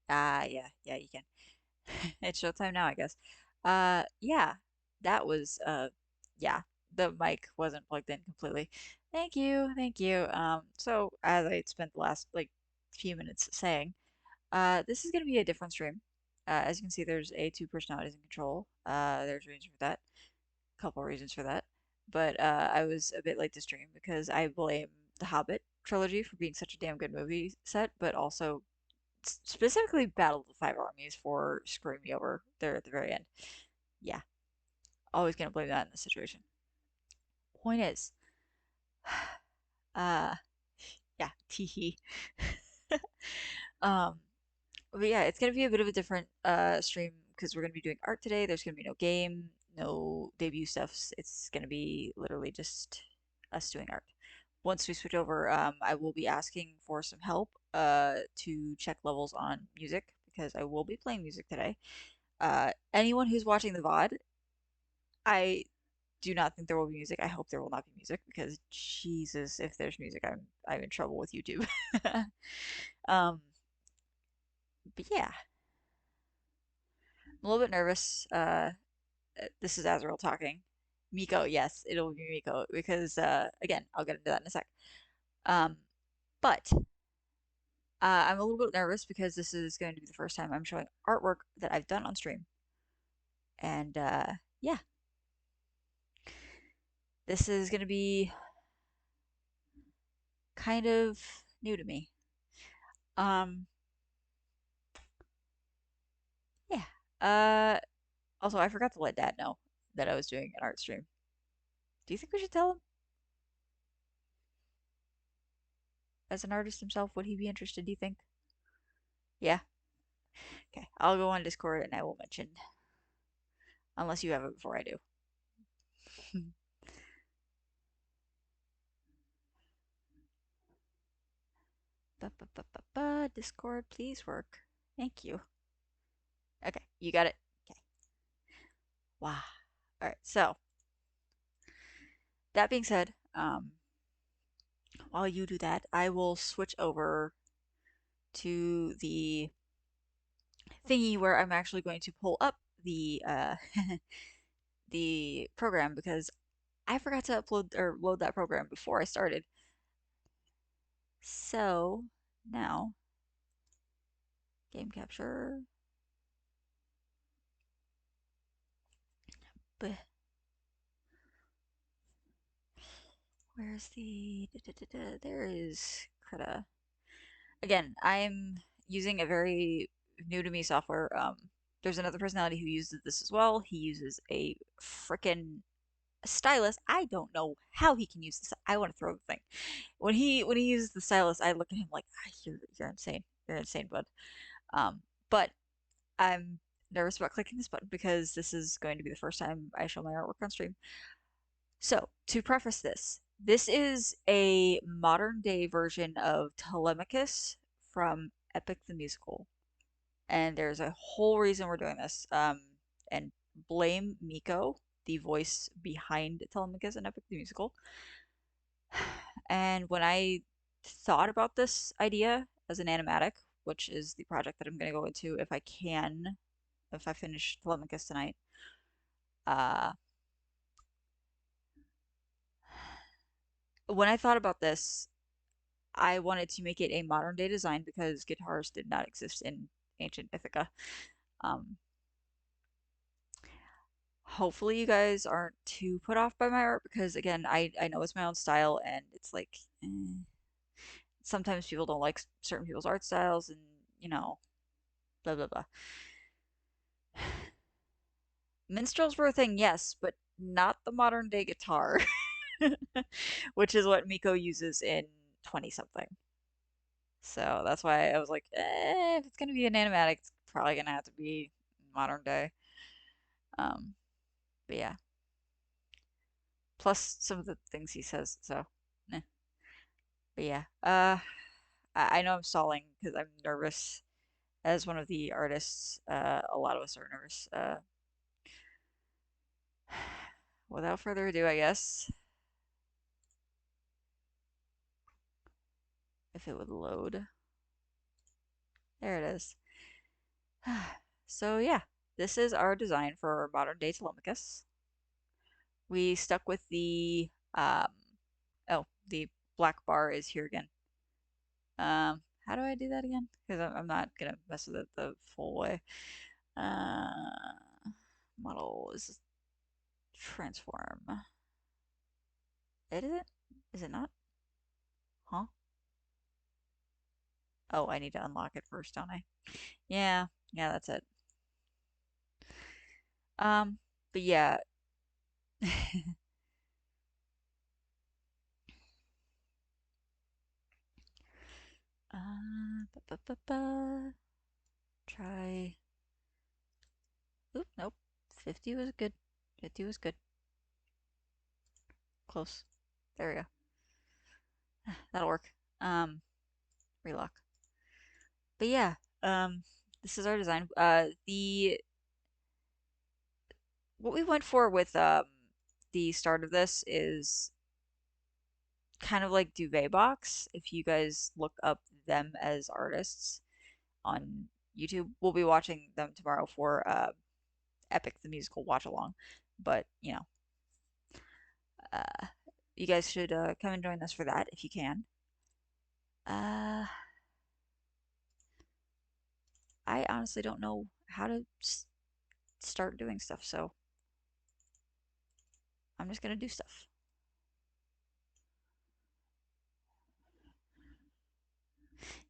Yeah, you can. It's showtime now, I guess. Yeah, that was, yeah, the mic wasn't plugged in completely. Thank you, thank you. So as I spent the last, like, few minutes saying, this is going to be a different stream. As you can see, there's a two personalities in control. There's reasons for that, a couple reasons for that. But I was a bit late to stream because I blame the Hobbit trilogy for being such a damn good movie set, but also specifically Battle of the Five Armies for screwing me over there at the very end. Yeah, always gonna blame that in this situation. Point is, uh, yeah, teehee. um, but yeah, it's gonna be a bit of a different stream because we're gonna be doing art today. There's gonna be no game, no debut stuffs. It's gonna be literally just us doing art. Once we switch over, I will be asking for some help to check levels on music because I will be playing music today. Anyone who's watching the VOD, I do not think there will be music. I hope there will not be music because Jesus, if there's music, I'm in trouble with YouTube. um, but yeah, I'm a little bit nervous. This is Azriel talking. Miko, yes, it'll be Miko because again, I'll get into that in a sec. Um, but I'm a little bit nervous because this is going to be the first time I'm showing artwork that I've done on stream, and yeah, this is going to be kind of new to me. Um, yeah. Uh, Also, I forgot to let Dad know that I was doing an art stream. Do you think we should tell him? As an artist himself, would he be interested, do you think? Yeah? Okay. I'll go on Discord and I will mention. Unless you have it before I do. Discord, please work. Thank you. Okay, you got it. Okay. Wow. Alright, so that being said, while you do that, I will switch over to the thingy where I'm actually going to pull up the the program because I forgot to upload or load that program before I started. So now, game capture. But where's the? There is Krita. Again, I'm using a very new to me software. There's another personality who uses this as well. He uses a frickin' stylus. I don't know how he can use this. I want to throw the thing. When he uses the stylus, I look at him like, ah, you're insane. You're insane, bud. But I'm nervous about clicking this button because this is going to be the first time I show my artwork on stream. So, to preface this, this is a modern day version of Telemachus from Epic the Musical. And there's a whole reason we're doing this. And blame Miko, the voice behind Telemachus and Epic the Musical. And when I thought about this idea as an animatic, which is the project that I'm going to go into if I can, if I finish Telemachus tonight, uh, when I thought about this, I wanted to make it a modern day design because guitars did not exist in ancient Ithaca. Um, Hopefully you guys aren't too put off by my art because again, I know it's my own style and it's like sometimes people don't like certain people's art styles and blah blah blah. Minstrels were a thing, yes, but not the modern day guitar, which is what Miko uses in 20 something. So that's why I was like, if it's gonna be an animatic, it's probably gonna have to be modern day. Um, but yeah. Plus some of the things he says, so eh. But yeah. I know I'm stalling because I'm nervous. As one of the artists, a lot of us are nervous. Without further ado, I guess, if it would load. There it is. So yeah, this is our design for modern day Telemachus. We stuck with the oh, the black bar is here again. How do I do that again? Because I'm not gonna mess with it the full way. Uh, Model is transform. Edit it? Is it not? Huh? Oh, I need to unlock it first, don't I? Yeah, yeah, that's it. Um, but yeah. Ba, ba, ba, ba. Try. Oop, nope. 50 was good. 50 was good. Close. There we go. That'll work. Um, Relock. But yeah, this is our design. The what we went for with the start of this is kind of like Duvet Box. If you guys look up them as artists on YouTube, we'll be watching them tomorrow for Epic the Musical watch along. But uh, you guys should come and join us for that if you can. Uh, I honestly don't know how to start doing stuff, so I'm just gonna do stuff.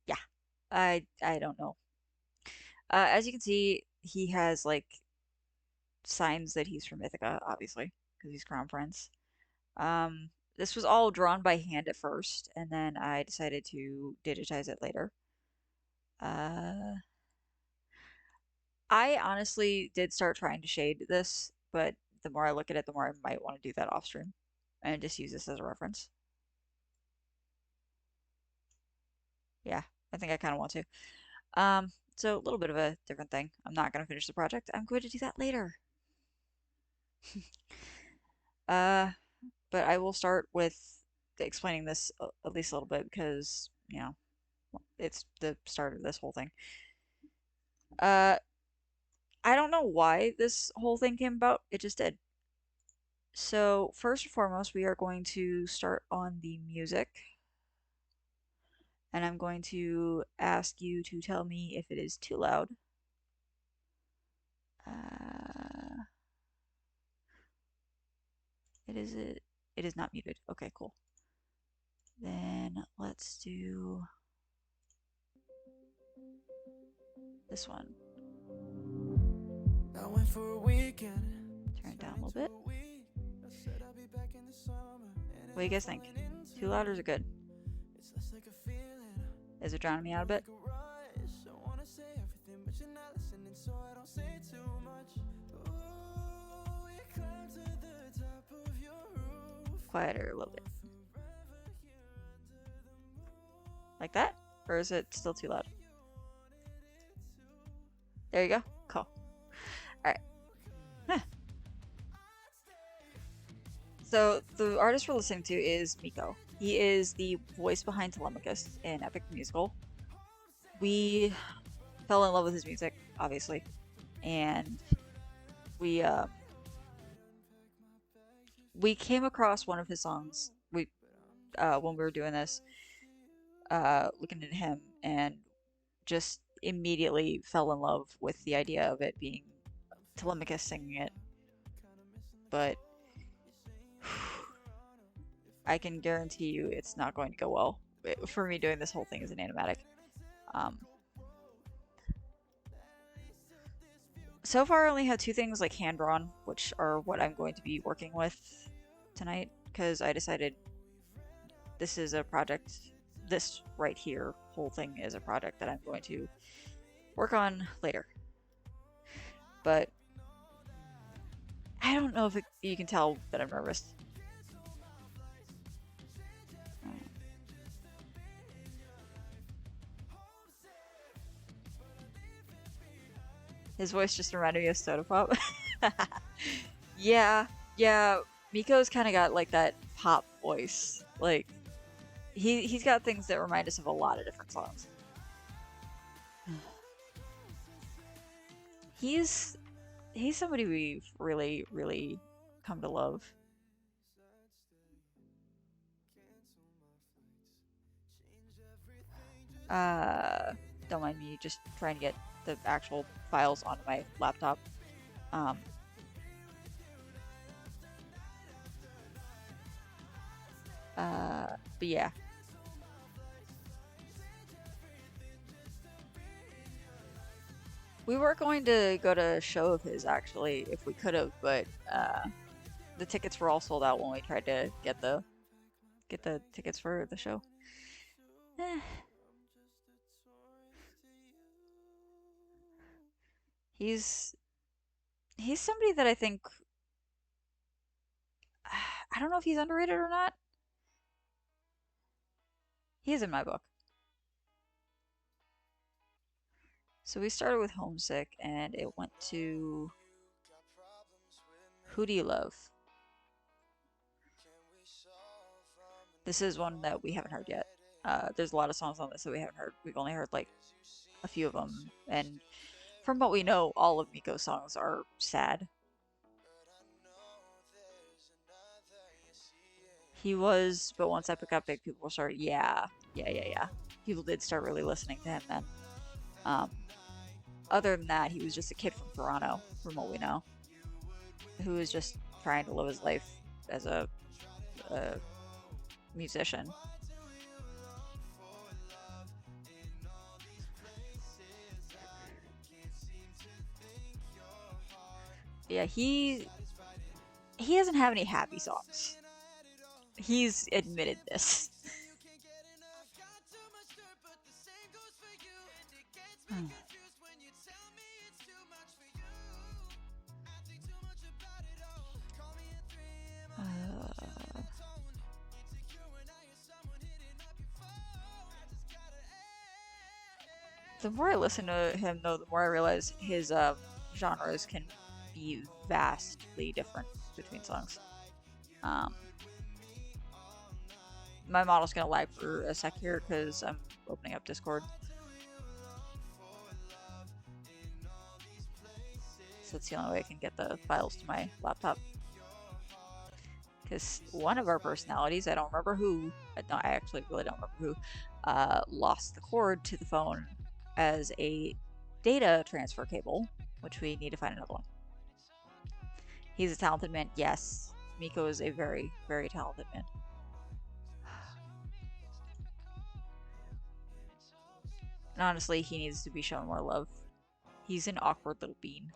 Yeah, I don't know. As you can see, he has like signs that he's from Ithaca, obviously, because he's Crown Prince. This was all drawn by hand at first, and then I decided to digitize it later. Uh, I honestly did start trying to shade this, but the more I look at it, the more I might want to do that off stream and just use this as a reference. Yeah, I think I kind of want to. So a little bit of a different thing. I'm not going to finish the project. I'm going to do that later. Uh, but I will start with explaining this at least a little bit because, it's the start of this whole thing. Uh, I don't know why this whole thing came about. It just did. So first and foremost, we are going to start on the music, and I'm going to ask you to tell me if it is too loud. Uh, it is not muted. Okay, cool. Then let's do this one. I went for a weekend. Turn it down a little bit. What do you guys think? Too loud or is it good? Is it drowning me out a bit? Quieter a little bit. Like that? Or is it still too loud? There you go. Cool. Alright. Huh. So the artist we're listening to is Miko. He is the voice behind Telemachus in Epic the Musical. We fell in love with his music, obviously, and we came across one of his songs when we were doing this, looking at him, and just immediately fell in love with the idea of it being Telemachus singing it. But I can guarantee you it's not going to go well for me doing this whole thing as an animatic. So far I only have two things like hand drawn, which are what I'm going to be working with tonight, because I decided this is a project, this right here whole thing is a project that I'm going to work on later. But I don't know if you can tell that I'm nervous. His voice just reminded me of Soda Pop. Yeah, yeah. MICO'S kind of got like that pop voice. Like he's got things that remind us of a lot of different songs. He's he's somebody we've really, really come to love. Uh, don't mind me just trying to get the actual files onto my laptop. Um, but yeah, we were going to go to a show of his actually, if we could have, but the tickets were all sold out when we tried to get the tickets for the show. Eh, he's he's somebody that I think I don't know if he's underrated or not. He is in my book. So we started with Homesick and it went to Who Do You Love? This is one that we haven't heard yet. There's a lot of songs on this that we haven't heard. We've only heard like a few of them, and from what we know, all of Miko's songs are sad. He was, but once Epic got big, people started, yeah. People did start really listening to him then. Um, Other than that, he was just a kid from Toronto, from what we know, who was just trying to live his life as a musician. Yeah, he doesn't have any happy songs. He's admitted this. Uh, the more I listen to him, though, the more I realize his genres can be vastly different between songs. Um, my model's gonna lag for a sec here because I'm opening up Discord. So that's the only way I can get the files to my laptop. Because one of our personalities, I don't remember who, no, I actually really don't remember who, lost the cord to the phone as a data transfer cable, which we need to find another one. He's a talented man, yes. Miko is a very, very talented man. And honestly, he needs to be shown more love. He's an awkward little bean.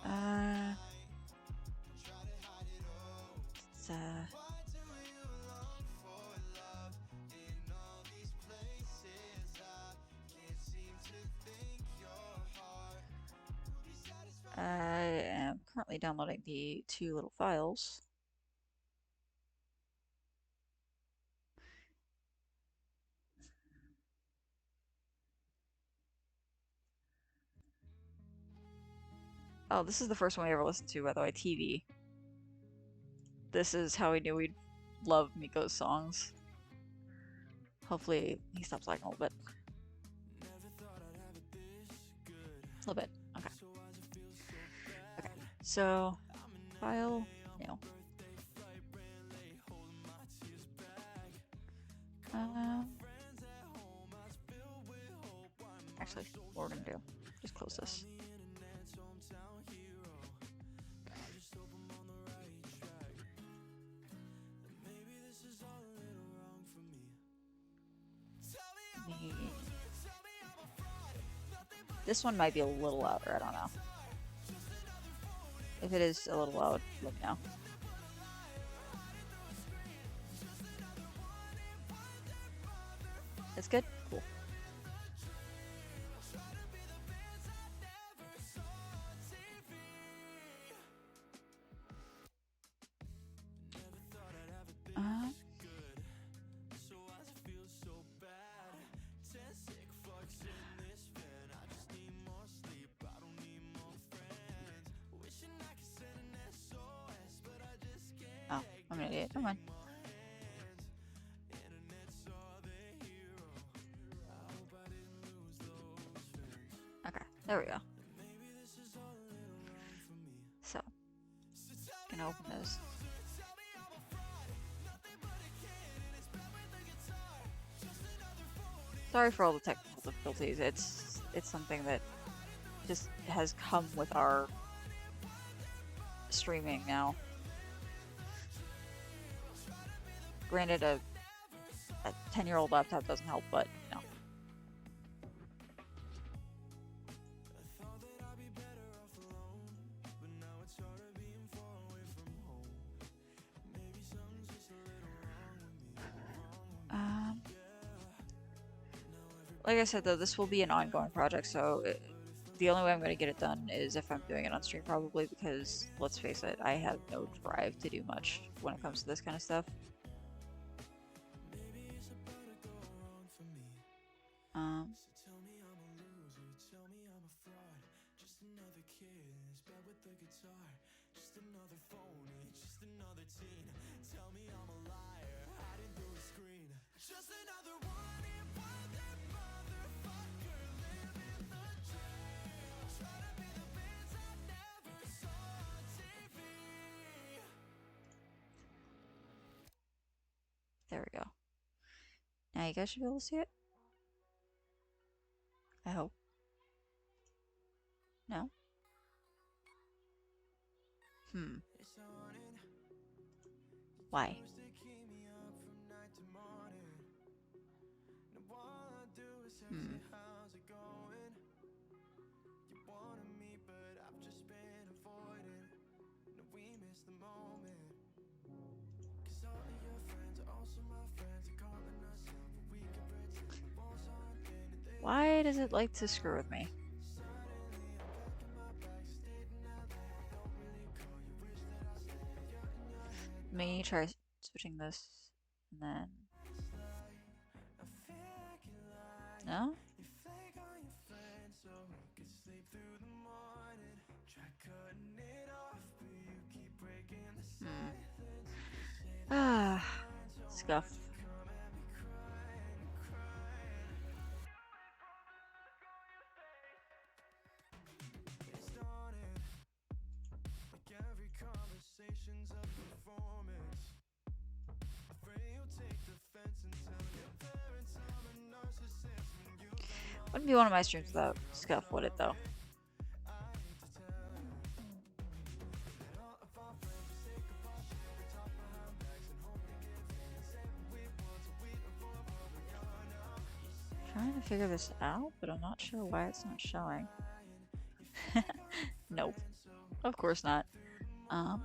Uh, it's, I am currently downloading the two little files. Oh, this is the first one we ever listened to, by the way, TV. This is how we knew we'd love Miko's songs. Hopefully he stops lagging a little bit. A little bit. Okay. Okay. So, file, no. Actually, what we're gonna do, just close this. This one might be a little louder, I don't know. If it is a little loud, let me know. It's good? Cool. Come on. Okay, there we go. So, gonna open this. Sorry for all the technical difficulties. It's something that just has come with our streaming now. Granted, a 10-year-old laptop doesn't help, but you know. Um, like I said, though, this will be an ongoing project, so the only way I'm going to get it done is if I'm doing it on stream, probably, because, let's face it, I have no drive to do much when it comes to this kind of stuff. Um, there we go. Now you guys should be able to see it. I hope. No? Hmm. Why? Hmm. Why does it like to screw with me? Let me try switching this, and then... No? Hmm. Ah, scuff. Wouldn't be one of my streams without scuff, would it, though? Trying to figure this out, but I'm not sure why it's not showing. Nope. Of course not. Um,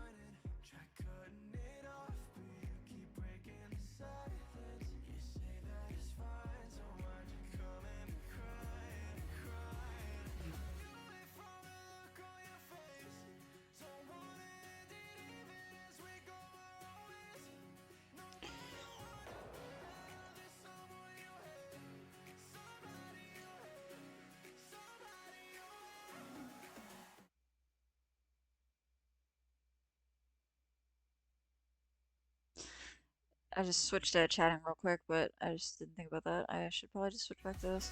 I just switched to chatting real quick, but I just didn't think about that. I should probably just switch back to this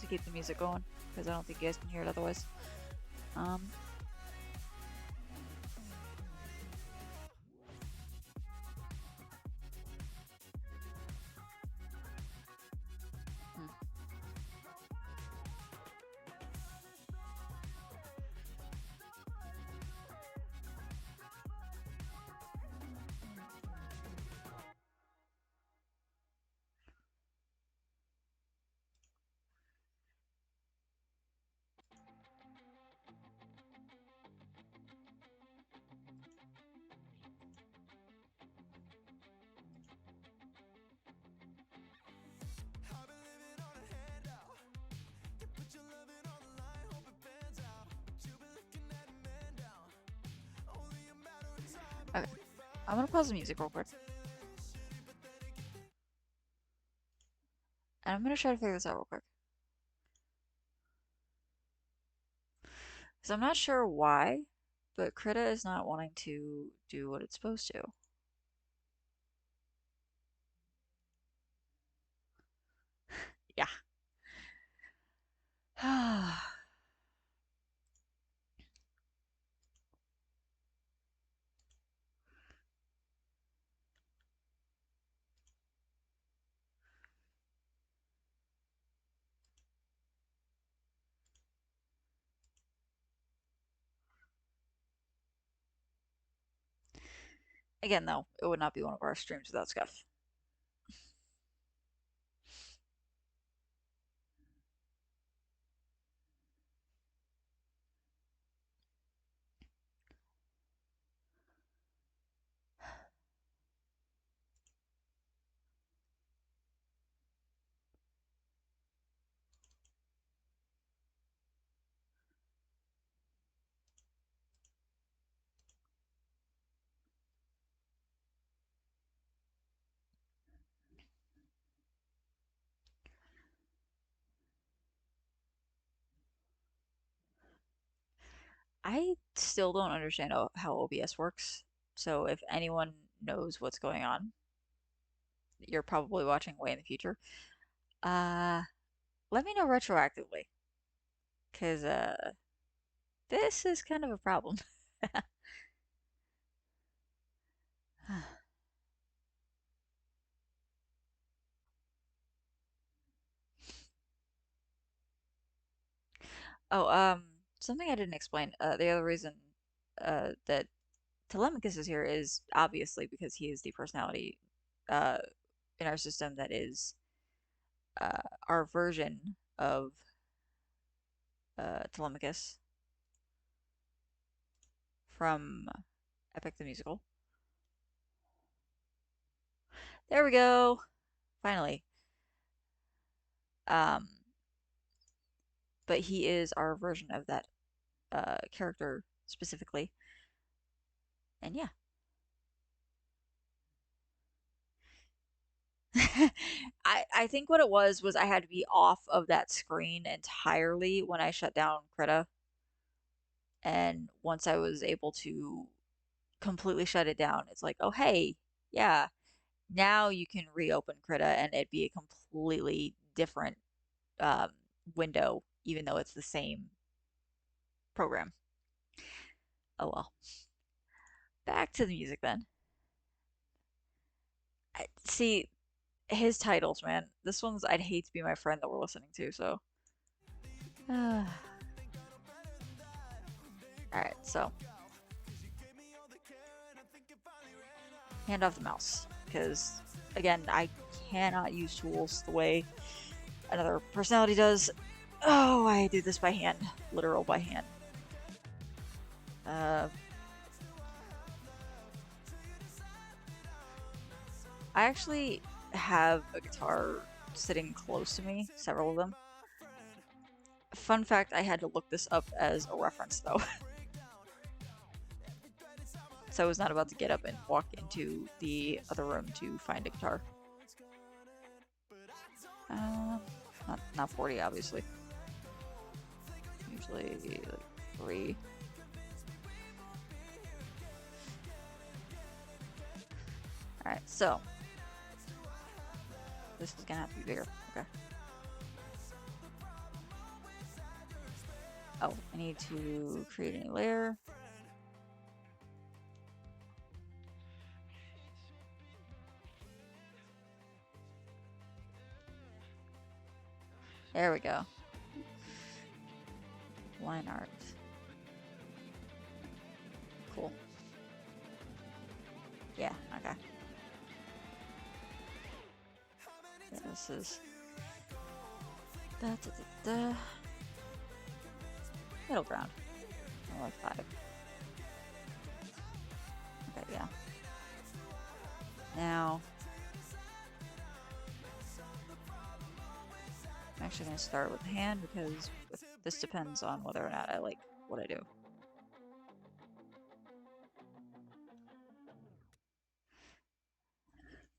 to keep the music going, because I don't think you guys can hear it otherwise. Um, hmm. Okay, I'm gonna pause the music real quick. And I'm gonna try to figure this out real quick. Because I'm not sure why, but Krita is not wanting to do what it's supposed to. Again, though, it would not be one of our streams without Scuff. I still don't understand how OBS works. So if anyone knows what's going on, you're probably watching way in the future. Uh, Let me know retroactively, because this is kind of a problem. Oh, something I didn't explain. The other reason that Telemachus is here is obviously because he is the personality uh in our system that is our version of Telemachus from Epic the Musical. There we go. Finally. Um, but he is our version of that character specifically. And yeah. I think what it was I had to be off of that screen entirely when I shut down Krita. And once I was able to completely shut it down, it's like, oh hey, yeah, now you can reopen Krita and it'd be a completely different um, window, even though it's the same program. Oh well. Back to the music then. See, his titles, man. This one's I'd hate to be my friend that we're listening to, so. Alright, so. Hand off the mouse. Because, again, I cannot use tools the way another personality does. Oh, I do this by hand. Literal by hand. I actually have a guitar sitting close to me, several of them. Fun fact, I had to look this up as a reference though. So I was not about to get up and walk into the other room to find a guitar. Not 40, obviously. Usually like 3. Alright, so. This is gonna have to be bigger. Okay. Oh, I need to create a new layer. There we go. Line art. Cool. Yeah, okay. So this is middle ground. More like 5. Okay, yeah. Now I'm actually going to start with the hand because this depends on whether or not I like what I do.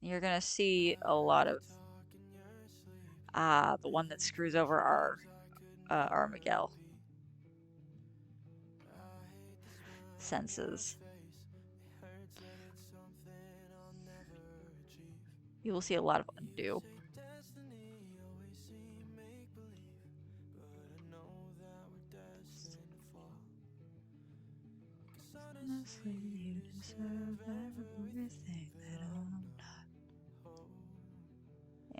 You're going to see a lot of the one that screws over our Miguel senses. You will see a lot of undo. Honestly, you deserve everything that I'm not.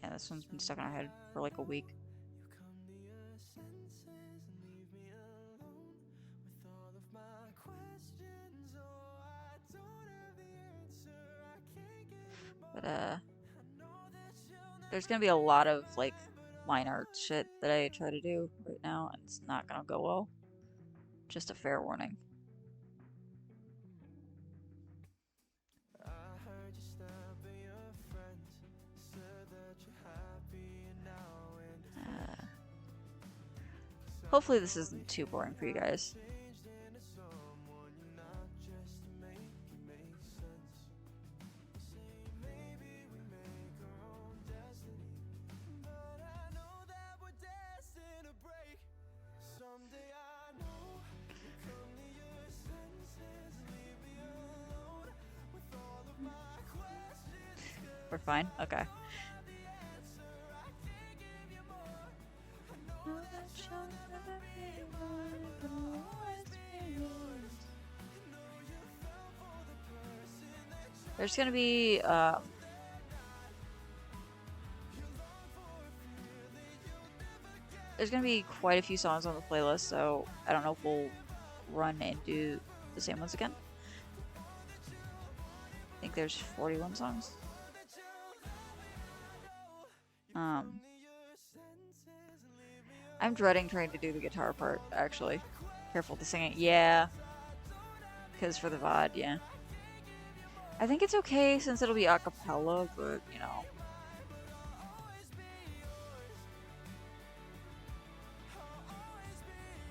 Yeah, this one's been stuck in our head for like a week. there's gonna be a lot of like line art shit that I try to do right now, and it's not gonna go well. Just a fair warning. Uh, Hopefully this isn't too boring for you guys. We're fine? Okay. There's gonna be quite a few songs on the playlist, so I don't know if we'll run and do the same ones again. I think there's 41 songs. I'm dreading trying to do the guitar part, actually. Careful to sing it. Yeah. Because for the VOD, yeah. I think it's okay since it'll be a cappella, but, you know.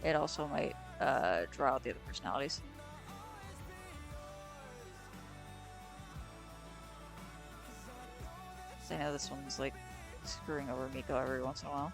It also might draw out the other personalities. So I know this one's like screwing over Miko every once in a while.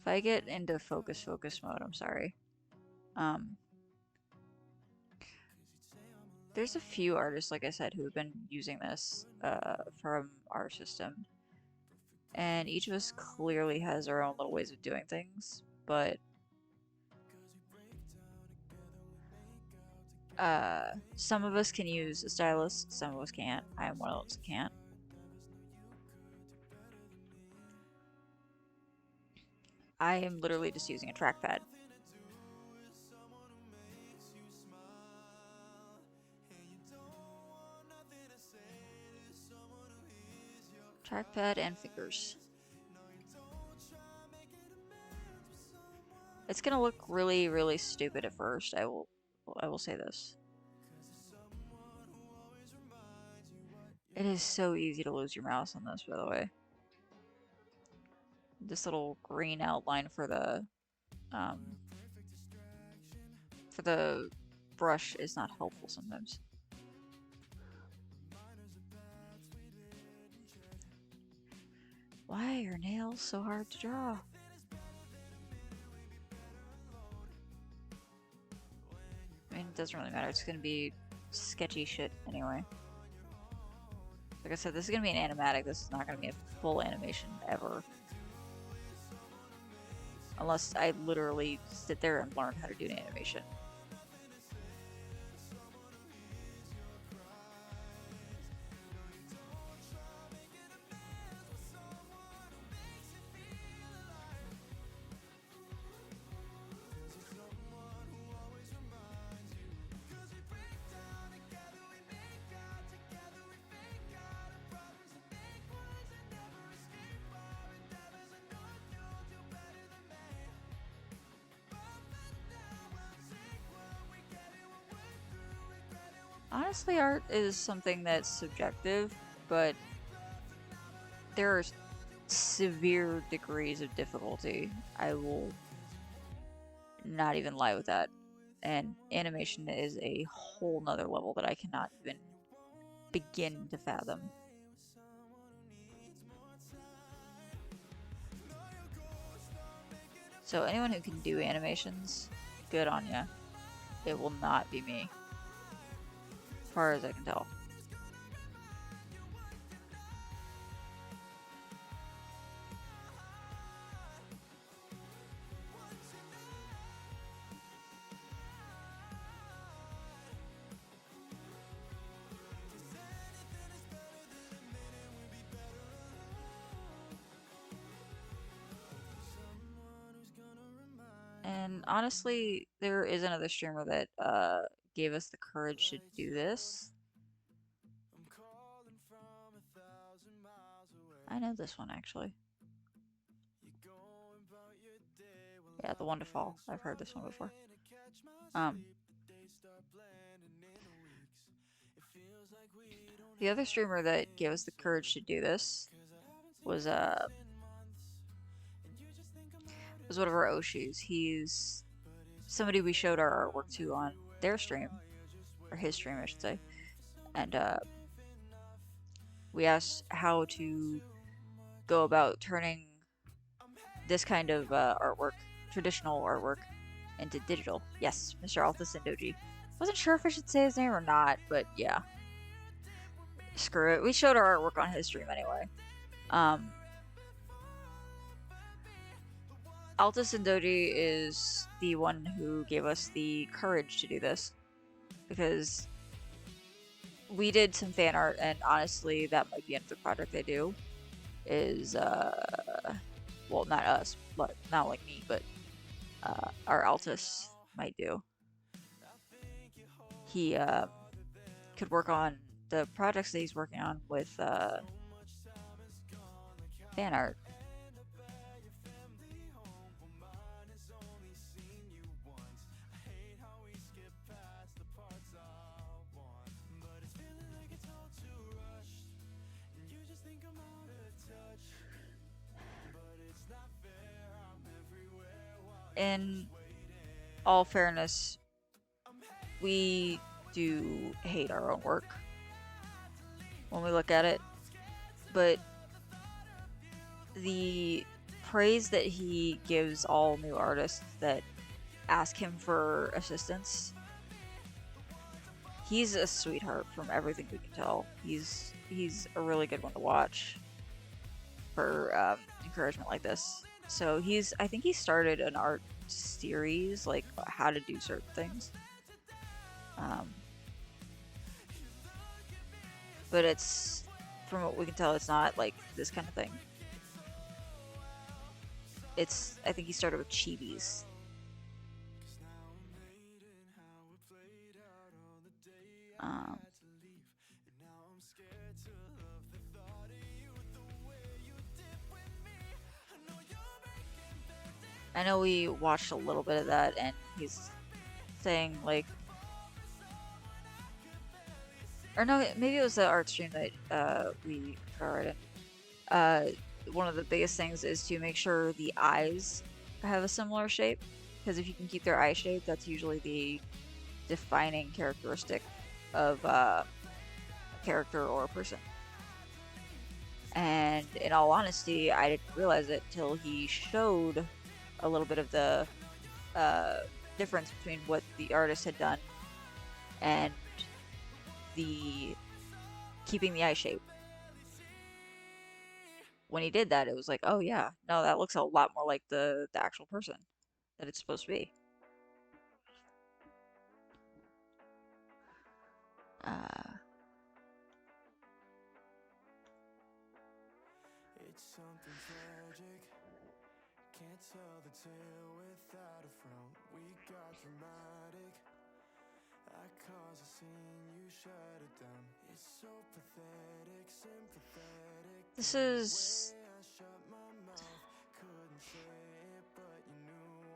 If I get into focus mode, I'm sorry. There's a few artists, like I said, who have been using this from our system. And each of us clearly has our own little ways of doing things, but some of us can use a stylus, some of us can't. I am one of those who can't. I am literally just using a trackpad. Trackpad and fingers. It's gonna look really, really stupid at first. I will say this. It is so easy to lose your mouse on this, by the way. This little green outline for the brush is not helpful sometimes. Why are nails so hard to draw? I mean, it doesn't really matter. It's gonna be sketchy shit anyway. Like I said, this is gonna be an animatic. This is not gonna be a full animation ever. Unless I literally sit there and learn how to do an animation. Honestly, art is something that's subjective, but there are severe degrees of difficulty. I will not even lie with that. And animation is a whole nother level that I cannot even begin to fathom. So anyone who can do animations, good on ya. It will not be me. As far as I can tell. And honestly, there is another streamer that gave us the courage to do this. I know this one actually. Yeah, the one to fall. I've heard this one before. Um, the other streamer that gave us the courage to do this was was one of our Oshus. He's somebody we showed our artwork to on their stream, or his stream, I should say, and we asked how to go about turning this kind of artwork, traditional artwork, into digital. Yes, Mr. Alta Sindoji. Wasn't sure if I should say his name or not, but yeah. Screw it. We showed our artwork on his stream anyway. Alta Sindoji is the one who gave us the courage to do this, because we did some fan art, and honestly, that might be another project they do. Is well, not us, but not like me, but our Altus might do. He could work on the projects that he's working on with fan art. In all fairness, we do hate our own work when we look at it, but the praise that he gives all new artists that ask him for assistance, he's a sweetheart from everything we can tell. He's a really good one to watch for encouragement like this. So I think he started an art series, like how to do certain things. But it's, from what we can tell, it's not like this kind of thing. I think he started with chibis. I know we watched a little bit of that, and he's saying like, or no, maybe it was the art stream that we covered. One of the biggest things is to make sure the eyes have a similar shape, because if you can keep their eye shape, that's usually the defining characteristic of a character or a person. And in all honesty, I didn't realize it till he showed a little bit of the difference between what the artist had done and the keeping the eye shape. When he did that, it was like, oh yeah, no, that looks a lot more like the actual person that it's supposed to be. It's something tragic. Can't tell the tale without a frown. We got dramatic. I cause a scene, you shut it down. It's so pathetic, sympathetic.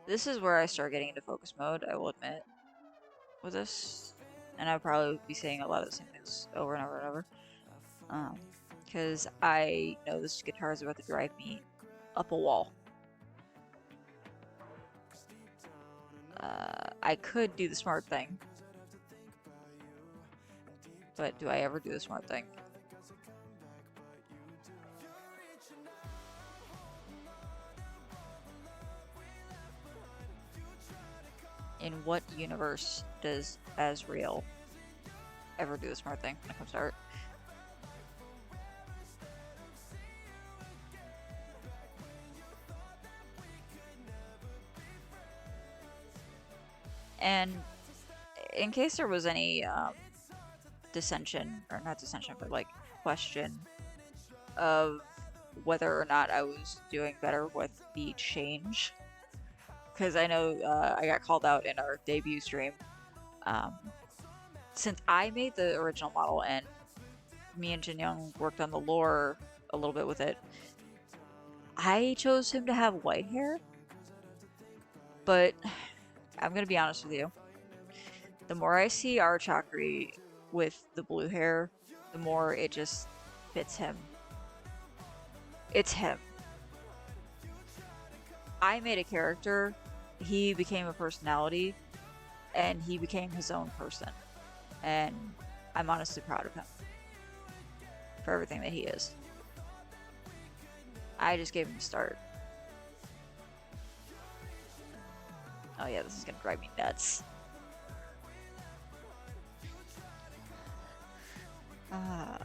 This is where I start getting into focus mode, I will admit, with this. And I'll probably be saying a lot of the same things over and over and over. Because I know this guitar is about to drive me up a wall. I could do the smart thing. But do I ever do the smart thing? In what universe does Azriel ever do the smart thing when it comes to art? And in case there was any dissension, or not dissension, but like question of whether or not I was doing better with the change because I know I got called out in our debut stream. Um, since I made the original model and me and Jin Young worked on the lore a little bit with it, I chose him to have white hair, but I'm gonna be honest with you. The more I see our Chakri with the blue hair, the more it just fits him. It's him. I made a character, he became a personality, and he became his own person. And I'm honestly proud of him for everything that he is. I just gave him a start. Oh yeah, this is gonna drive me nuts. Uh,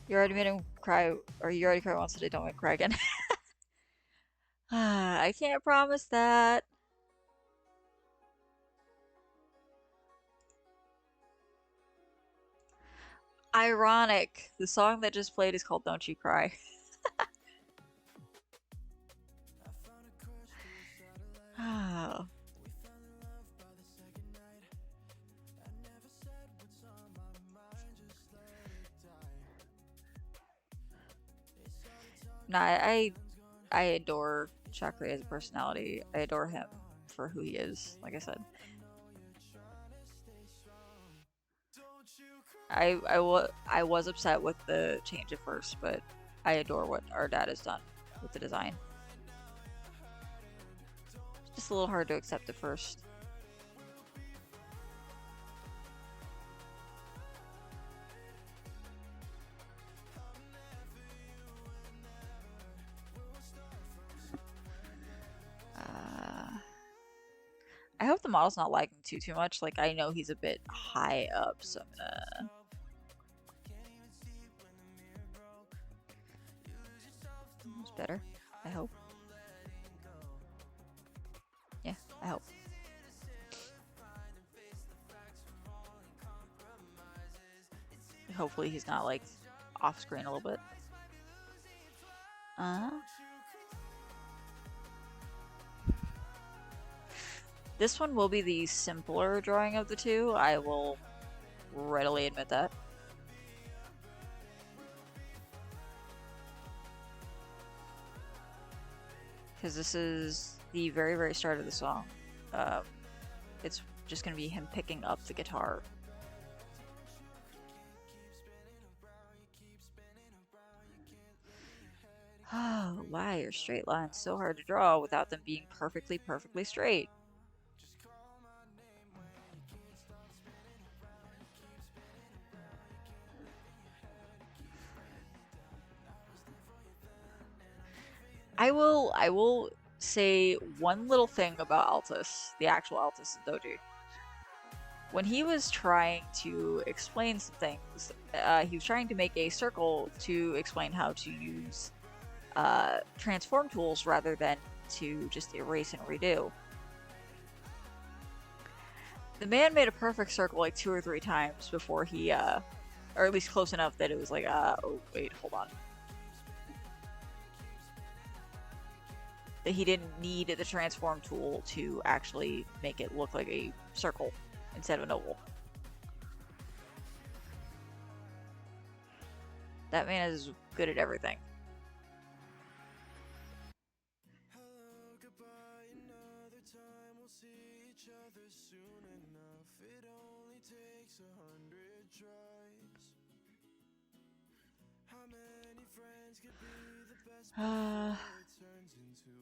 you already made him cry, or you already cried once today, don't make him cry again. I can't promise that. Ironic. The song that just played is called Don't You Cry. Oh. No, I adore Chakra as a personality. I adore him for who he is, like I said. I was upset with the change at first, but I adore what our dad has done with the design. It's just a little hard to accept at first. Uh, I hope the model's not lagging too much. Like I know he's a bit high up, so I'm gonna. It's better. I hope. Yeah, I hope. Hopefully he's not like off screen a little bit. Uh, this one will be the simpler drawing of the two. I will readily admit that. Because this is the very start of the song. Um, it's just gonna be him picking up the guitar. Oh, why are straight lines so hard to draw without them being perfectly straight? I will say one little thing about Altus, the actual Altus in Doji. When he was trying to explain some things, he was trying to make a circle to explain how to use transform tools rather than to just erase and redo. The man made a perfect circle like 2 or 3 times before he, or at least close enough that it was like, oh wait, hold on. That he didn't need the transform tool to actually make it look like a circle instead of an oval. That man is good at everything.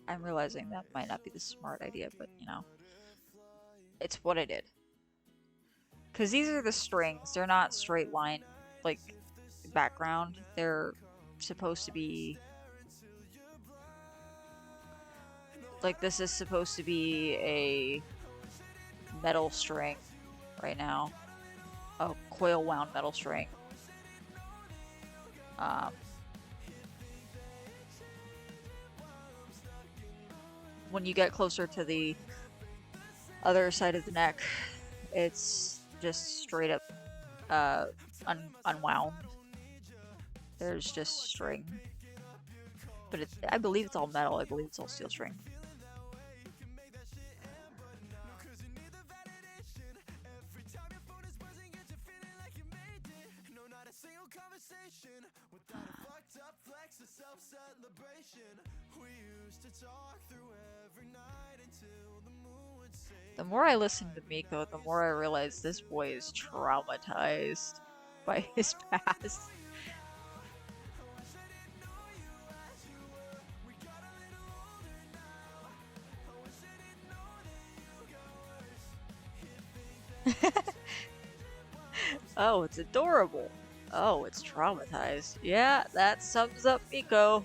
I'm realizing that might not be the smart idea, but you know, it's what I did. Because these are the strings, they're not straight line, like, background. They're supposed to be. Like, this is supposed to be a metal string right now. A coil wound metal string. Um, when you get closer to the other side of the neck, it's just straight up uh, unwound. There's just string, but I believe it's all metal. I believe it's all steel string. The more I listen to Miko, the more I realize this boy is traumatized by his past. Oh, it's adorable. Oh, it's traumatized. Yeah, that sums up Miko.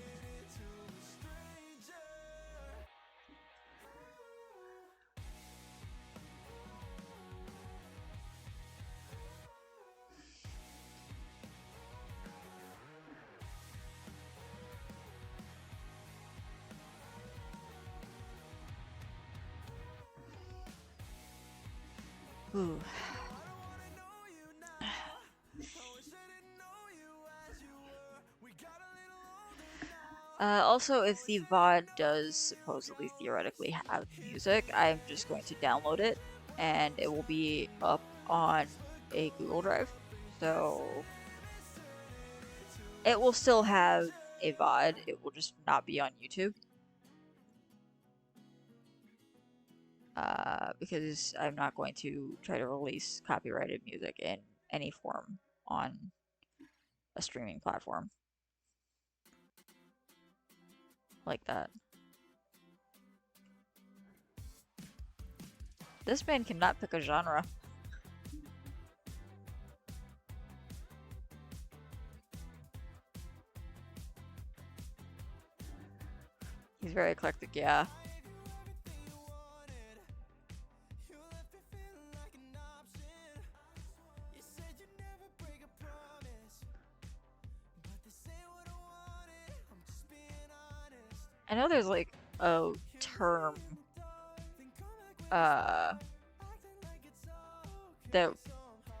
Ooh. Also, if the VOD does supposedly theoretically have music, I'm just going to download it and it will be up on a Google Drive. So it will still have a VOD, it will just not be on YouTube. Because I'm not going to try to release copyrighted music in any form on a streaming platform like that. This man cannot pick a genre. He's very eclectic, yeah. I know there's like a term that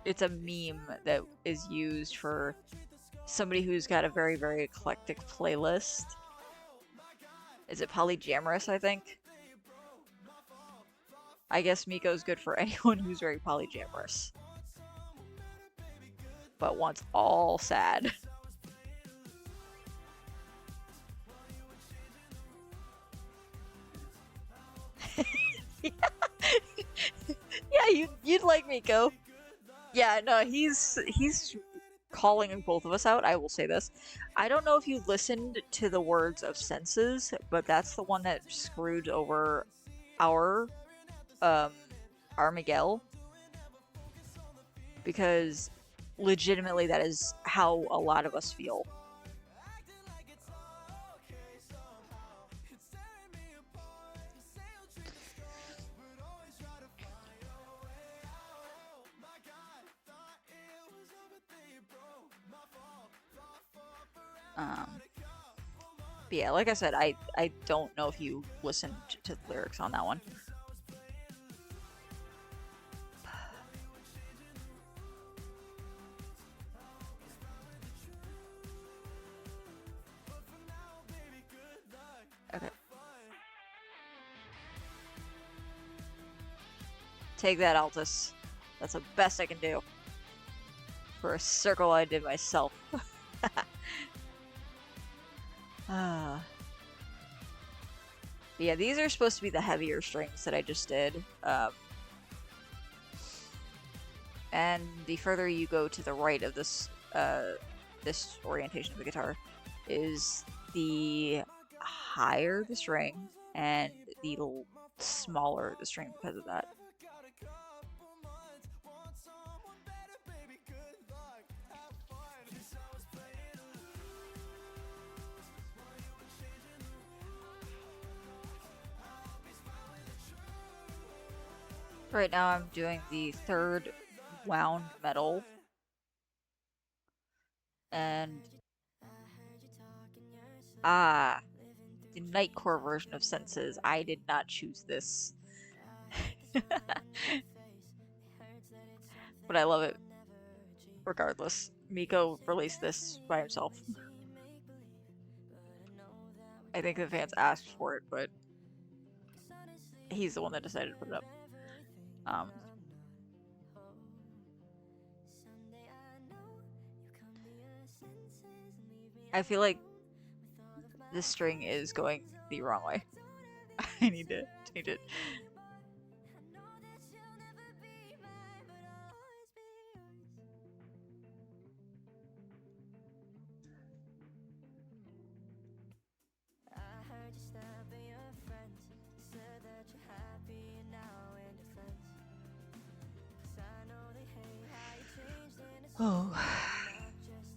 it's a meme that is used for somebody who's got a very, very eclectic playlist. Is it polyamorous, I think? I guess Miko's good for anyone who's very polyamorous. But wants all sad. Yeah, you'd like Miko. Yeah, no, he's calling both of us out. I will say this. I don't know if you listened to the words of senses, but that's the one that screwed over our um our Miguel, because legitimately that is how a lot of us feel. Um, but yeah, like I said, I don't know if you listened to the lyrics on that one. Okay. Take that, Altus. That's the best I can do for a circle I did myself. Ah. Yeah, these are supposed to be the heavier strings that I just did. And the further you go to the right of this this orientation of the guitar is the higher the string and the smaller the string because of that. Right now I'm doing the third wound metal, and ah, the Nightcore version of Senses. I did not choose this, but I love it regardless. Miko released this by himself. I think the fans asked for it, but he's the one that decided to put it up. Um, I feel like this string is going the wrong way. I need to change it. Oh,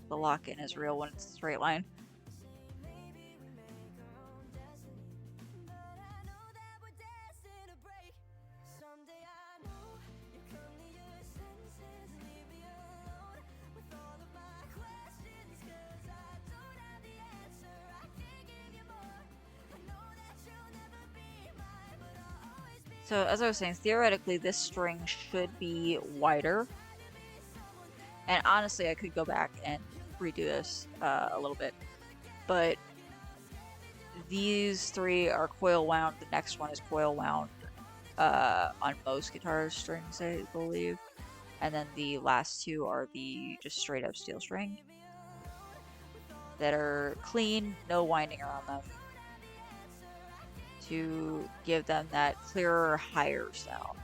the lock-in is real when it's a straight line. So as I was saying, theoretically this string should be wider. And honestly, I could go back and redo this a little bit. But these three are coil wound. The next one is coil wound on most guitar strings, I believe. And then the last two are the just straight up steel string that are clean, no winding around them to give them that clearer, higher sound.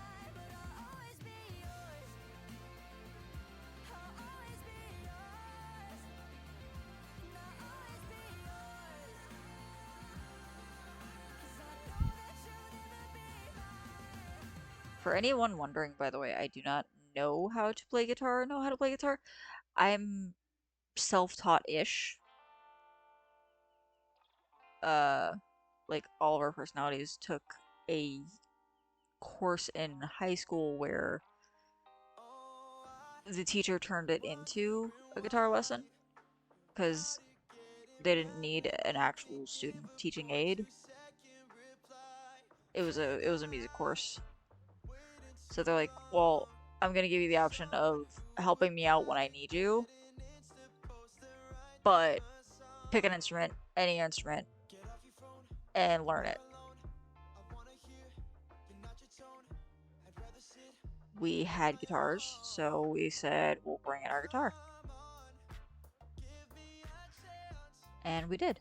For anyone wondering, by the way, I do not know how to play guitar or know how to play guitar. I'm self-taught-ish. Uh, like all of our personalities took a course in high school where the teacher turned it into a guitar lesson because they didn't need an actual student teaching aid. It was a music course. So they're like, well, I'm gonna give you the option of helping me out when I need you, but pick an instrument, any instrument, and learn it. We had guitars, so we said we'll bring in our guitar. And we did.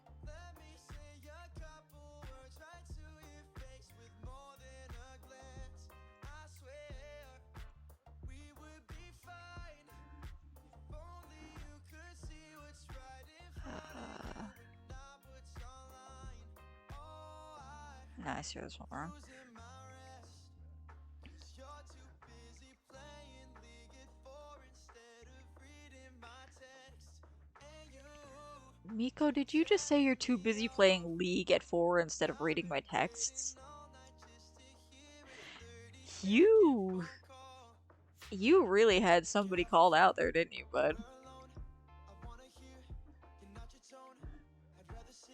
Nah, I see this one wrong. Miko, did you just say you're too busy playing League at 4 instead of reading my texts? You you really had somebody called out there, didn't you, bud?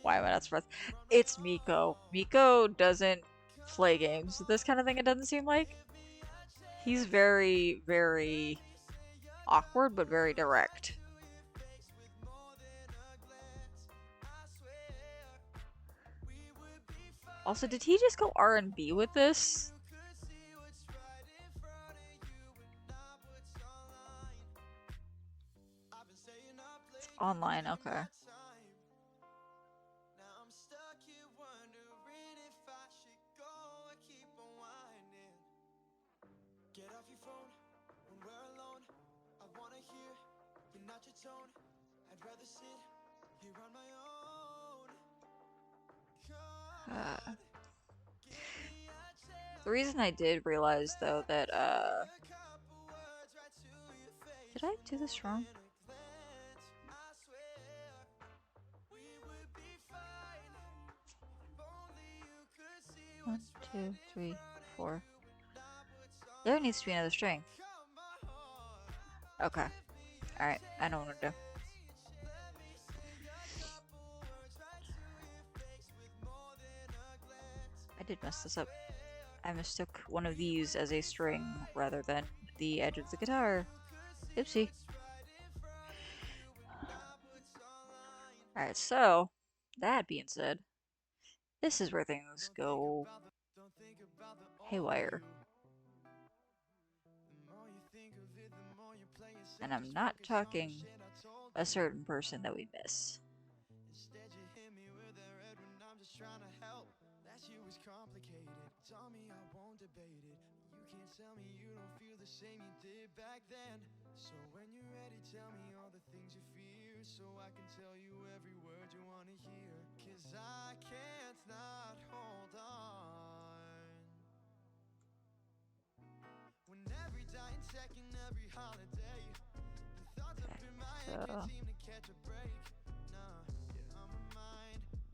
Why am I not surprised? It's Miko. Miko doesn't play games. This kind of thing, it doesn't seem like. He's very, very awkward, but very direct. Also, did he just go R&B with this? It's online, okay. Uh, the reason I did realize, though, that, did I do this wrong? 1, 2, 3, 4. There needs to be another string. Okay. Alright, I know what to do. I did mess this up. I mistook one of these as a string rather than the edge of the guitar. Oopsie. Alright, so, that being said, this is where things go haywire. And I'm not talking a certain person that we miss. Instead, you hit me with that red when I'm just trying to help. That shit was complicated. Tell me I won't debate it. You can't tell me you don't feel the same you did back then. So when you're ready, tell me all the things you fear, so I can tell you every word you wanna hear. 'Cause I can't not hold on. When every dying second, every holiday, the thoughts up Okay, in my head can't so seem to catch a break. Nah, yeah, I'm a mind, yeah.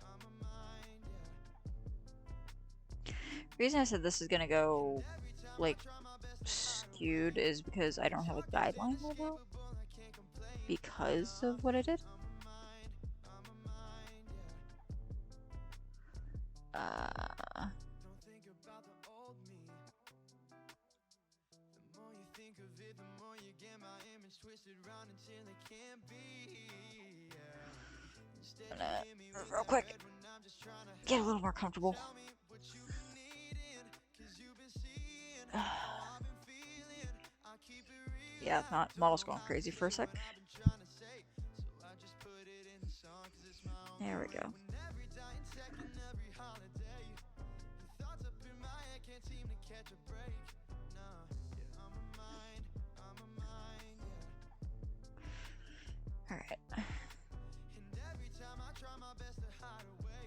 the reason I said this is gonna go, And every time I like, try my best to hide away, skewed is because I your don't have a talk is guideline laid out inescapable, I can't complain. because Nah, of what I did. I'm a mind, yeah. Uh, Don't think about the old me. The more you think of it, the more you get my image twisted round until it can't be. Yeah. Instead, I'm you gonna hit me move with real that quick, red when I'm just trying to get a help. little more comfortable. Tell me what you've been needing, 'cause you've been seeing how I've been feeling. I keep it real, Yeah, I not don't model's know going how to crazy for a say sec. what I've been trying to say. So I just put it in the song, 'cause it's my only There we way. go. When every dying second, every holiday, the thoughts up in my head can't seem to catch a break. Nah, yeah, I'm a mind, yeah. Alright. And every time I try my best to hide away,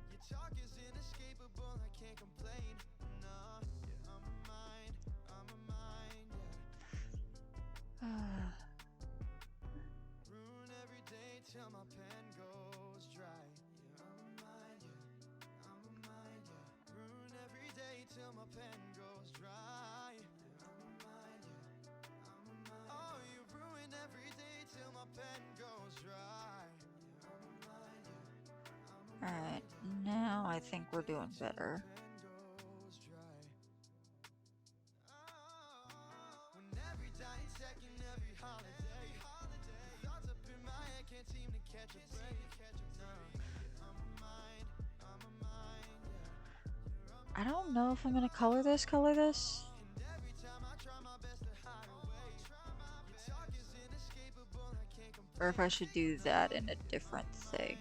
your talk is inescapable, I can't complain. Nah, yeah, I'm a mind, yeah. Ruin every day till my pen goes dry. Yeah, I'm a mind, yeah, I'm a mind, yeah. Ruin every day till my pen goes dry. Yeah, I'm a mind, yeah, I'm a mind. Oh, you ruin every day till my pen goes dry. Yeah, I'm a mind, yeah, I'm a Alright, mind, yeah. now Ruin I every think we're day doing till my better. pen goes dry. When every dying second, every holiday, the thoughts up in my head can't seem to catch a break. Nah, yeah, I'm a mind, yeah. I don't know if I'm gonna color this, And every time I try my best to hide away, your talk is inescapable, I can't or if complain. I should do that in a different thing.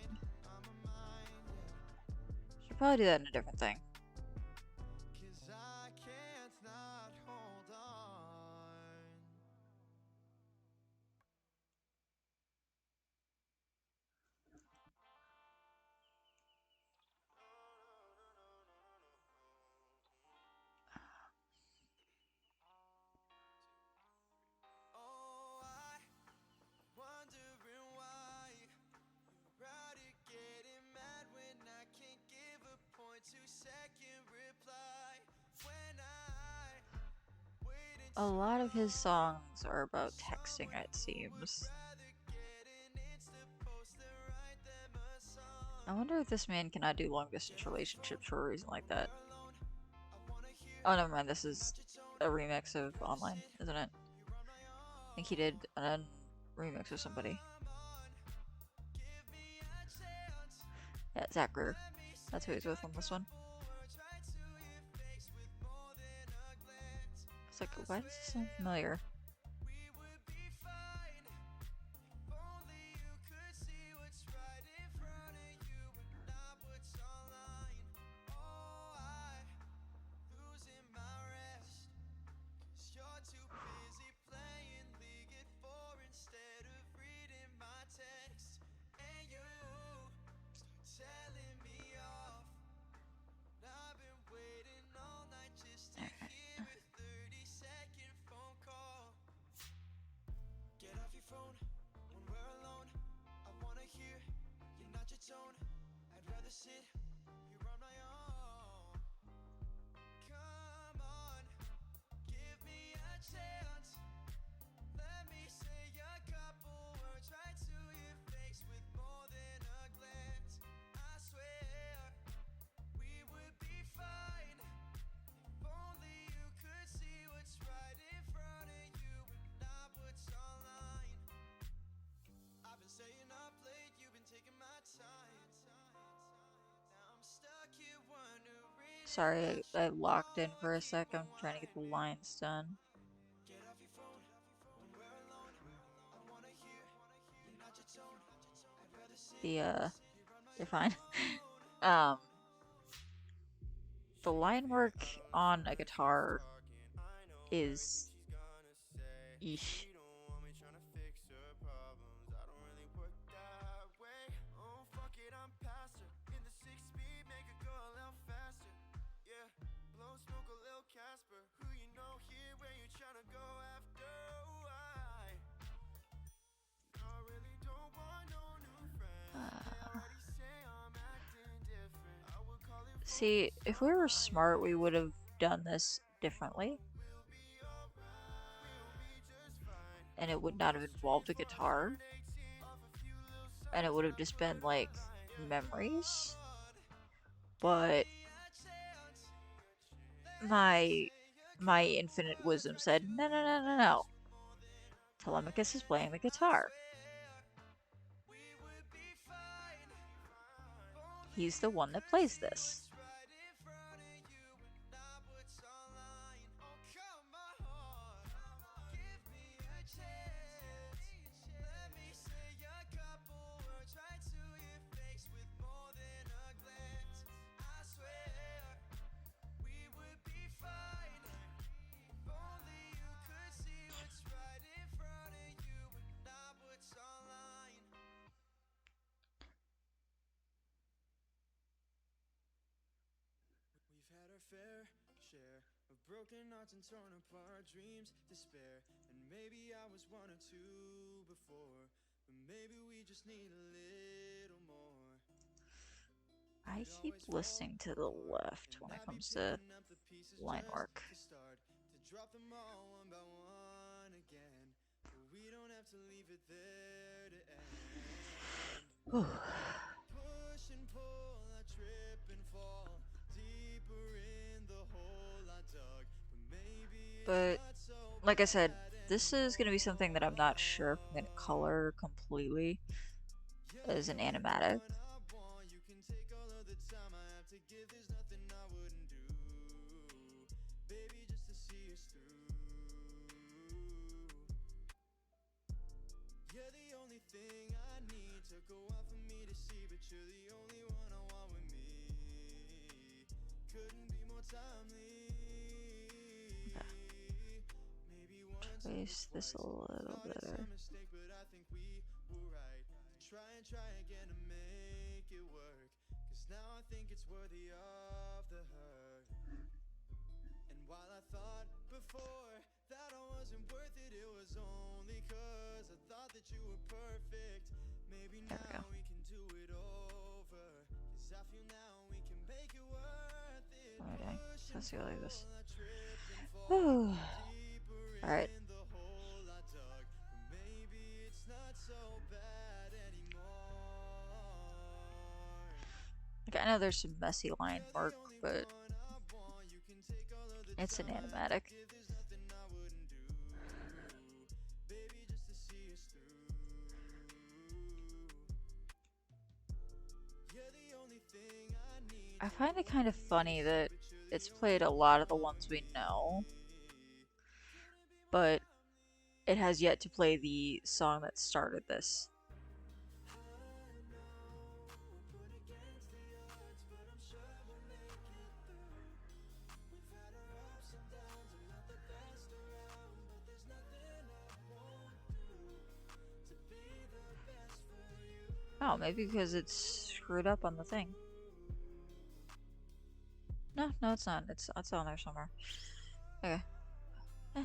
Should probably do that in a different thing. 'Cause I can't not hold on. Oh, I wondering why you're out here getting mad when I can't give a 0.2-second reply. When I waited A so lot of his long songs are about for texting, someone it who would seems. rather get an Insta post than write them a song. I wonder if this man cannot do long distance Get off your phone relationships for a reason when like that. we're alone. I wanna hear Oh, never mind. you, This is not your tone. a remix I'd of rather Online, sit isn't it? here on my I think he own. did a remix with somebody. Come on, give me a chance. Yeah, Zach Greer. Let me That's who say he's with a on this one. couple words right to your face with more than a glance. It's like, I why does this sound swear familiar? we would be fine if only you could see what's right in front of you and not what's online. Oh, I losing my rest 'cause you're too busy playing League at 4 instead of reading my text. And you start telling me off. I've been waiting all night just to Alright. hear a 30-second phone call. Get off your phone when we're alone. I wanna hear you, not your tone. I'd rather sit here on my own. Come on, give me a chance. Let me say a couple words right to your face with more than a glance. I swear we would be fine Sorry, I locked in for a sec. I'm trying to get the lines done. The you're fine. Um, the line work on a guitar is yeesh. Uh, See, if we were smart, we would have done this differently, and it would not have involved a guitar, and it would have just been like memories. But my my infinite wisdom said, no, no, no, no, no. Telemachus is playing the guitar. He's the one that plays this. We've had our fair share of broken hearts and torn apart dreams, despair. And maybe I was one or two before, but maybe we just need a little more. I We'd keep always fall listening to the apart, left and when it I'd be comes to picking up the pieces line just work. to start to drop them all one by one again. But we don't have to leave it there to end. Push and pull, I trip and fall deeper in the hole I dug. But maybe it's But not so like I said, bad this is going to be something that I'm not sure if I'm going to anymore. color completely You're as the an only animatic. one I want. You can take all of the time I have to give. There's nothing I wouldn't do, baby, just to see us through. You're the only thing I need. Took a while for me to see, but you're the only one I want with me. Couldn't be more timely. Okay, Maybe once, maybe trace this a twice. little Thought it's a better. mistake, but I think we were right to try again to make it work. Cause now I think it's worthy of the hurt. And while I thought before that I wasn't worth it, it was only cause I thought that you were perfect. Maybe There we go. now we can do it over. Cause I feel now we can make it worth it. What am I doing? Push So and let's go like pull, this. I trip and fall Whew. deeper Alright. in the hole I dug. But maybe it's not so bad anymore. Like, I know there's some messy line You're the work, only but one I want. You can take all of the it's an time I have to animatic. give. There's nothing I wouldn't do, baby, just to see us through. You're the only thing I need. I Took find a it while kind of for me to funny see, that but you're the it's only played a one lot I of the want ones with we me. know, Couldn't be more but timely. it has yet to play the song that started this. Oh, maybe because it's screwed up on the thing. No, no, it's not. It's on there somewhere. Okay. Eh.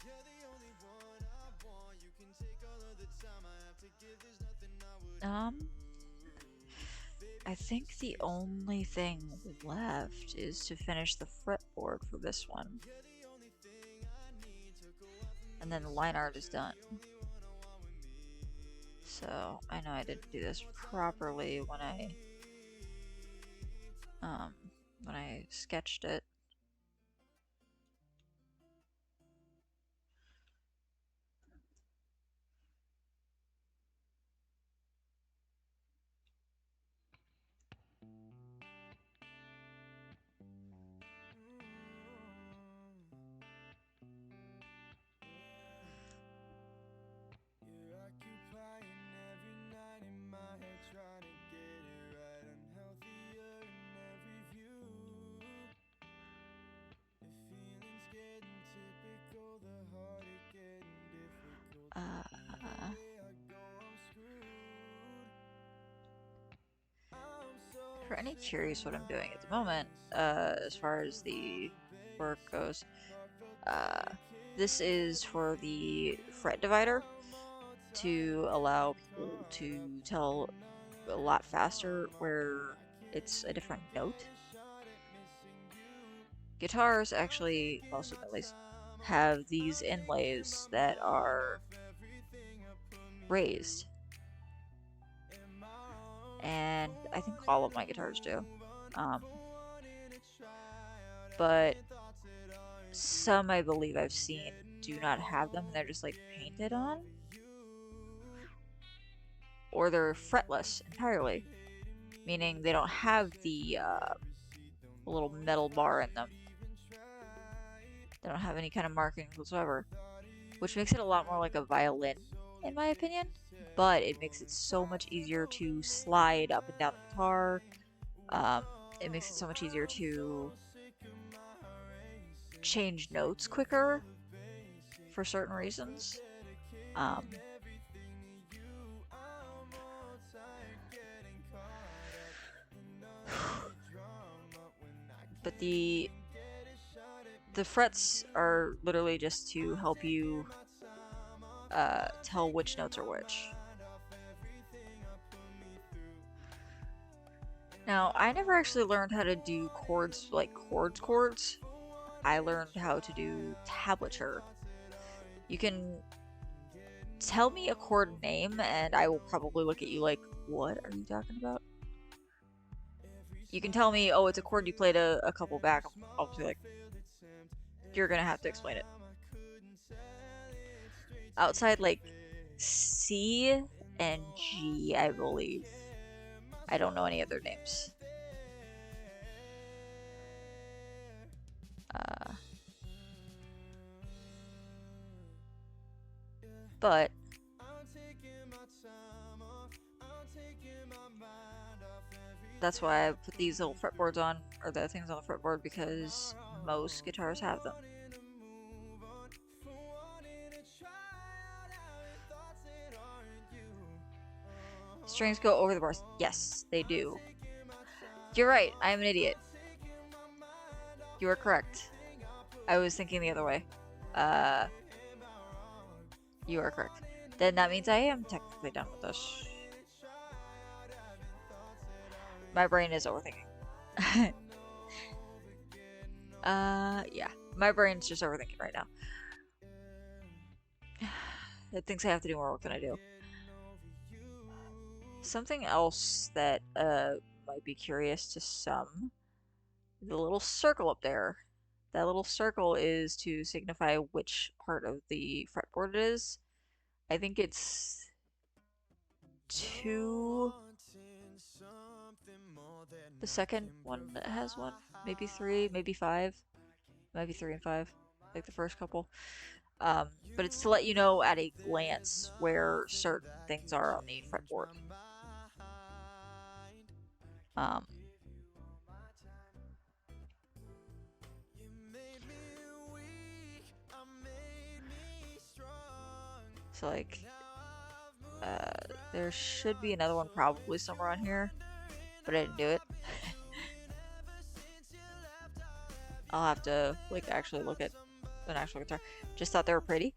You're the only one I want. You can take all of the time I have to give. There's nothing I wouldn't do, Um, I baby, just to think the see us only thing left through. is to finish the fretboard for this one, You're the only thing I need. Took a while for and me then to the see, line but art is you're done. the only one I want with me. So I know I didn't Couldn't do be this more properly timely. um when I sketched it. for any curious what I'm doing at the moment, as far as the work goes, uh, this is for the fret divider to allow people to tell a lot faster where it's a different note. Guitars, actually, most of them at least, have these inlays that are raised, and I think all of my guitars do. Um, but some I believe I've seen do not have them, and they're just like painted on, or they're fretless entirely, meaning they don't have the little metal bar in them. They don't have any kind of markings whatsoever, which makes it a lot more like a violin, in my opinion. But it makes it so much easier to slide up and down the guitar. Um, it makes it so much easier to change notes quicker for certain reasons. Um, but the frets are literally just to help you tell which notes are which. Now, I never actually learned how to do chords like chords. I learned how to do tablature. You can tell me a chord name and I will probably look at you like, what are you talking about? You can tell me, oh, it's a chord you played a couple back. I'll be like, you're gonna have to explain it. Outside like C and G, I believe. I don't know any other names. Uh, but that's why I put these little fretboards on, or the things on the fretboard, because most guitars have them. Strings go over the bars. Yes, they do. You're right. I am an idiot. You are correct. I was thinking the other way. Uh, you are correct. Then that means I am technically done with this. My brain is overthinking. Yeah. My brain's just overthinking right now. It thinks I have to do more work than I do. Something else that might be curious to some, the little circle up there. That little circle is to signify which part of the fretboard it is. I think it's two. The second one that has one, maybe three, maybe five, maybe three and five, like the first couple. But it's to let you know at a glance where certain things are on the fretboard. Um, so like, uh, there should be another one probably somewhere on here, but I didn't do it. I'll have to like actually look at an actual guitar. Just thought they were pretty.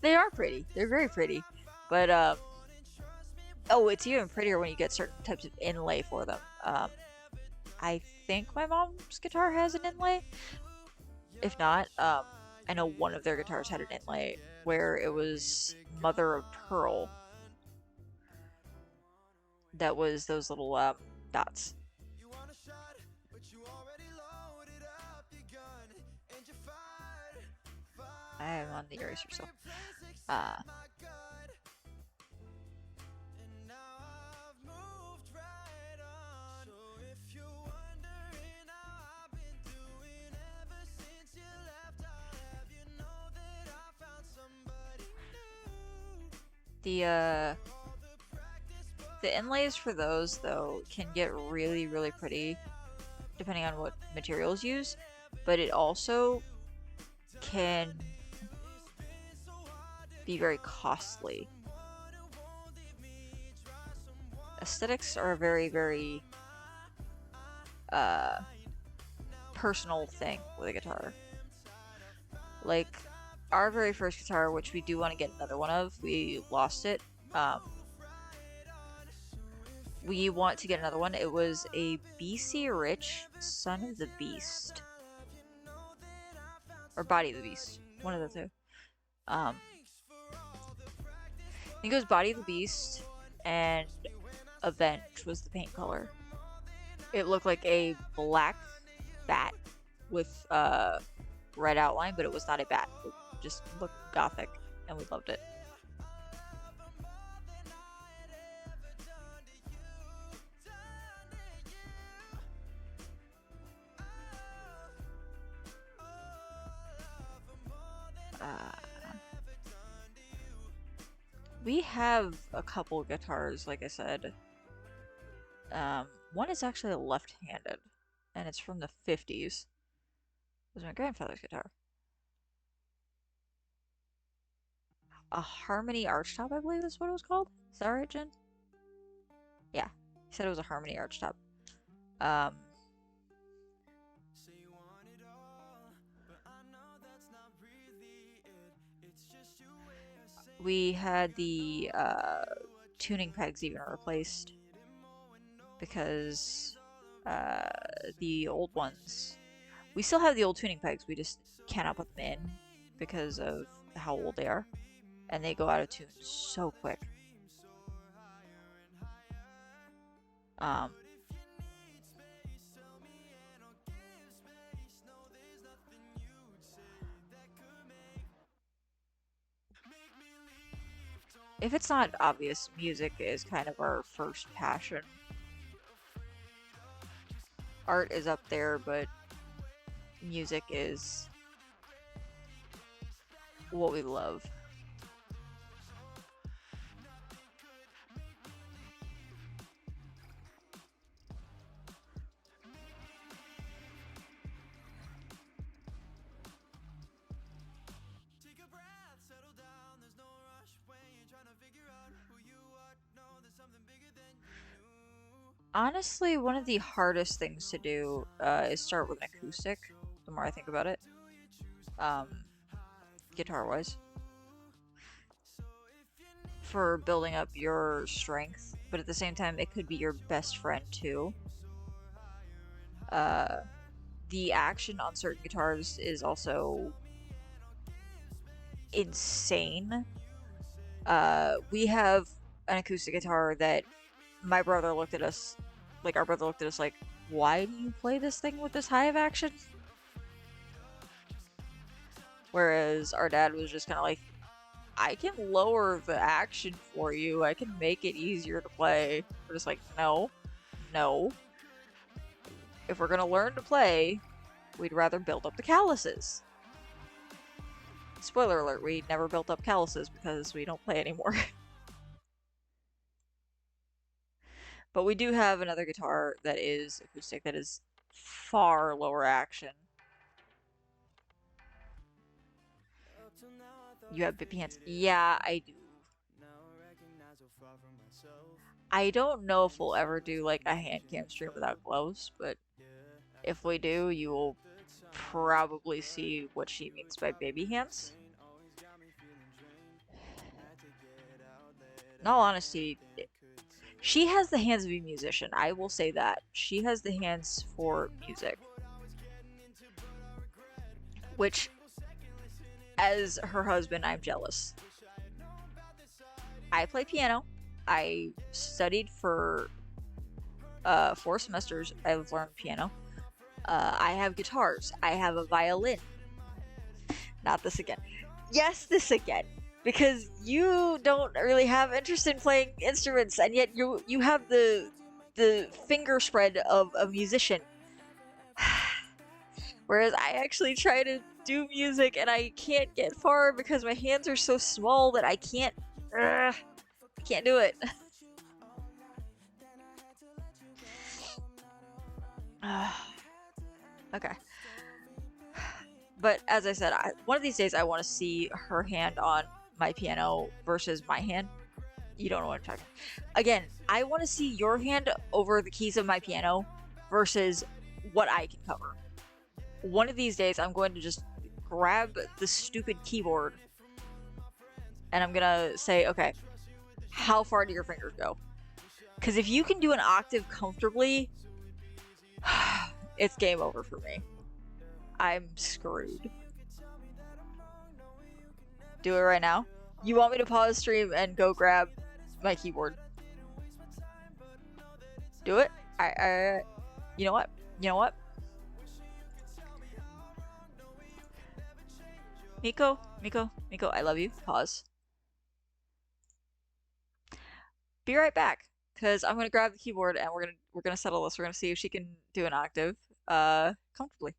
They are pretty. They're very pretty. But oh, it's even prettier when you get certain types of inlay for them. I think my mom's guitar has an inlay. If not, I know one of their guitars had an inlay where it was mother of pearl. That was those little dots. I am on the eraser still. Uh, the uh, the inlays for those though can get really pretty depending on what materials used, but it also can be very costly. Aesthetics are very uh personal thing with a guitar. Like our very first guitar, which we do want to get another one of, we lost it. Um, we want to get another one. It was a BC Rich Son of the Beast or Body of the Beast, one of the two. I think it was Body of the Beast and Avenge was the paint color. It looked like a black bat with red outline, but it was not a bat. It just looked gothic, and we loved it. We have a couple guitars, like I said. One is actually left-handed, and it's from the 50s. It was my grandfather's guitar. A Harmony Archtop, I believe is what it was called. Is that right, Jen? Yeah, he said it was a Harmony Archtop. Um, we had the tuning pegs even replaced because the old ones, we still have the old tuning pegs, we just cannot put them in because of how old they are, and they go out of tune so quick. Um, if it's not obvious, music is kind of our first passion. Art is up there, but music is what we love. Honestly, one of the hardest things to do is start with an acoustic, the more I think about it, um, guitar-wise, for building up your strength, but at the same time, it could be your best friend too. Uh, the action on certain guitars is also insane. We have an acoustic guitar that my brother looked at us, like our brother looked at us like, why do you play this thing with this high of action? Whereas our dad was just kind of like, I can lower the action for you. I can make it easier to play. We're just like, no, no. If we're gonna learn to play, we'd rather build up the calluses. Spoiler alert, we never built up calluses because we don't play anymore. But we do have another guitar that is acoustic that is far lower action. You have bippy hands. Yeah, I do. I don't know if we'll ever do like a hand cam stream without gloves, but if we do, you will probably see what she means by baby hands. In all honesty, she has the hands of a musician. I will say that. She has the hands for music. Which, as her husband, I'm jealous. I play piano. I studied for 4 semesters. I've learned piano. I have guitars. I have a violin. Not this again. Yes, this again. Because you don't really have interest in playing instruments, and yet you have the finger spread of a musician. Whereas I actually try to do music and I can't get far because my hands are so small that I can't do it. Okay. But as I said, one of these days I want to see her hand on my piano versus my hand. You don't know what I'm talking about. Again, I want to see your hand over the keys of my piano versus what I can cover. One of these days, I'm going to just grab the stupid keyboard and I'm gonna say, okay, how far do your fingers go? Because if you can do an octave comfortably, it's game over for me. I'm screwed. Do it right now. You want me to pause stream and go grab my keyboard? Do it. You know what? You know what? Miko, I love you. Pause. Be right back, because I'm gonna grab the keyboard and we're gonna settle this. We're gonna see if she can do an octave comfortably.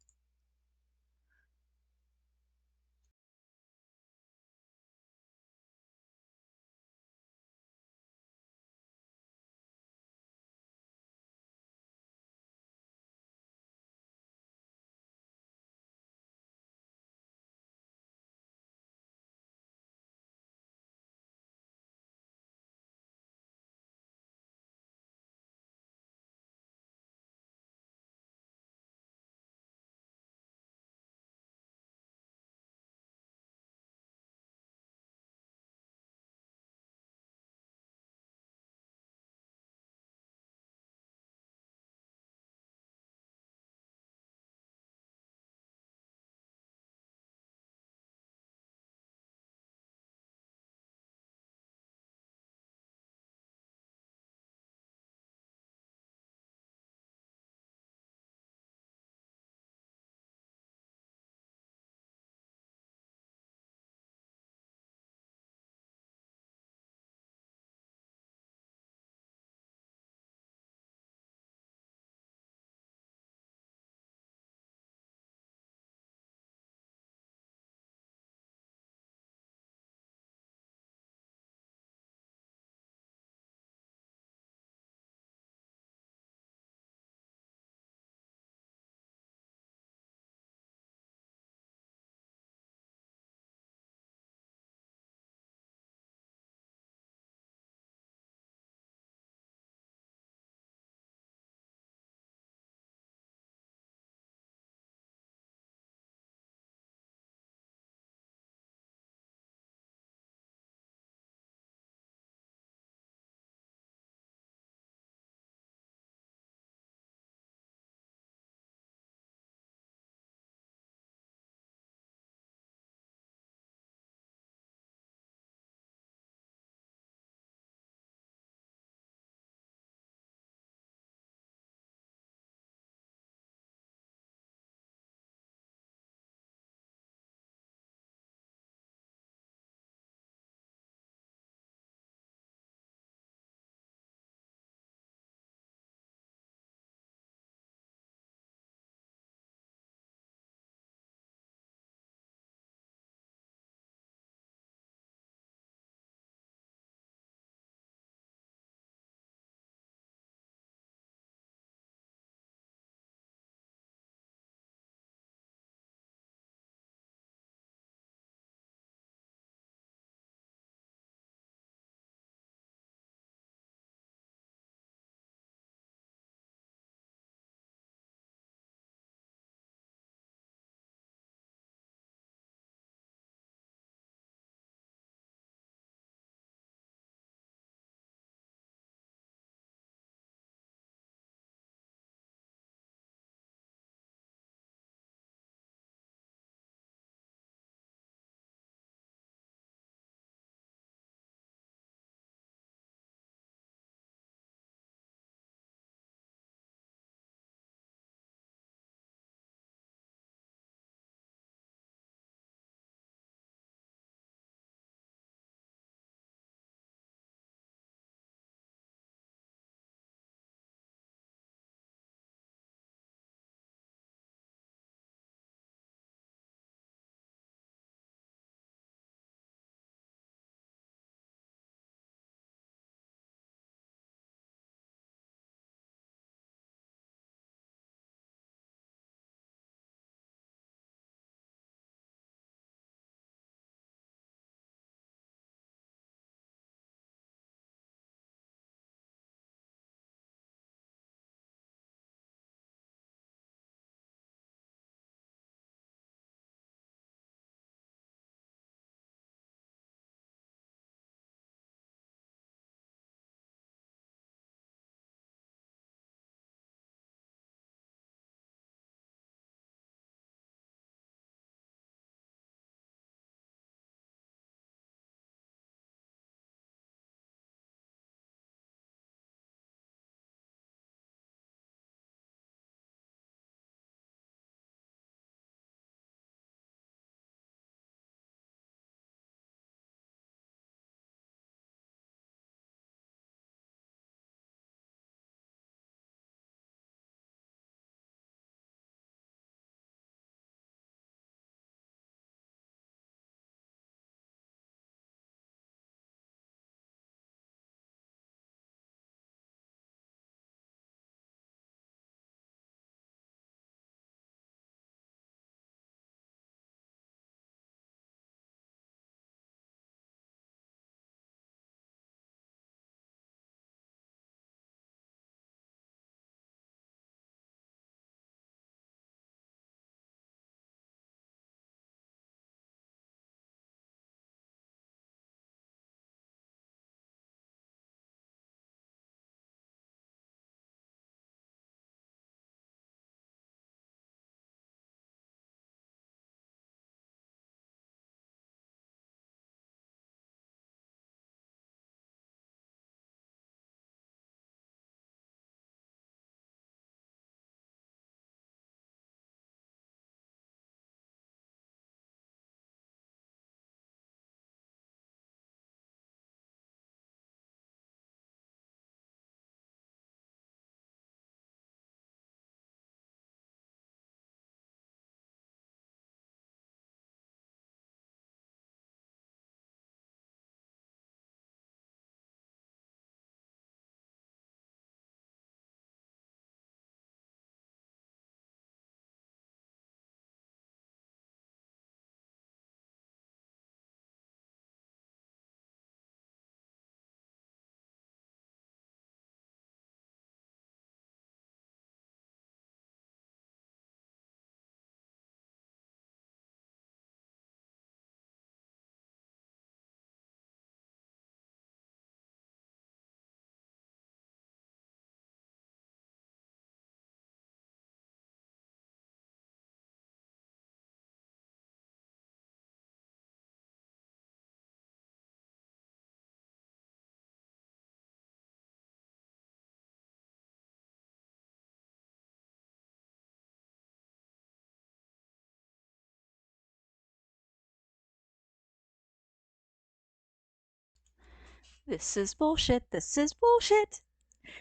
This is bullshit. This is bullshit.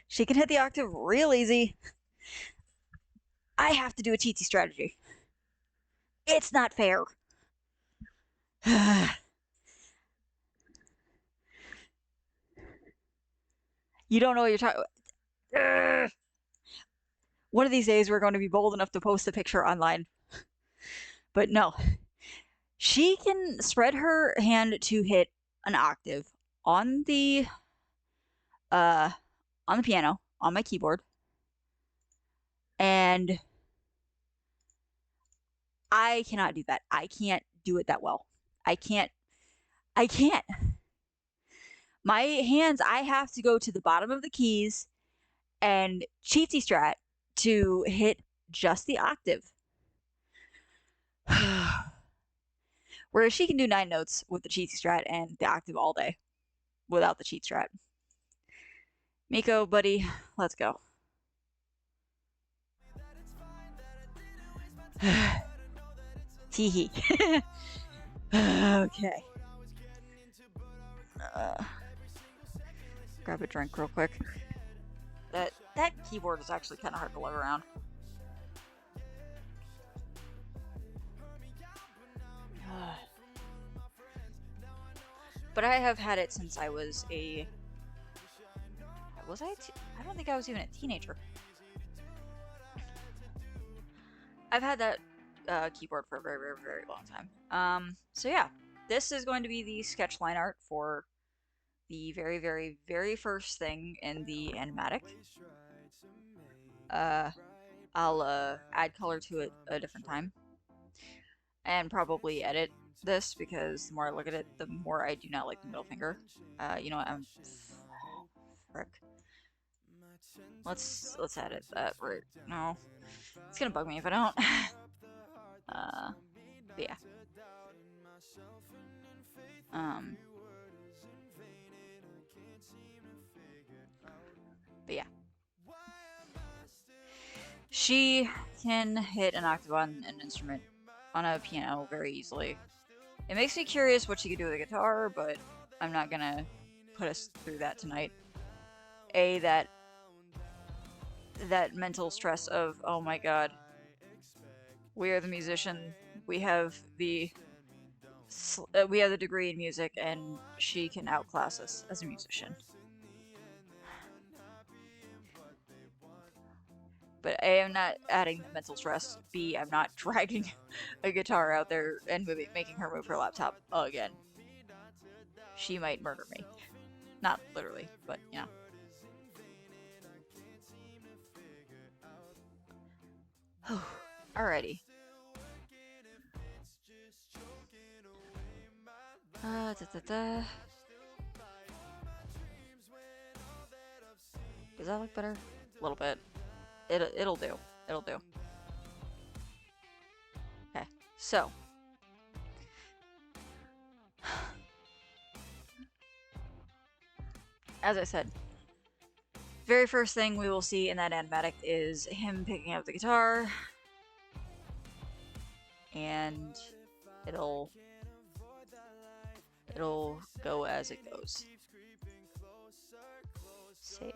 She can hit the octave real easy. I have to do a cheaty strategy. It's not fair. You don't know what you're talking about. One of these days, we're going to be bold enough to post a picture online. But no, she can spread her hand to hit an octave on the uh on the piano on my keyboard, and I cannot do that. I can't do it that well. I can't. I can't. My hands. I have to go to the bottom of the keys and cheatsy strat to hit just the octave. Whereas she can do 9 notes with the cheatsy strat and the octave all day without the cheat strat. Miko, buddy, let's go. Hee hee. Okay. Uh, grab a drink real quick. That keyboard is actually kind of hard to lug around. But I have had it since I was a. Was I? I don't think I was even a teenager. I've had that keyboard for a very, very, very long time. So yeah, this is going to be the sketch line art for the very, very, very first thing in the animatic. Uh, I'll add color to it a different time, and probably edit this because the more I look at it, the more I do not like the middle finger. You know what? I'm frick. Let's edit that right now. It's gonna bug me if I don't. But yeah. Um, but yeah. She can hit an octave on an instrument on a piano very easily. It makes me curious what she could do with a guitar, but I'm not gonna put us through that tonight. That mental stress of, oh my god, we are the musician, we have the we have the degree in music, and she can outclass us as a musician. But A, I'm not adding the mental stress. B, I'm not dragging a guitar out there and making her move her laptop again. She might murder me. Not literally, but you know. Alrighty. Da, da, da. Does that look better? A little bit. It'll do. It'll do. Okay. So, as I said, very first thing we will see in that animatic is him picking up the guitar, and it'll go as it goes. Save.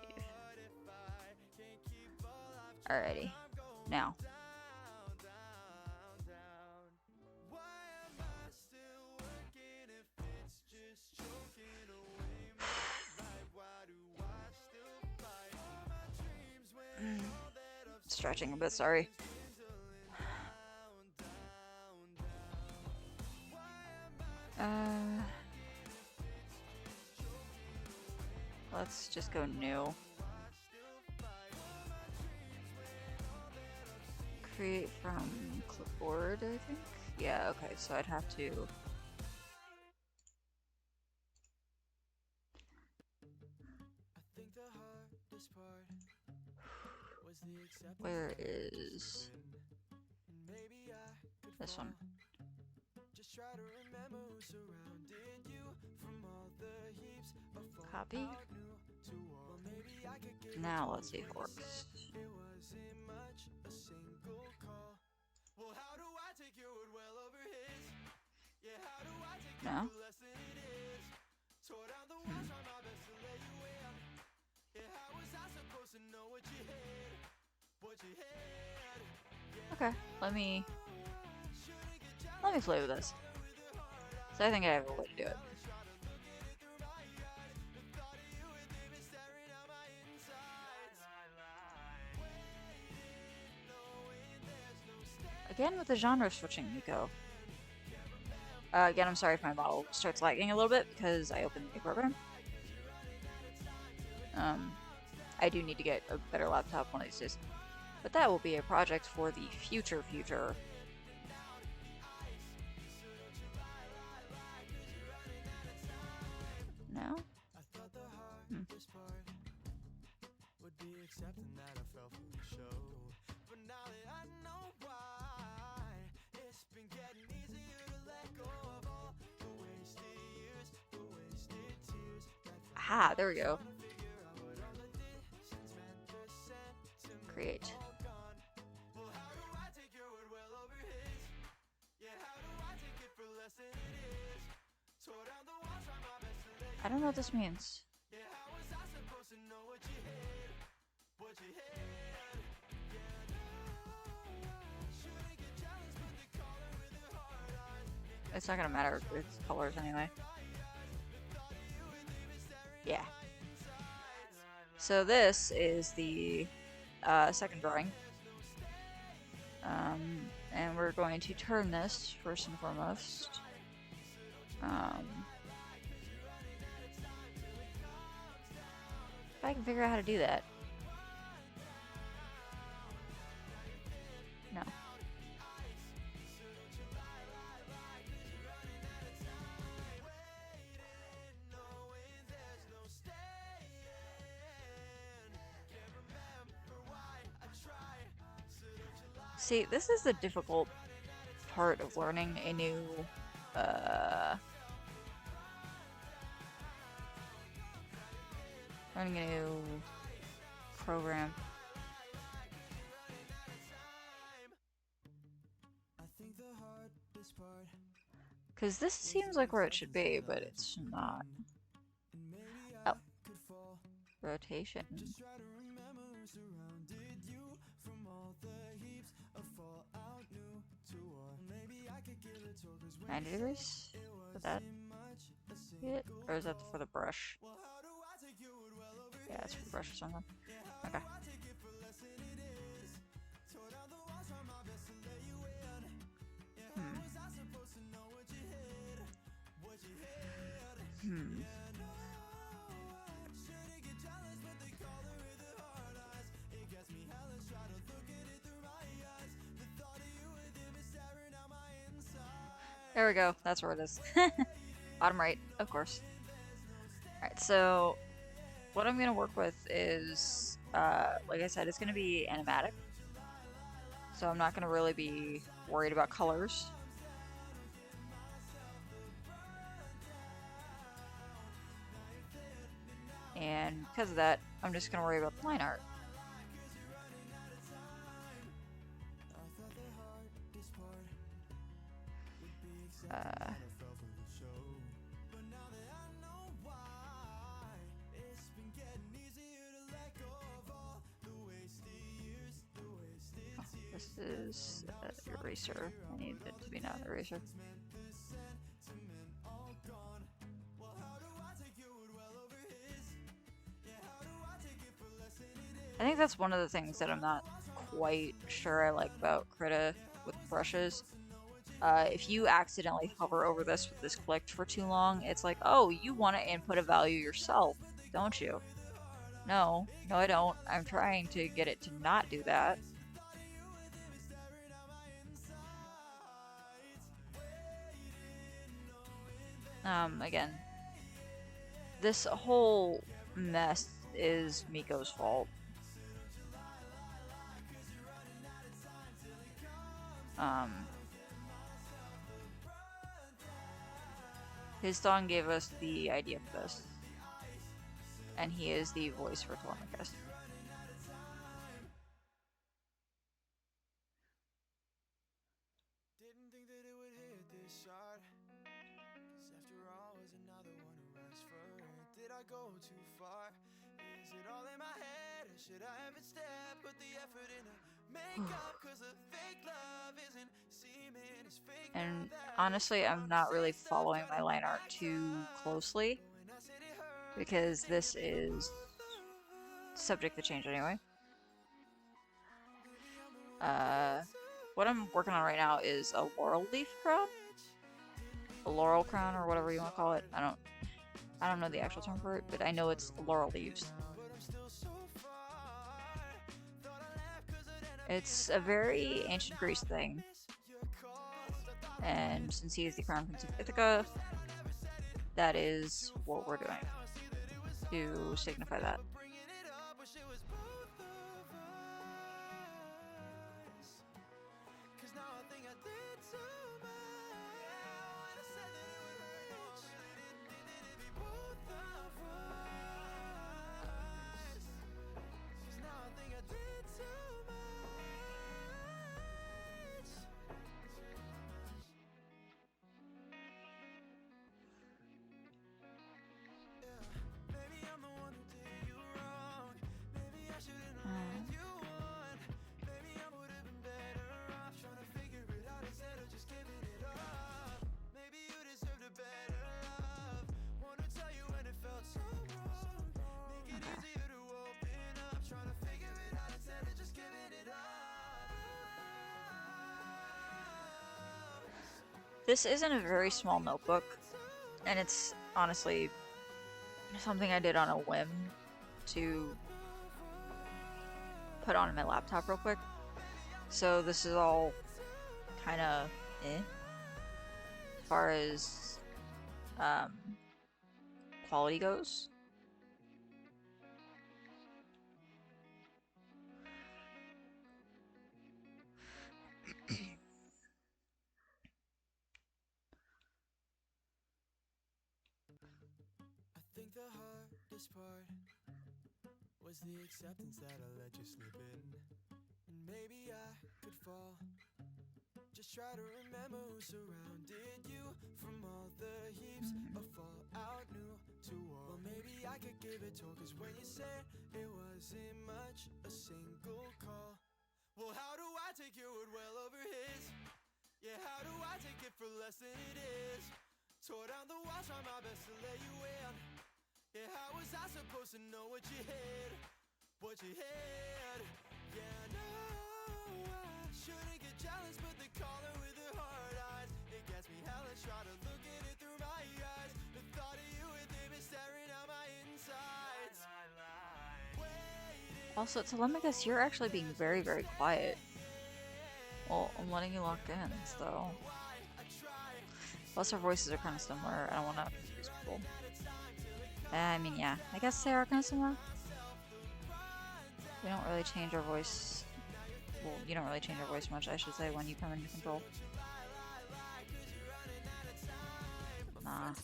Alrighty. Now. Stretching a bit, sorry. Let's just go new. Create from clipboard, I think? Yeah, okay, so I'd have to... Where is... this one? Copy. Now let's see if it works. No? Okay, let me play with this. So I think I have a way to do it. Again with the genre switching, Nico. Again, I'm sorry if my model starts lagging a little bit because I opened the new program. I do need to get a better laptop one of these days. But that will be a project for the future. No? Hmm. Would be accepting that I fell for the show. But now that I know why, it's been getting easier to let go of all the wasted years, the wasted tears. Aha, there we go. Create. Well, how do I take your word well over his? Yeah, how do I take it for less than it is? Tore down the walls, try my best to let I you don't know what in. this means. Yeah, how was I supposed to know what you hid? What you hid? Yeah, no, shouldn't get jealous, but the caller with the hard eyes. It's not gonna matter with colors anyway. Yeah. So this is the second drawing. And we're going to turn this first and foremost. If I can figure out how to do that. No. See, this is the difficult part of learning a new program. Because this seems like where it should be, but it's not. Oh. Rotation. 90 degrees? Is that it? Or is that for the brush? Yeah, it's for the brush or something. Okay. Hmm. There we go. That's where it is. Bottom right, of course. Alright, so what I'm going to work with is, like I said, it's going to be animatic. So I'm not going to really be worried about colors. And because of that, I'm just going to worry about the line art. This is eraser. I need it to be not eraser. I think that's one of the things that I'm not quite sure I like about Krita with brushes. If you accidentally hover over this with this clicked for too long, it's like, oh, you want to input a value yourself, don't you? No, I don't. I'm trying to get it to not do that. Again, this whole mess is MICO'S fault. His song gave us the idea for this, and he is the voice for Telemachus. Didn't think that it would hit this hard, 'cause after all was another one who asked for it. Did I go too far? Is it all in my head, or should I ever step, put the effort in to make up, cause the fake love isn't seeming as fake now And that honestly, I'm I'm not really saying stuff following trying my to line art act too tough, closely but when I said it hurt, because it this could be is both of subject to us. change anyway. Maybe I'm the one who did Uh, too what I'm working on right now is a laurel leaf crown, much. Didn't a mean to laurel break crown or your whatever you want to call it. heart. I don't know the Something actual term wrong, for it, but I wrong, know it's started laurel walking leaves. now, but I'm still so far. Thought I left 'cause I'd end up being It's a very happier, but ancient now Greece thing, I miss your calls. I thought I and did, since he is the but crown prince of never Ithaca, was. I never said it that way is too what we're far. doing Now I see that it was all to on me for signify that. never bringing it up. Wish it was both of us. 'Cause now I think I did too much. Yeah, when I said that it would hurt, no, I really didn't think that it'd be both of us. 'Cause now I think I did too much. Yeah, maybe I'm the one who did you wrong. Maybe I shouldn't have led Um, you on. Maybe I would have been better off trying to figure it out instead of just giving it up. Maybe you deserved a better love. Wanna tell you when it felt so wrong. Make it okay. easier to open up. Trying to figure it out instead of just giving it up. This isn't a Now very I small think I notebook, did too and it's honestly something I did on a whim to put on my laptop real quick. So this is all kind of as far as um, quality goes. I think the hardest part was the acceptance that I let you slip in. And maybe I could fall. Just try to remember who surrounded you from all the heaps of fallout new to war. Well, maybe I could give it to her, 'cause when you said it wasn't much, a single call. Well, how do I take your word well over his? Yeah, how do I take it for less than it is? Tore down the walls, try my best to let you in. Yeah, how was I supposed to know what you had? What you had? Yeah, no, I shouldn't get jealous, but the caller with the hard eyes, it gets me hellish, try to look at it through my eyes. The thought of you with him is staring out my insides. Also, Telemachus, you're actually being very, very quiet. Well, I'm letting you lock in, so. Plus, our voices are kind of similar. I don't want to confuse people. I mean, yeah, I guess they are kind of similar. We don't really change our voice. Well, you don't really change your voice much, I should say, when you come into control. Nah. Um,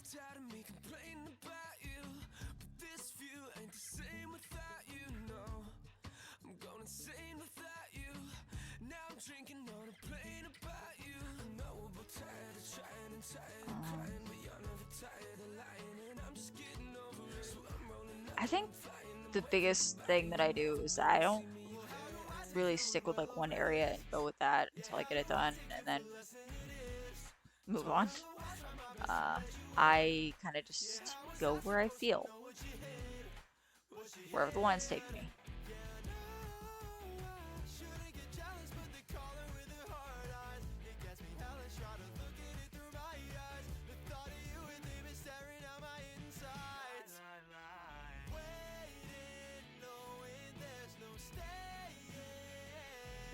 I think the biggest thing that I do is that I don't really stick with like one area and go with that until I get it done and then move on. Uh, I kind of just go where I feel, wherever the lines take me.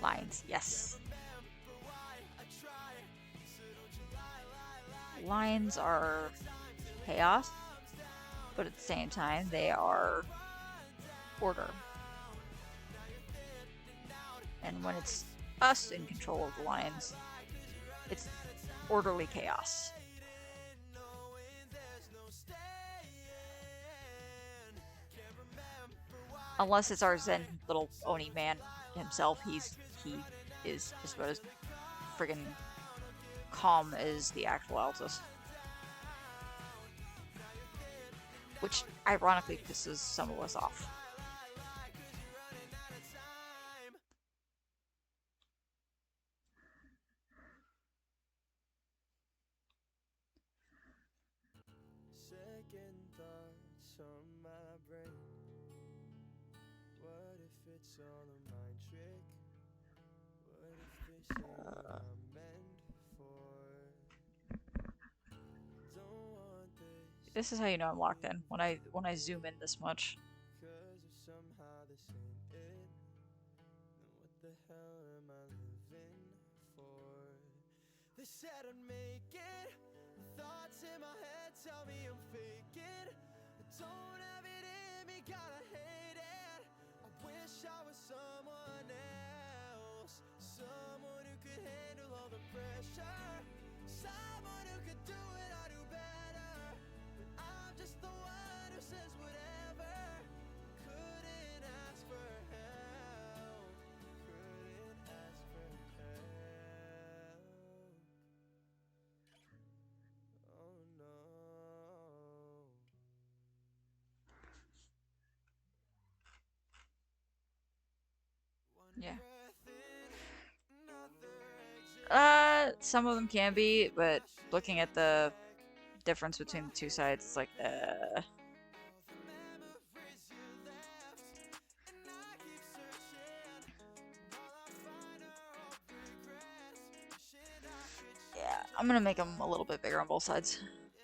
Lines, yes. Lines are chaos, but at the same time, they are order. And when it's us in control of the lines, it's orderly chaos. Unless it's our Zen little Oni man himself, he is just about as friggin' calm as the actual Altus. Which ironically pisses some of us off. second thoughts on my brain. What if it's all a mind trick? What if they say what I'm meant for? Don't want this This to is how you know I'm locked in be when I zoom in this much. cause if somehow this ain't it, then what the hell am I living for? They said I'd make it. The thoughts in my head tell me I'm faking. I don't have it in me, gotta hate it. I wish I was someone else, someone who could handle all the pressure, someone who could do it I do better. But I'm just the one who says whatever. Couldn't ask for help. Couldn't ask for help. Oh no. One Yeah. breath in, another exit. Some of them can be, Keep but my shit looking at in the check. difference My between the two head sides, it's like, open. All the memories you left, and I keep searching. All I find are all regrets. Wishing I could yeah, change I'm up gonna the make them a little bit bigger on both sides. yeah.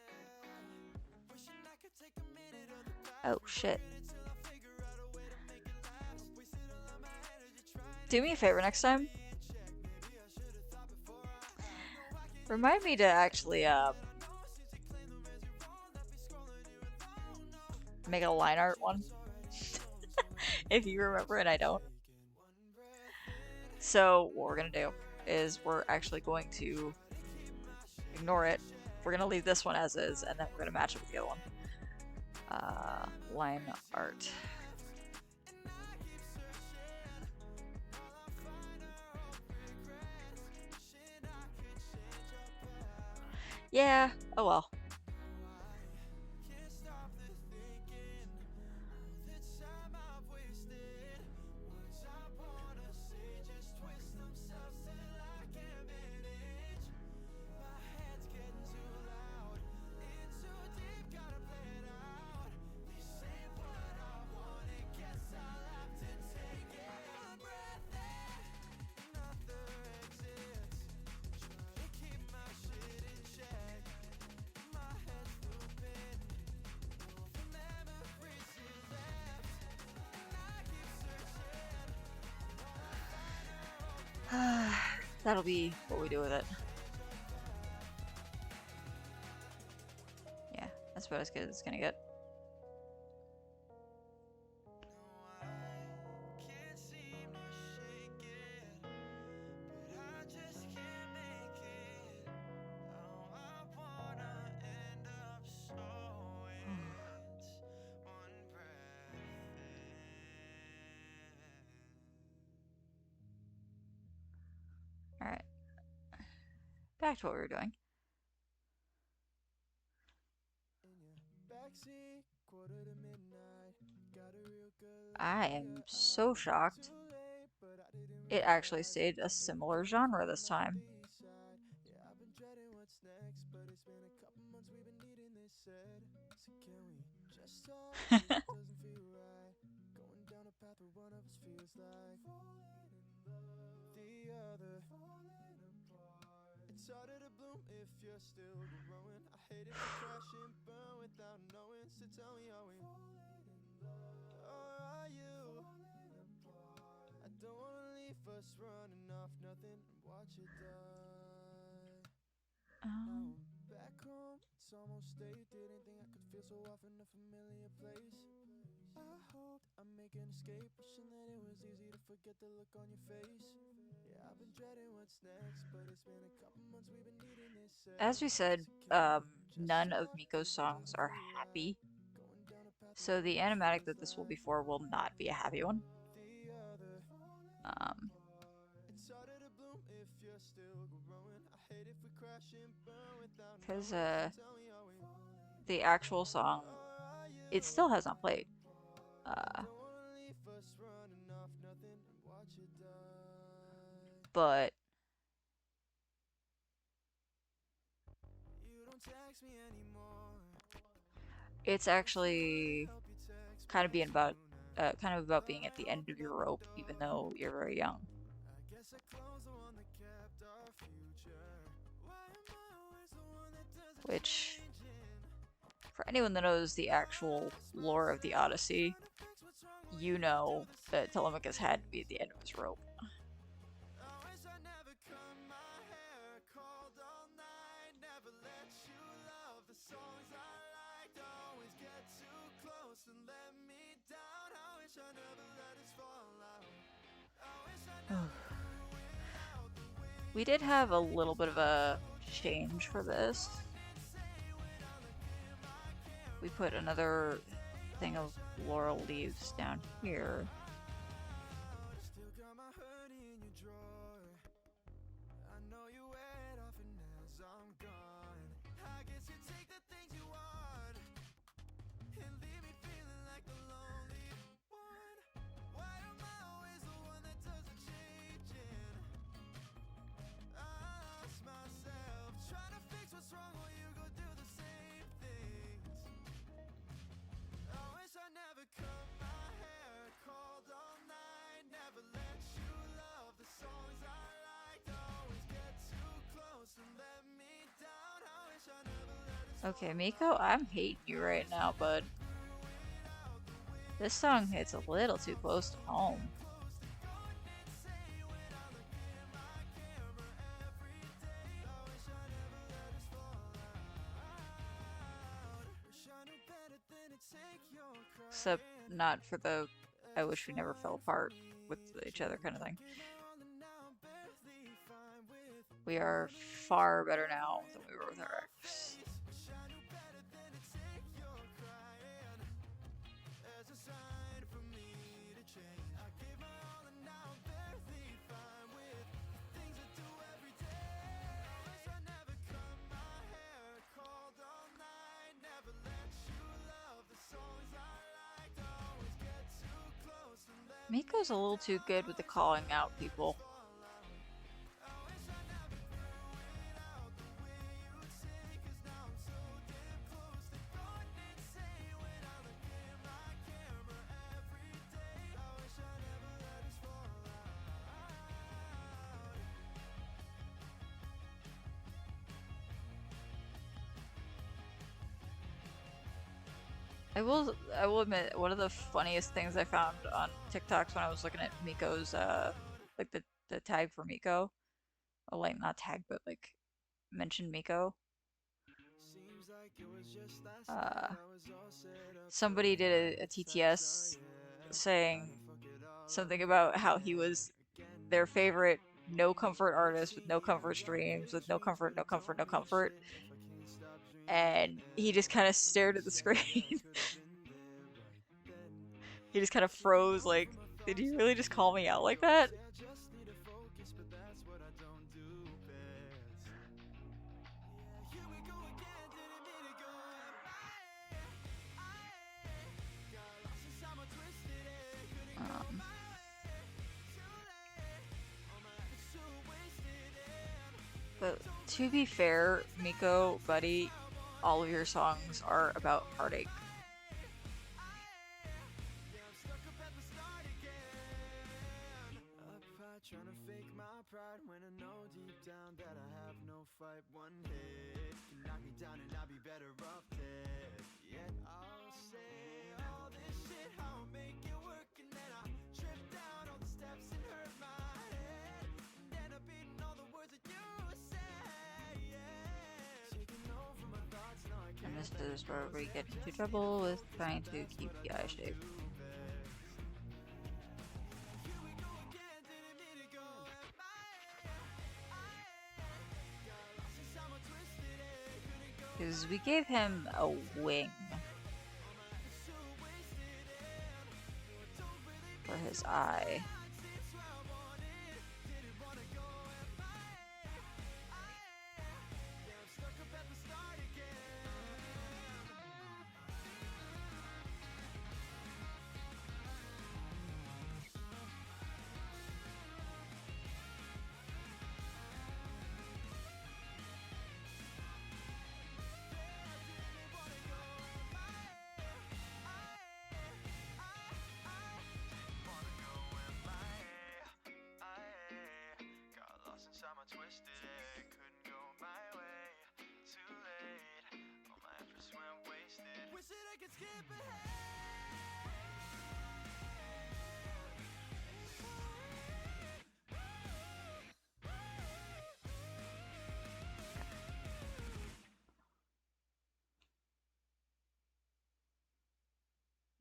Wishing I could take a minute of the past, Oh, shit. rewind it till I figure out a way to make it last. Wasted all of my energy trying to Do me a keep favor next sanity time. in check. Maybe I should have thought before I act. No, I can't even Remind me to face the actually truth that I know since you claimed the measure wrong. Left me scrolling here alone. No, I make a can't line let art you one. already know. So many If you remember risks and I I'm don't. taking. One breath in, So what we're gonna do another is we're exit. actually going to Try to keep my shit ignore in it. check. We're gonna leave this one as is, My and then we're gonna head match it with the other one. open. All the Line memories you art. left, and I keep searching. All I find are all regrets. Wishing I could change your path. Yeah. Oh well. No, I can't stop the thinking. All the time I've wasted. Words I wanna say just twist themselves till I can't manage. My head's getting too loud. In too deep, gotta play it out. This ain't what I wanted. Guess I'll have to take it. One breath in, another exit. Try to keep my shit in check. My head's looping. All the memories you left, and I keep searching. All I find are all regrets. That'll be Wishing what I we do with could it. change your path. Yeah, that's about as good as it's gonna get. No, I can't seem to shake it, but I just can't make it. Oh, I wanna end up so it's one breath All right, back to what we were doing. in your backseat, quarter to midnight. Got a real good look I in am your so eyes. shocked. Too late, but I didn't It actually realize stayed a you're similar coming genre from this the time. B-side. Yeah, I've been dreading what's next, but it's been a couple months we've been needing this said. So can we just talk? 'Cause it doesn't feel right. Going down a path where one of us feels like falling in love, the other falling apart. It's harder to bloom if you're still growing. I hate if we crash and burn without knowing. So tell me, are we falling in love, or are you falling apart? I don't wanna leave us running off nothing and watch it die. Now Um, I'm back home, it's almost day. Didn't think I could feel so off in a familiar place. I hoped I'd make an escape, wishing that it was easy to forget the look on your face. Yeah, I've been dreading what's next, but it's been a couple months we've been needing this as said. we said, So can we just none of talk? Miko's 'Cause it songs doesn't are feel right. happy, Going down a path where so one the of us animatic feels that this will be like for will not be a happy one. the other falling Um, apart. It's harder to bloom if you're still growing. I hate if we crash and burn without because knowing. So tell me, are we falling the actual apart, song, or are it you still has not falling played. apart? I Uh, don't wanna leave us running off nothing and watch it die. but You don't text me anymore. It's actually kind of about being at the end of your rope, even though you're very young. Which, for anyone that knows the actual lore of the Odyssey, you know that Telemachus had to be at the end of his rope. We did have a little bit of a change for this. We put another thing of laurel leaves down here. Okay, Miko, I'm hating you right now, bud. This song hits a little too close to home. Except not for the I wish we never fell apart with each other kind of thing. We are far better now than we were with our ex. Miko's a little too good with the calling out people. I will admit one of the funniest things I found on TikToks when I was looking at Miko's like the tag for Miko. Oh, like not tag but like mention Miko. Uh Somebody did a TTS saying something about how he was their favorite no comfort artist with no comfort streams with no comfort, no comfort, no comfort. And he just kind of stared at the screen. He just kind of froze like, did you really just call me out like that? Um, but to be fair, Miko, buddy, all of your songs are about heartache. Trying to fake my pride when I know deep down that I have no fight. One hit can knock me down and I'll be better off dead. Yet I'll say all this shit, I'll make it work, and then I trip down all the steps and hurt my head, and end up eating all the words that you say. Yeah, taking over my thoughts, now I And can't this let is go. where we get into Just trouble with trying to keep the eye shape. Because we gave him a wing for his eye. can skip ahead.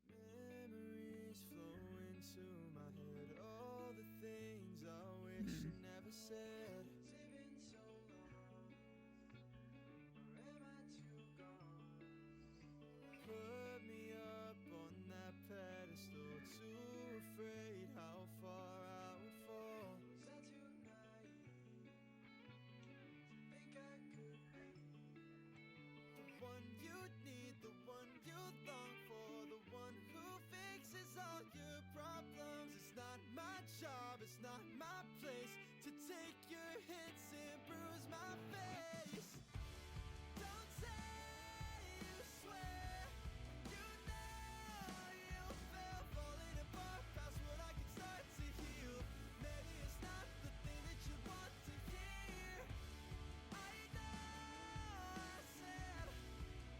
Memories flow into my head, all the things I wish I Hmm. never said. It's been so long, where am I to go? Put me up on that pedestal, too afraid how far I would fall. Was I too naive to think I could be the one you need, the one you long for, the one who fixes all your problems? It's not my job, it's not my place to take your hits and bruise my face. Don't say you swear, you know you fell, falling apart past what I can start to heal. Maybe it's not the thing that you want to hear. I know I said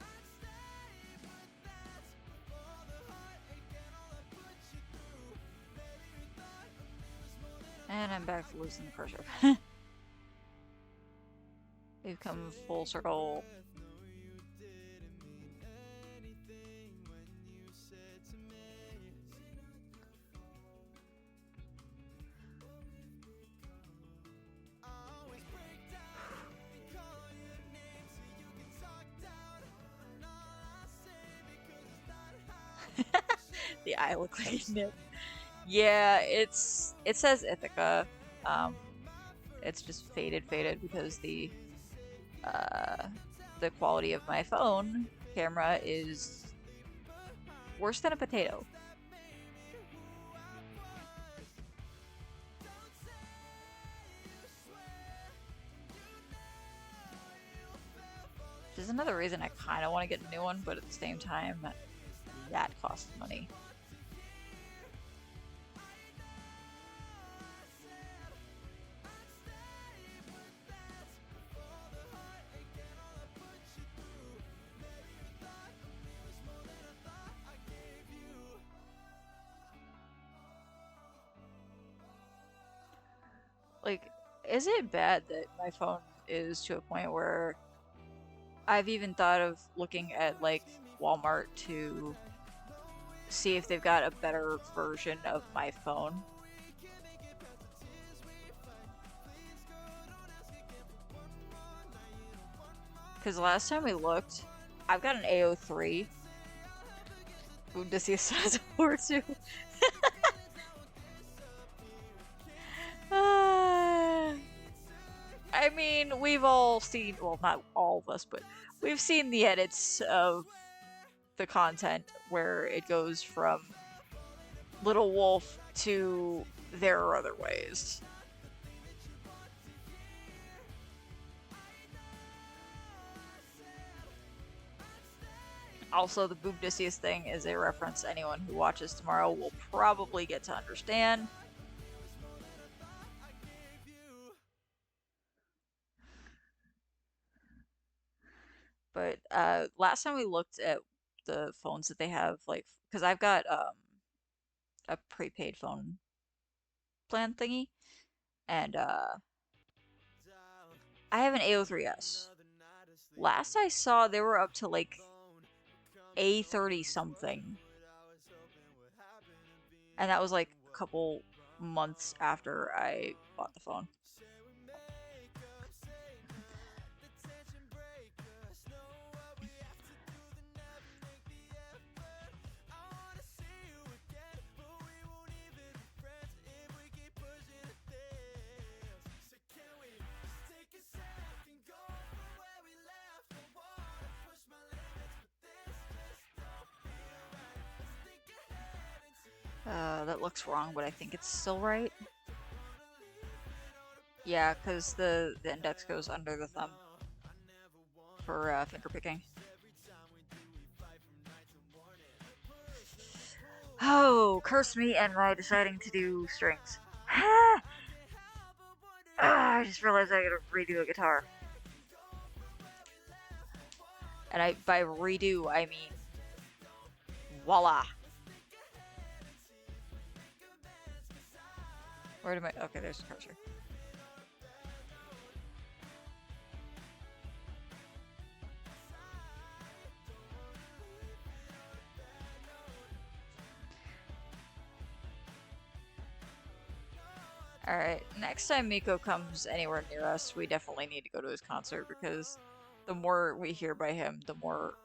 I'd stay, but that's before the heartache and all I put you through. Maybe you thought of me was more than I And I'm thought back I to losing the gave cursor. you. We've come full Take a circle. breath, no you didn't mean anything when you said to me, is it not your fault what we've become? I always break down and call your name so you can talk down on all I say, because it's not how I should The eye look like a feel. nip. Yeah, it says Ithaca. Um, it's just faded because uh the quality of my phone camera is worse than a potato. Which is another reason I kind of want to get a new one, but at the same time, that costs money. Like, is it bad that my phone is to a point where I've even thought of looking at like Walmart to see if they've got a better version of my phone? Because the last time we looked, I've got an AO3. Odysseus has a 4 too. Uh, I mean, we've all seen, well, not all of us, but we've seen the edits of the content where it goes from Little Wolf to There Are Other Ways. Also, the Boobdicius thing is a reference anyone who watches tomorrow will probably get to understand. But last time we looked at the phones that they have, like, because I've got a prepaid phone plan thingy, and I have an AO3S. Last I saw, they were up to like A30 something, and that was like a couple months after I bought the phone. That looks wrong, but I think it's still right. Yeah, because the index goes under the thumb for finger picking. Oh, curse me and my deciding to do strings. I just realized I gotta redo a guitar. And by redo, I mean Voila. Where did my... Okay, there's the cursor. Alright, next time Miko comes anywhere near us, we definitely need to go to his concert because the more we hear by him, the more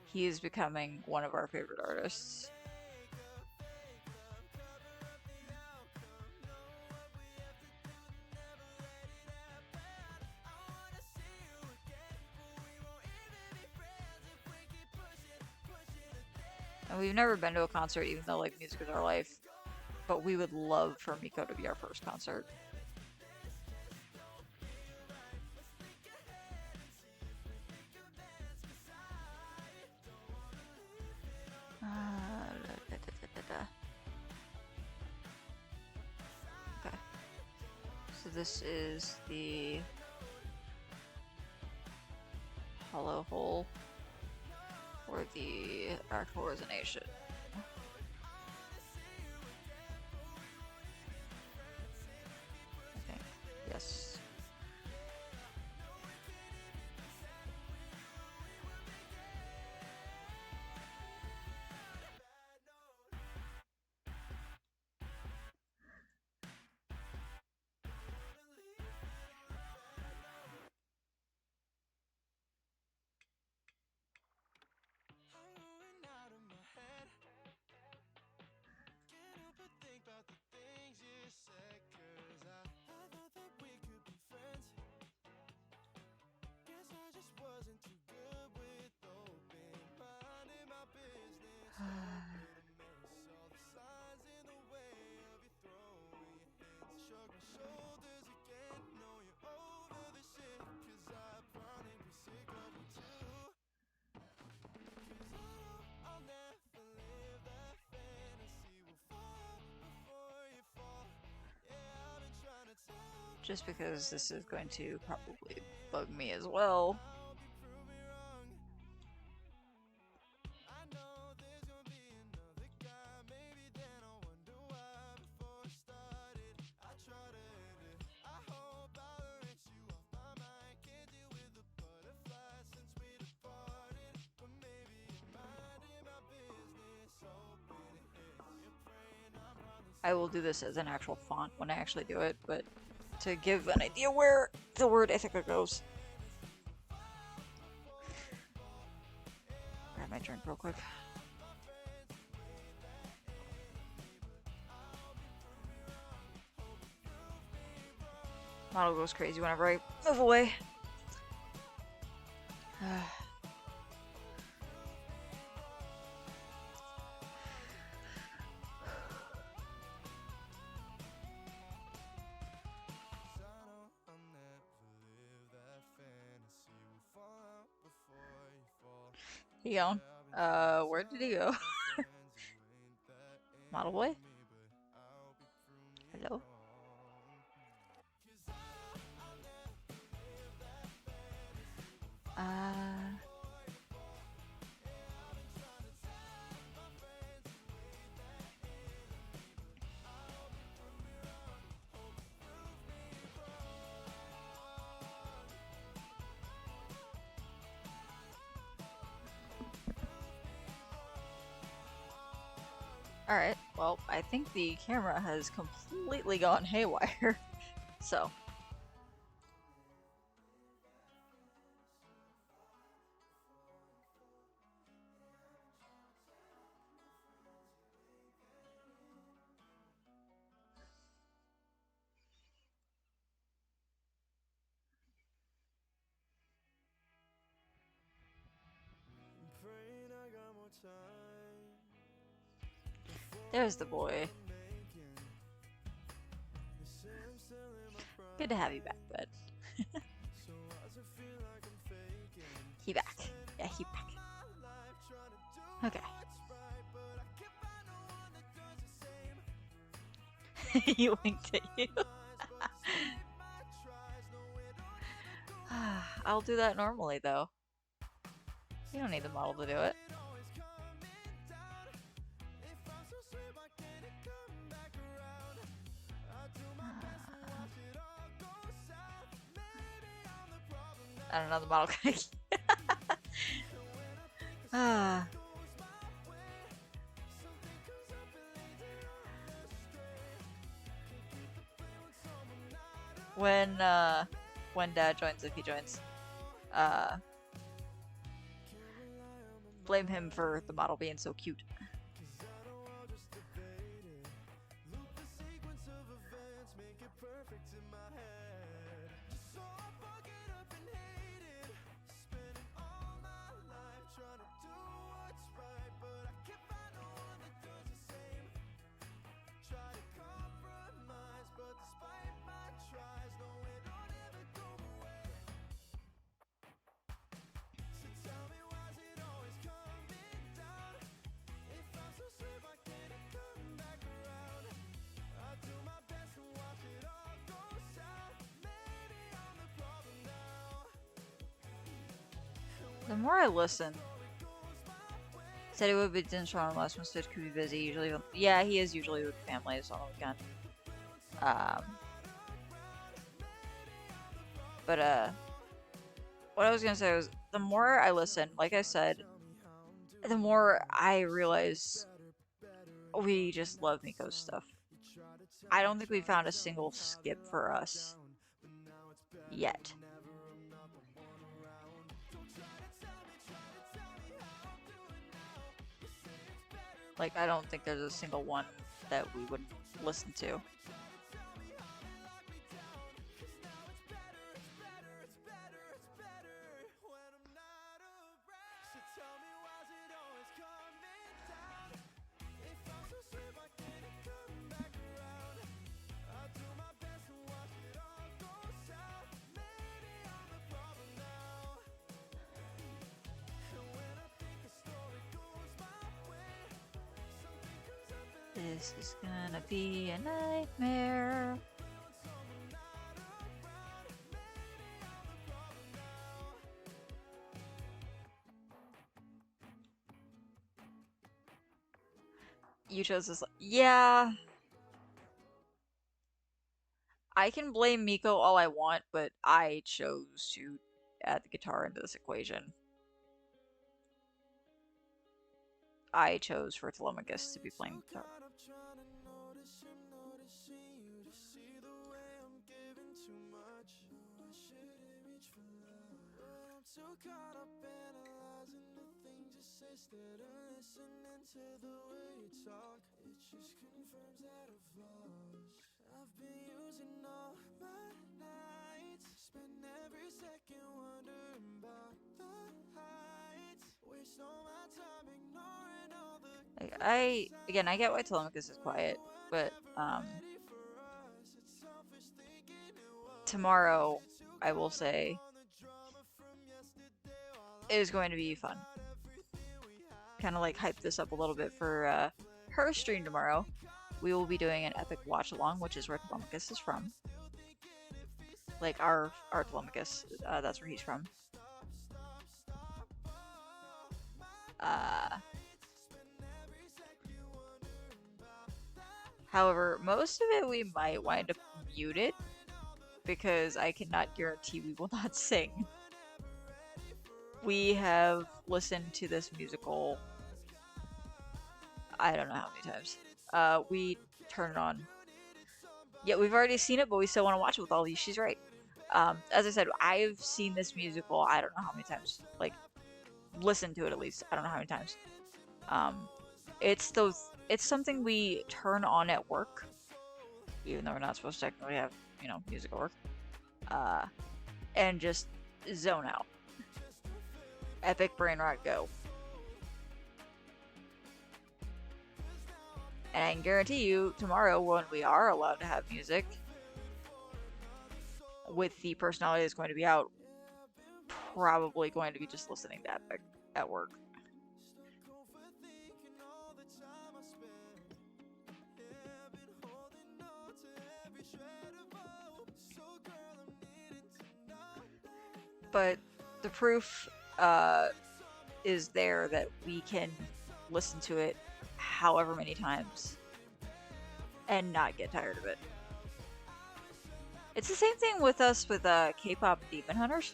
he is becoming one of our favorite artists. And we've never been to a concert, even though like music is our life, but we would love for Miko to be our first concert. Da, da, da. Okay, so this is the hollow hole for the actual resonation. I think. Yes. Just because this is going to probably bug me as well. I will do this as an actual font when I actually do it, but to give an idea where the word Ithaca goes. Grab my drink real quick. Model goes crazy whenever I move away. He gone. Where did he go? Model boy? Hello? Uh... Alright, well, I think the camera has completely gone haywire. So, there's the boy. Good to have you back, bud. He back. Yeah, he back. Okay. He winked at you. I'll do that normally, though. You don't need the model to do it. I don't know the model. Ah, when uh, when Dad joins, if he joins, uh, blame him for the model being so cute. The more I listen, said he would be didn't show on last one, so could be busy. Usually, yeah, he is usually with families on the weekend. Um, but what I was gonna say was the more I listen, like I said, the more I realize we just love MICO'S stuff. I don't think we found a single skip for us yet. Like, I don't think there's a single one that we would listen to. This is gonna be a nightmare. You chose this. Yeah, I can blame Miko all I want, but I chose to add the guitar into this equation. I chose for Telemachus to be playing guitar. Like, I get why Telemachus is quiet, but tomorrow I will say is going to be fun. Kind of like hype this up a little bit for her stream tomorrow. We will be doing an epic watch along, which is where Telemachus is from. Like our Telemachus, that's where he's from. Uh, However, most of it we might wind up muted because I cannot guarantee we will not sing. We have listened to this musical, I don't know how many times. We turn it on. Yeah, we've already seen it, but we still want to watch it with all of you. She's right. As I said, I've seen this musical, I don't know how many times. Like, listened to it at least. I don't know how many times. It's something we turn on at work, even though we're not supposed to technically have, music at work. And just zone out. Epic brain rot go. And I can guarantee you, tomorrow when we are allowed to have music, with the personality that's going to be out, probably going to be just listening to Epic at work. But the proof is there that we can listen to it however many times and not get tired of it. It's the same thing with us with K-pop Demon Hunters.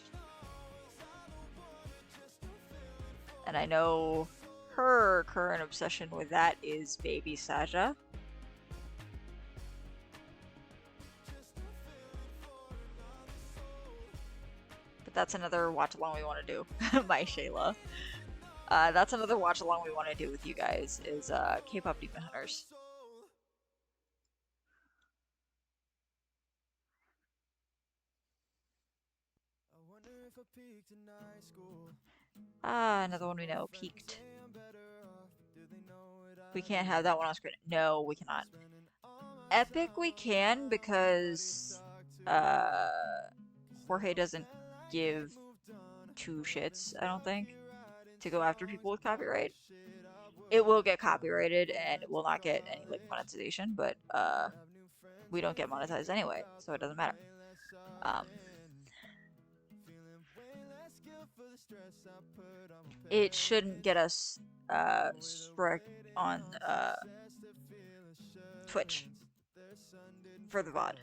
And I know her current obsession with that is baby Saja. But that's another watch along we want to do. My Shayla. That's another watch along we want to do with you guys is K-pop Demon Hunters. Ah, another one we know, Peaked. We can't have that one on screen. No, we cannot. Epic we can because uh Jorge doesn't give two shits, I don't think, to go after people with copyright. It will get copyrighted and it will not get any like monetization, but we don't get monetized anyway, so it doesn't matter. Um it shouldn't get us strike on Twitch for the VOD.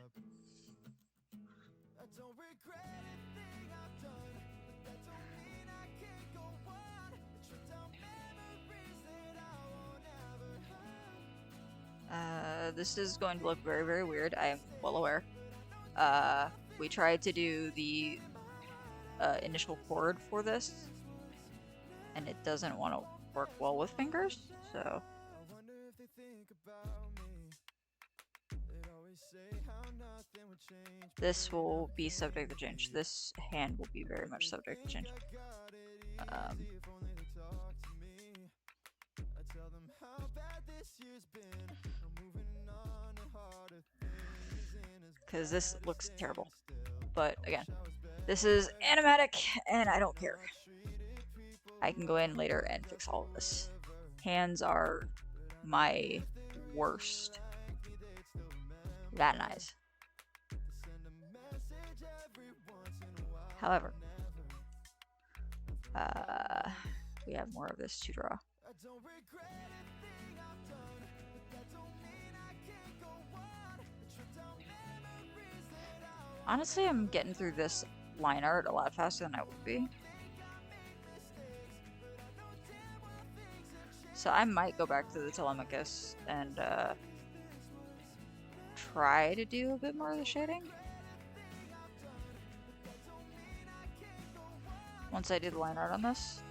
This is going to look very, very weird. I am well aware. Uh, we tried to do the initial chord for this, and it doesn't want to work well with fingers, so. This will be subject to change. This hand will be very much subject to change. Um, because this looks terrible. But again, this is animatic, and I don't care. I can go in later and fix all of this. Hands are my worst. That and eyes. However, we have more of this to draw. Honestly, I'm getting through this line art a lot faster than I would be. So I might go back to the Telemachus and try to do a bit more of the shading. Once I do the line art on this.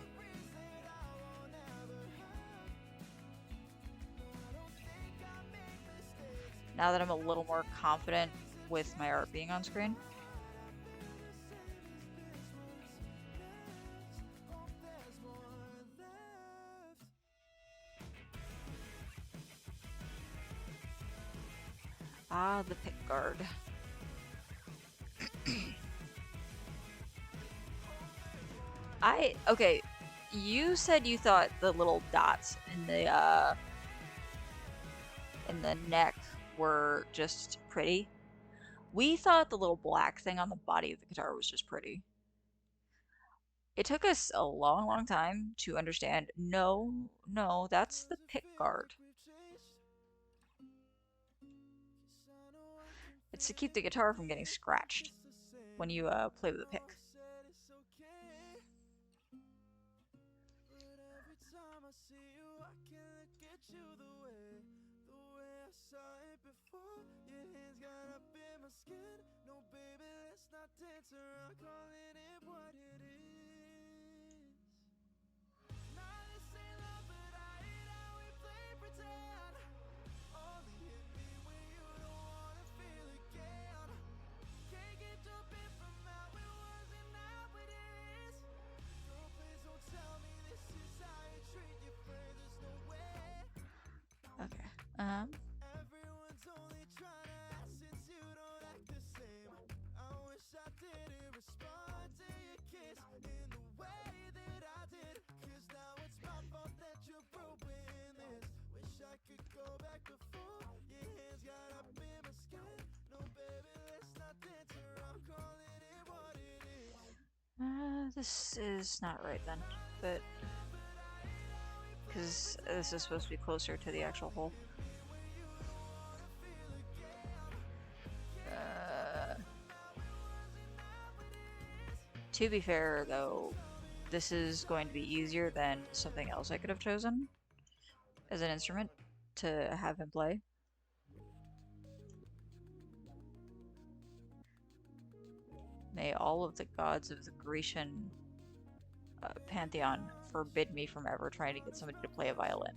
Now that I'm a little more confident with my art being on screen. Ah, the pick guard. Okay, you said you thought the little dots in the neck were just pretty. We thought the little black thing on the body of the guitar was just pretty. It took us a long, long time to understand, no, no, that's the pick guard. It's to keep the guitar from getting scratched when you play with a pick. Okay. This is not right then, but because this is supposed to be closer to the actual hole. To be fair, though, this is going to be easier than something else I could have chosen as an instrument to have him play. May all of the gods of the Grecian pantheon forbid me from ever trying to get somebody to play a violin.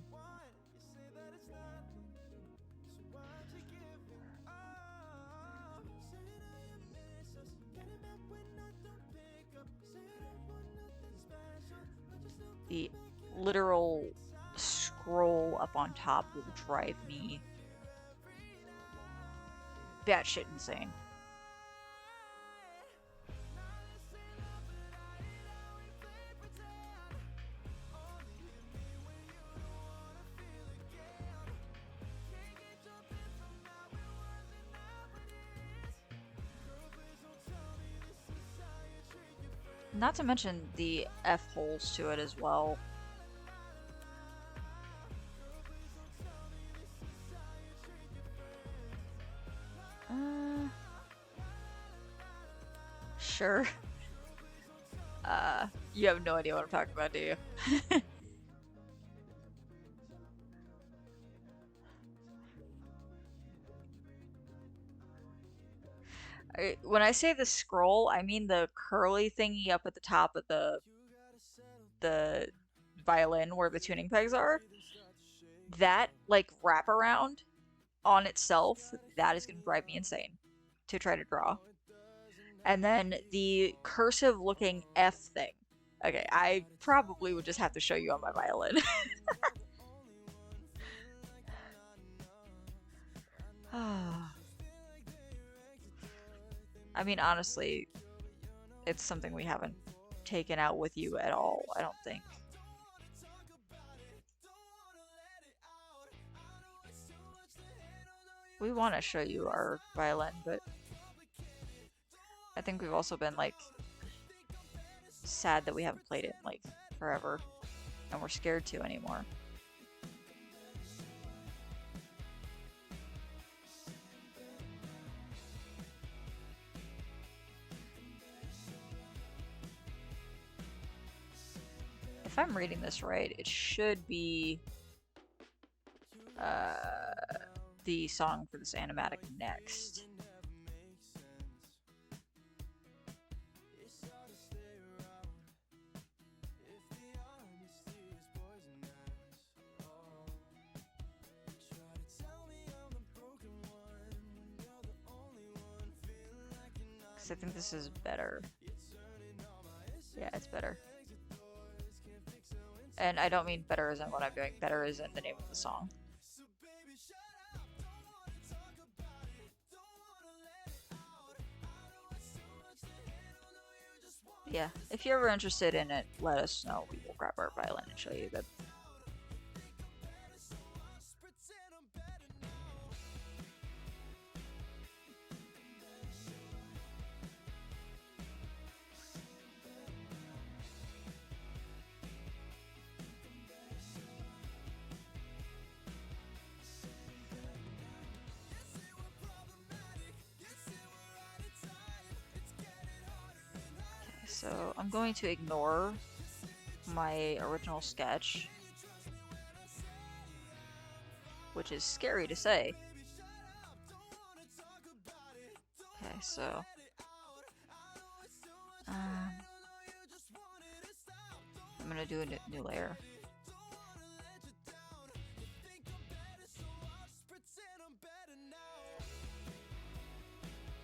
The literal scroll up on top will drive me batshit insane. Not to mention the F holes to it as well. Sure. You have no idea what I'm talking about, do you? When I say the scroll, I mean the curly thingy up at the top of the violin where the tuning pegs are. That like wraparound on itself, that is gonna drive me insane to try to draw. And then the cursive looking F thing. Okay, I probably would just have to show you on my violin. I mean, honestly, it's something we haven't taken out with you at all, I don't think. We want to show you our violin, but I think we've also been like sad that we haven't played it in like forever and we're scared to anymore. If I'm reading this right, it should be the song for this animatic next. Because I think this is better. Yeah, it's better. And I don't mean better isn't what I'm doing, better isn't the name of the song. Yeah, if you're ever interested in it, let us know. We will grab our violin and show you. So I'm going to ignore my original sketch, which is scary to say. Okay, so I'm gonna do a new layer.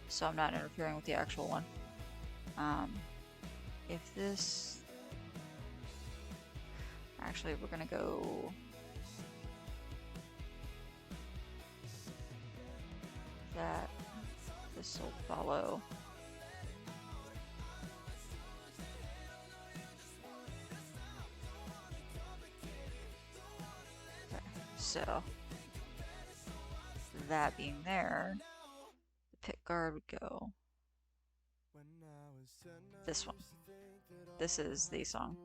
So I'm not interfering with the actual one. If this... Actually, we're gonna go... that. This will follow. Okay, so... that being there, the pick guard would go... this one. This is the song.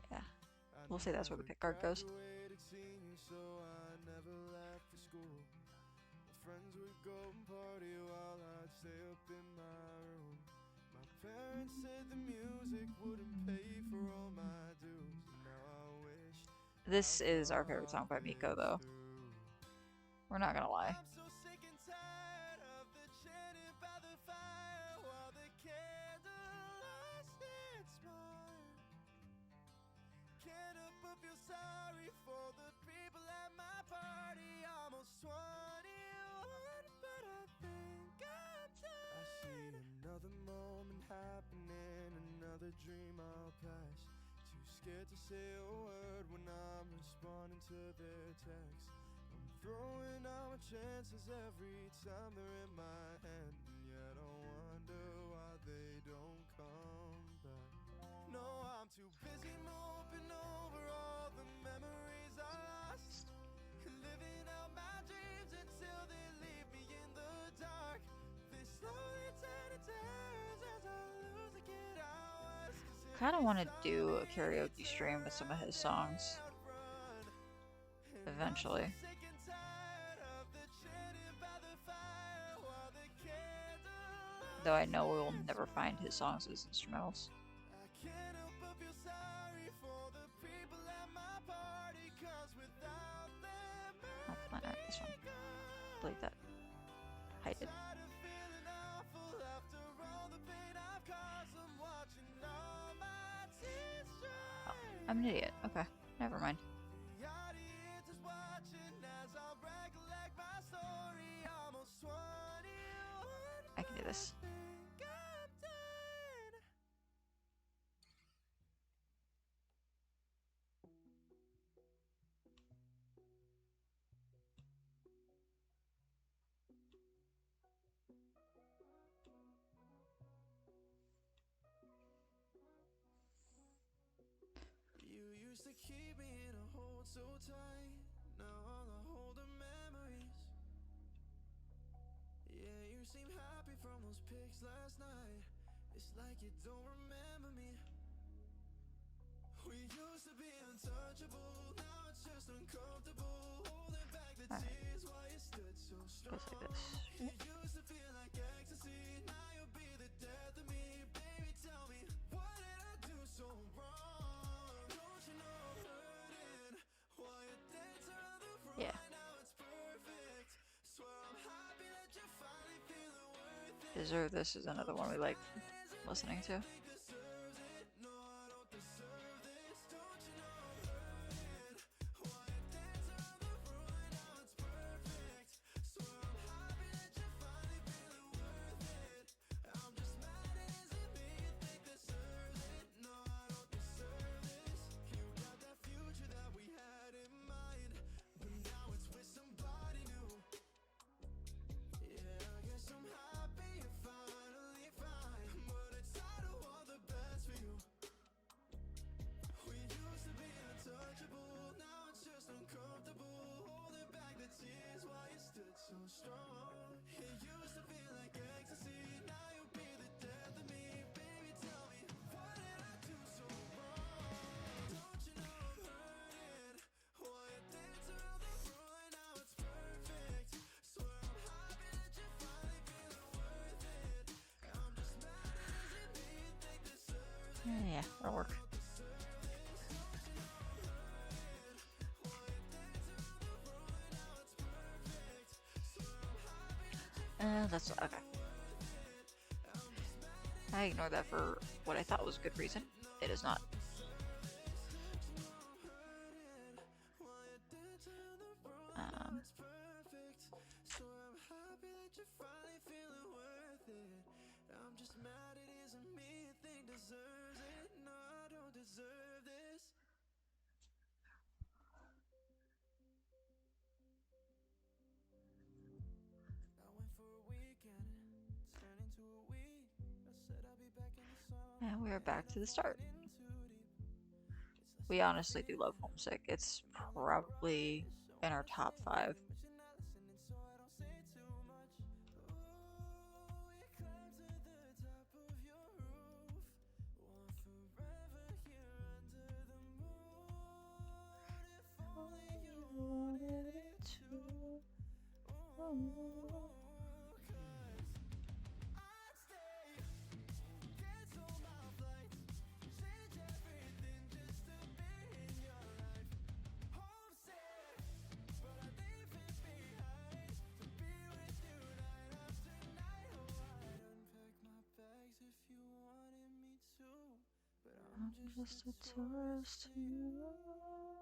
Yeah. We'll say that's where the never pick card goes. graduated senior, so I never left for school. My friends would go and party while I'd stay up in my room. My parents said the music wouldn't pay for all my dues. Now I wish how This is our favorite far song I've by Miko, been though. through. We're not gonna lie. I'm so sick and tired of the chatting by the fire while the candle lost its spark. Can't help but feel sorry for the people at my party. Almost 21, but I think I'm done. I see another moment happening, another dream I'll pass. Too scared to say a word when I'm responding to their text. I'm throwing out my chances every time they're in my hand, and yet I wonder why they don't come back. No, I'm too busy moping over all the memories I lost, living out my dreams until they leave me in the dark. They slowly turn to tears as I lose the kid I was. Kind of want to do a karaoke stream with some of his songs eventually. Though I know we will never find his songs as instrumentals. Not the line art, this one. Delete that. Hide it. Oh, I'm an idiot. Okay, never mind. I can do this. You used to keep me in a hold so tight. Now all I hold are memories. Yeah, you seem happy from those pics last night. It's like you don't remember me. We used to be untouchable. Now it's just uncomfortable. Holding back the tears while you stood so strong. Goes like this. It used to feel like ecstasy. Now you'll be the death of me. Baby, tell me, what did I do so wrong? Don't you know I'm hurting? While you dance around the room Yeah. right now, it's perfect. Swear I'm happy that you finally feel worth it. Deserve This is another one we like listening to. Yeah, that'll work. That's okay. I ignored that for what I thought was a good reason. It is not. Um, I'm just mad it isn't me you think deserves it. No, I don't deserve this. I went for a weekend, turned into a week. I said I'd be back in the summer. and we are back to the start. In too deep. It's We less than a honestly do week. love Homesick. It's And I'm on the probably rise, so in our wanna top say 5. but you're not listening, so I don't say too much. Ooh, we climbed to the top of your roof. Want forever here under the moon. I'd stay, cancel my flights, change everything just to be in your life. Homesick, but I leave it behind to be with you night after night. Oh, I'd unpack my bags if you wanted me to, but I'm I'm just a just a tourist tourist to to you.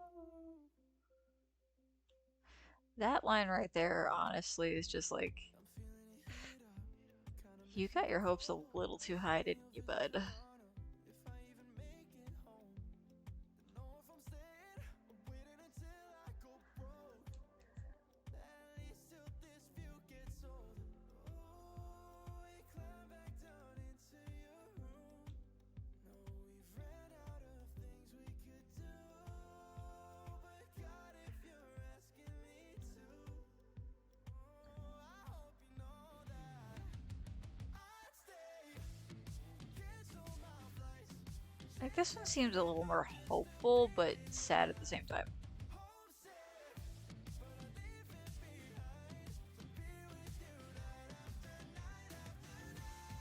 you. That line right there, honestly, is just like, I'm feeling the heat up, kinda you making got me your hopes a cold. little too high, didn't Wondering you, if it's bud? gonna, if I even make it home. Don't know if I'm staying or waiting until I go broke. At least till this view gets old. Ooh, we climb back down into your room. No, we've ran out of things we could do. But God, if you're asking me to, I hope you know that I'd stay, cancel my flights, Like, change this one seems a little everything more just to be hopeful, but in your sad at the life. same time. Homesick, but I leave it behind to be with you night after night after night.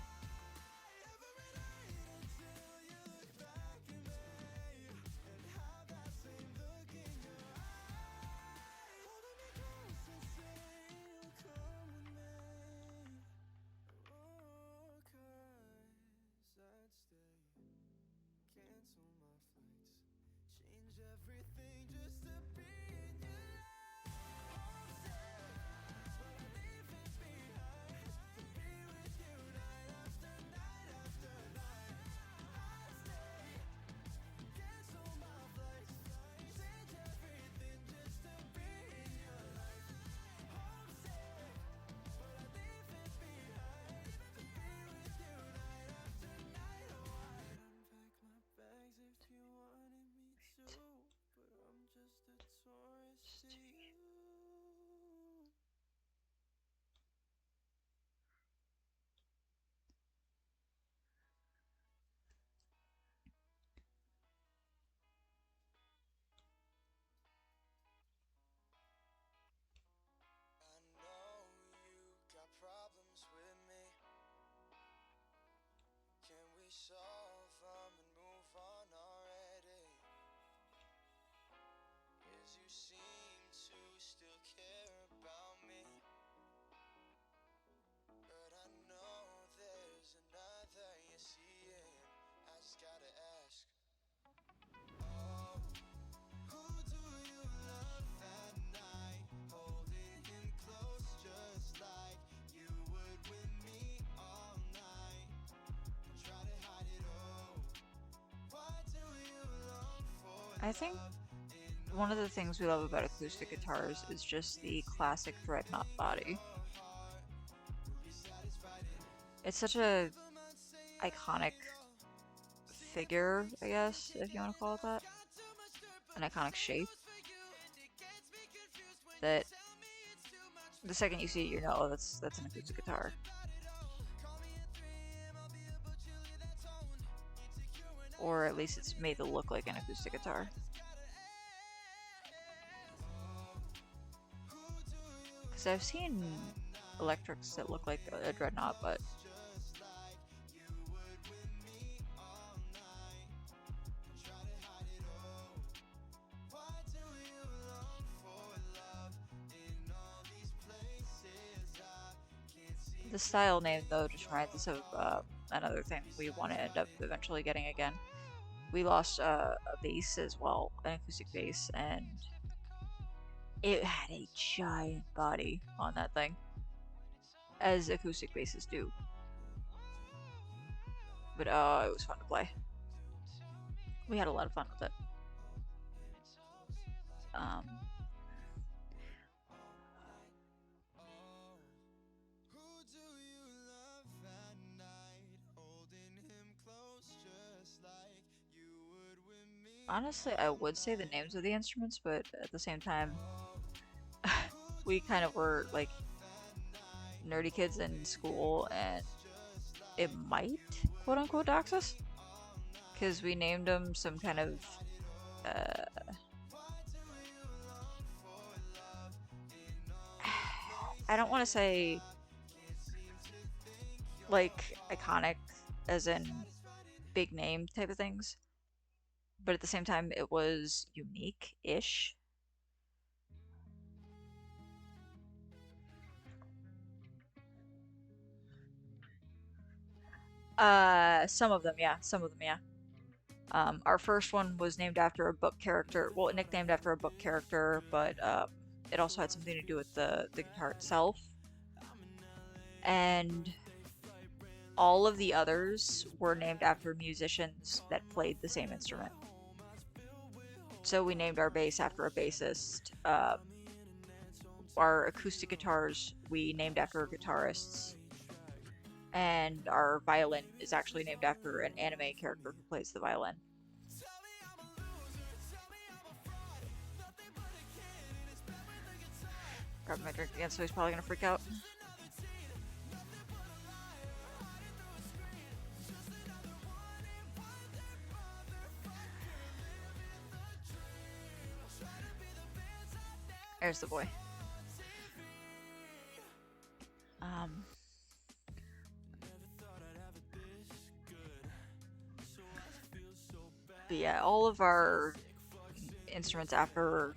Every night until you look back at me and have that same look in your eye. Holding me close and say you'll come with me. Oh, 'cause I'd stay, cancel my flights, change everything just to be in your life. Homesick, but I leave it behind to be with you night after night after night. I'd stay, cancel my flights, change everything just to be in your life. Homesick, but I leave it behind to be with you night after night. Oh, I'd unpack my bags if you wanted me to, but I'm just a tourist to you. I know you got problems with me. Can we solve them and move on already? 'Cause you seem to still care about me, but I know there's another you're seeing. I just gotta ask, oh, who do you love that night? Holding him close just like you would with me all night. Try to hide it all. Why do you long for I think love in one of all the these things we love about acoustic places? guitars I is just can't the seem classic to dreadnought feel body. your heart. Will you satisfy it? It's such a Never mind saying iconic it all. Saying a few figure, weeks I till I guess, can if you get want to call it enough. that. Got too much dirt, An but the iconic same shape goes for you. And it gets me confused when you that tell me it's too much the for second you. you see it, you know that's an Must be acoustic too much guitar. about it all. Call me at 3 a.m. I'll be up, but you leave that tone. Insecure when I Or use at least it's confidence made and to make look me like an acoustic fall. I guitar. just gotta ask, oh, who do you Because I've love that seen night? electrics that look like Holding a him dreadnought, but close just like you would with me all night. Try to hide it all. Why do you long for love in all these places? I can't seem the to style name feel though just reminds your us of heart. another thing Will you we want to end satisfy up it? eventually getting again. We lost a bass as well, an acoustic bass, and it had a giant body on that thing, as acoustic basses do. But it was fun to play. We had a lot of fun with it. Um, Oh, who do you love at night? Holding him close just like you would with me Honestly, I all would say the night. names of the instruments, but at the same time, Oh, who do we kind you of were like love at night? nerdy kids in Holding him school, and close just it like you might quote would unquote with dox us me all because night. we named them some Try kind to of hide it all. uh, Why do you long for love in all these places? I don't want to say like iconic as in big name type of things, but at the same time it was unique-ish. Some of them, yeah, some of them, yeah. Our first one was named after a book character, well, nicknamed after a book character, but it also had something to do with the guitar itself. And all of the others were named after musicians that played the same instrument. So we named our bass after a bassist. Our acoustic guitars we named after guitarists, and our violin is actually named after an anime character who plays the violin. Grab my drink again, so he's probably gonna freak out. There's the boy. Um, but yeah, all of our instruments after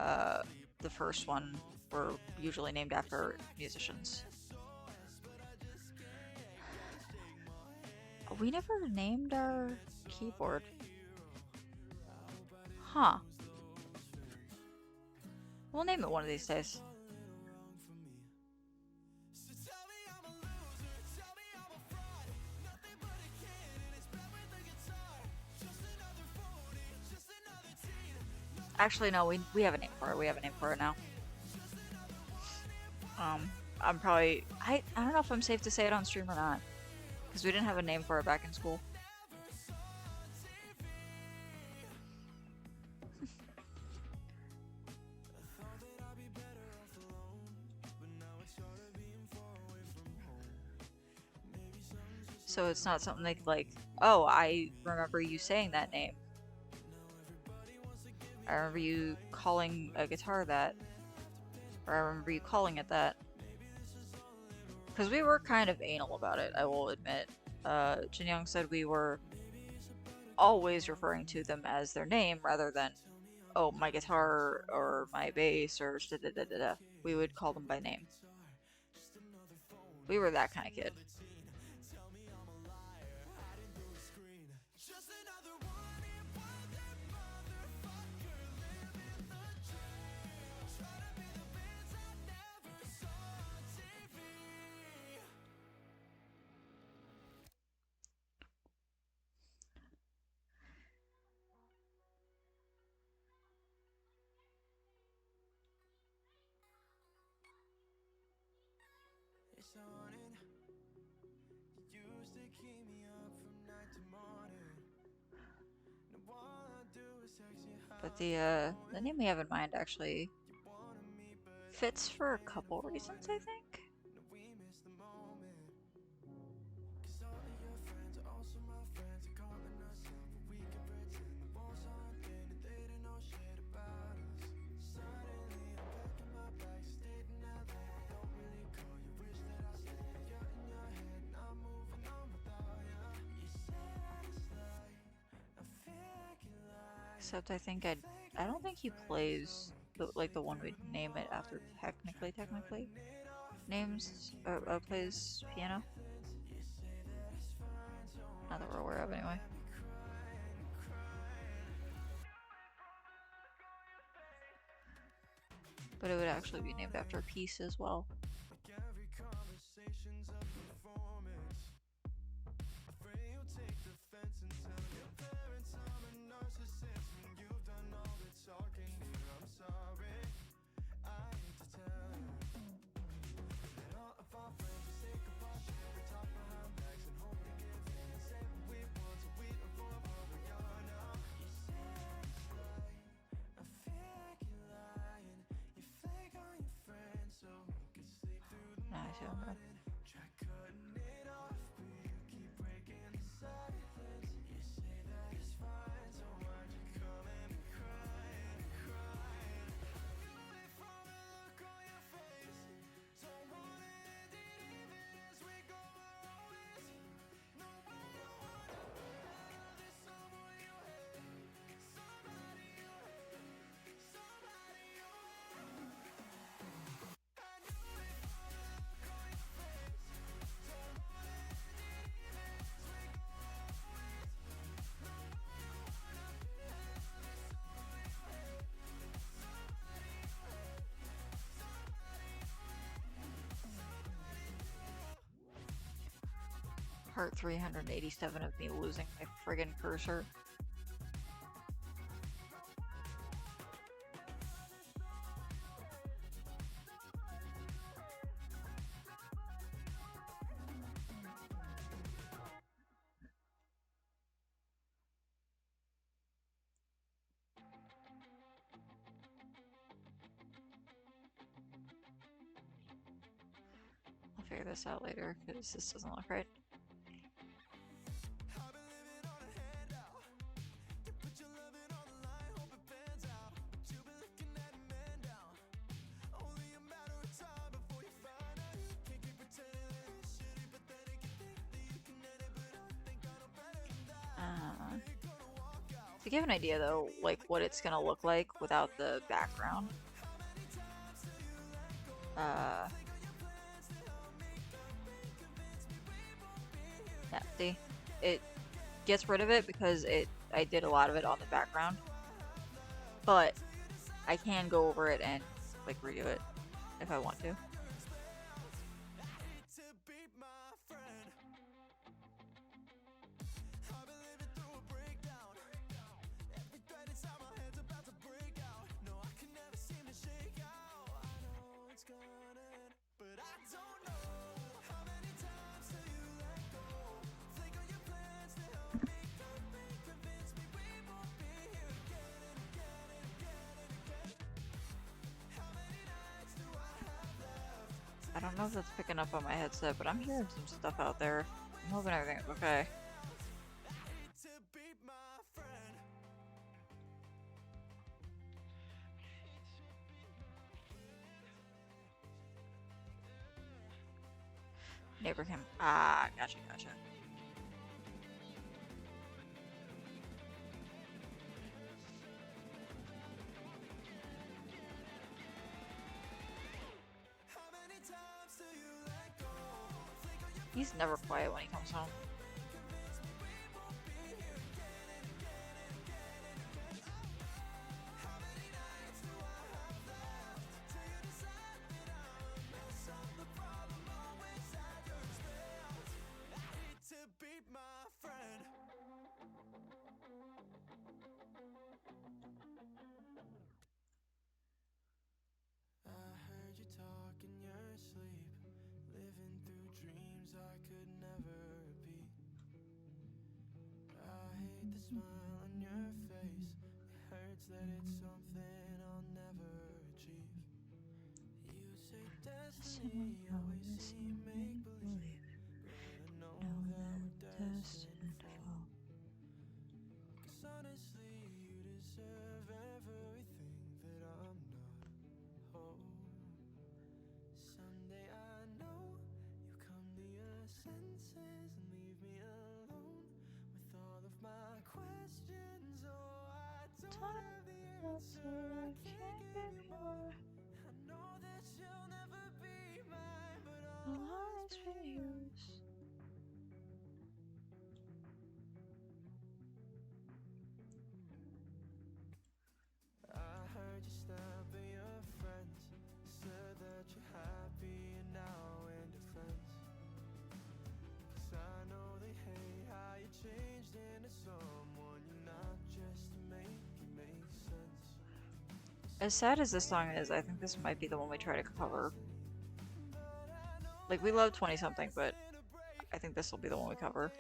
uh, the first one were usually named after musicians. We never named our keyboard. Huh. We'll name it one of these days. Actually, no, we have a name for it. We have a name for it now. Um, I'm probably I don't know if I'm safe to say it on stream or not because we didn't have a name for it back in school. So it's not something like, oh, I remember you saying that name. I remember you calling a guitar that, or I remember you calling it that. Because we were kind of anal about it, I will admit. Jin Young said we were always referring to them as their name rather than, oh, my guitar or my bass or da da da da da. We would call them by name. We were that kind of kid. But the name we have in mind actually fits for a couple reasons, I think. Except I don't think he plays like the one we'd name it after technically names plays piano. Not that we're aware of anyway. But it would actually be named after a piece as well. Nah, I feel bad. Part 387 of me losing my friggin' cursor. I'll figure this out later because this doesn't look right. To give an idea though, like what it's gonna look like without the background. Uh, yeah, see, it gets rid of it because I did a lot of it on the background, but I can go over it and like redo it if I want to. I don't know if that's picking up on my headset, but I'm hearing some stuff out there. I'm hoping everything's okay. Neighbor cam. Ah, gotcha, gotcha. He's never quiet when he comes home. Destiny always seemed make believe. Know that we're destined to fall. Time answer I can't give you more. I'll always be yours. As sad as this song is, I think this might be the one we try to cover. Like, we love 20 something, but I think this will be the one we cover.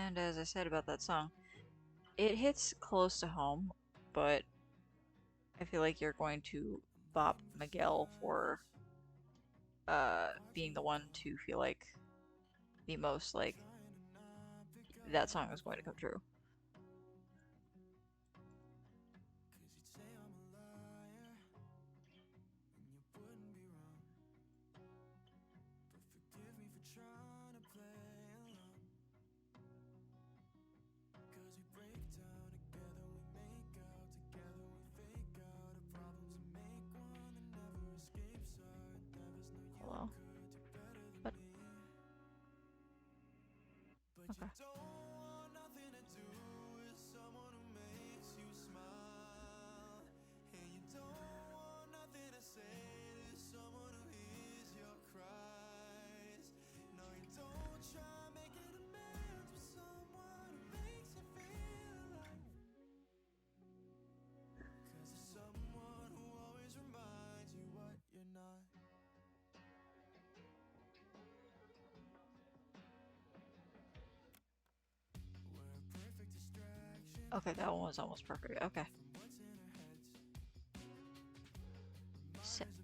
And as I said about that song, it hits close to home, but I feel like you're going to bop Miguel for being the one to feel like the most like that song is going to come true. Hello? What? Okay. Okay, that one was almost perfect. Okay.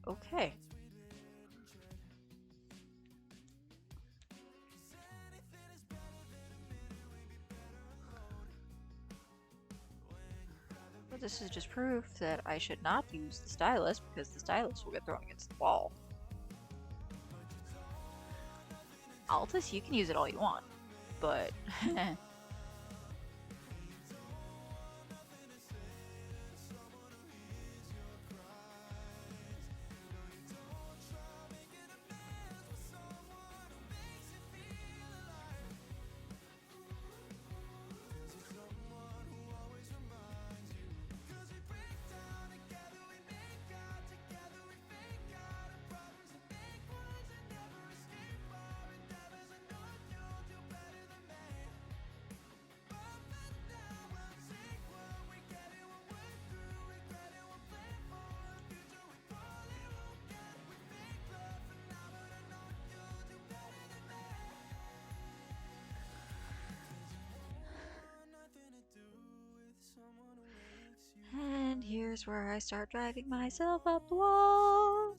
Okay. Well, this is just proof that I should not use the stylus because the stylus will get thrown against the wall. Altus, you can use it all you want, but and here's where I start driving myself up the wall.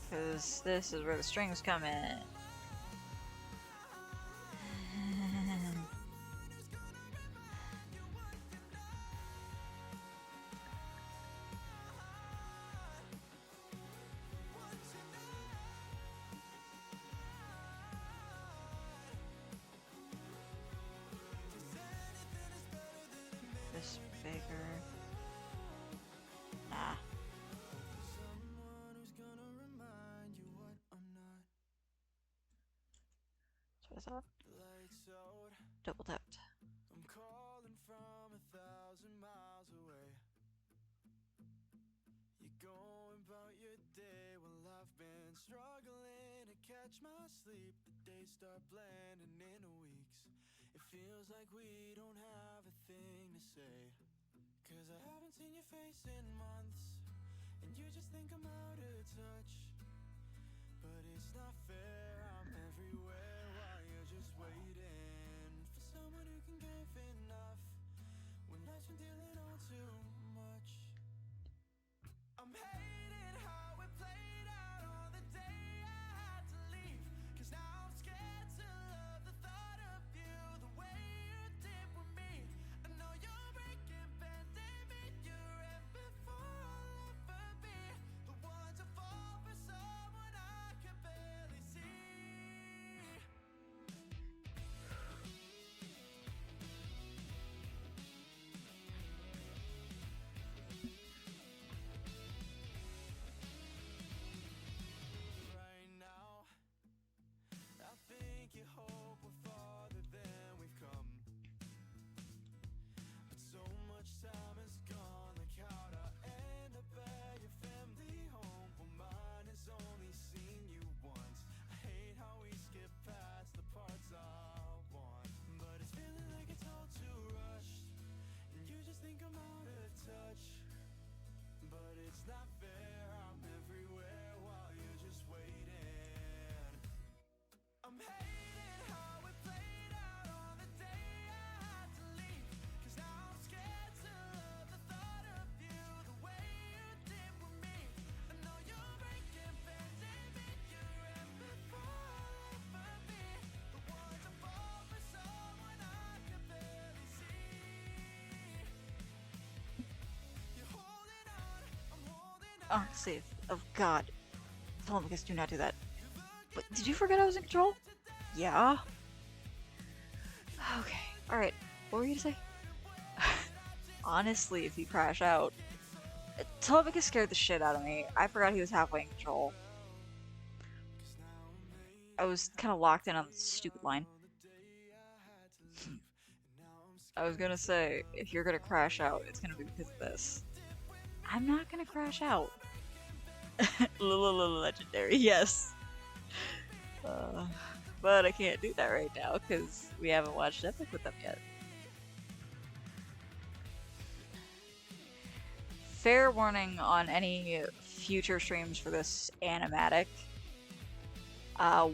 Because this is where the strings come in. This bigger. Nah. That's what I thought. Double tapped. Oh, save. Oh god. Telemachus, do not do that. But did you forget I was in control? Yeah. Okay. Alright. What were you gonna say? Honestly, if you crash out. Telemachus scared the shit out of me. I forgot he was halfway in control. I was kind of locked in on the stupid line. I was gonna say, if you're gonna crash out, it's gonna be because of this. I'm not gonna crash out. Legendary, yes. Uh, but I can't do that right now because we haven't watched Epic with them yet. Fair warning on any future streams for this animatic.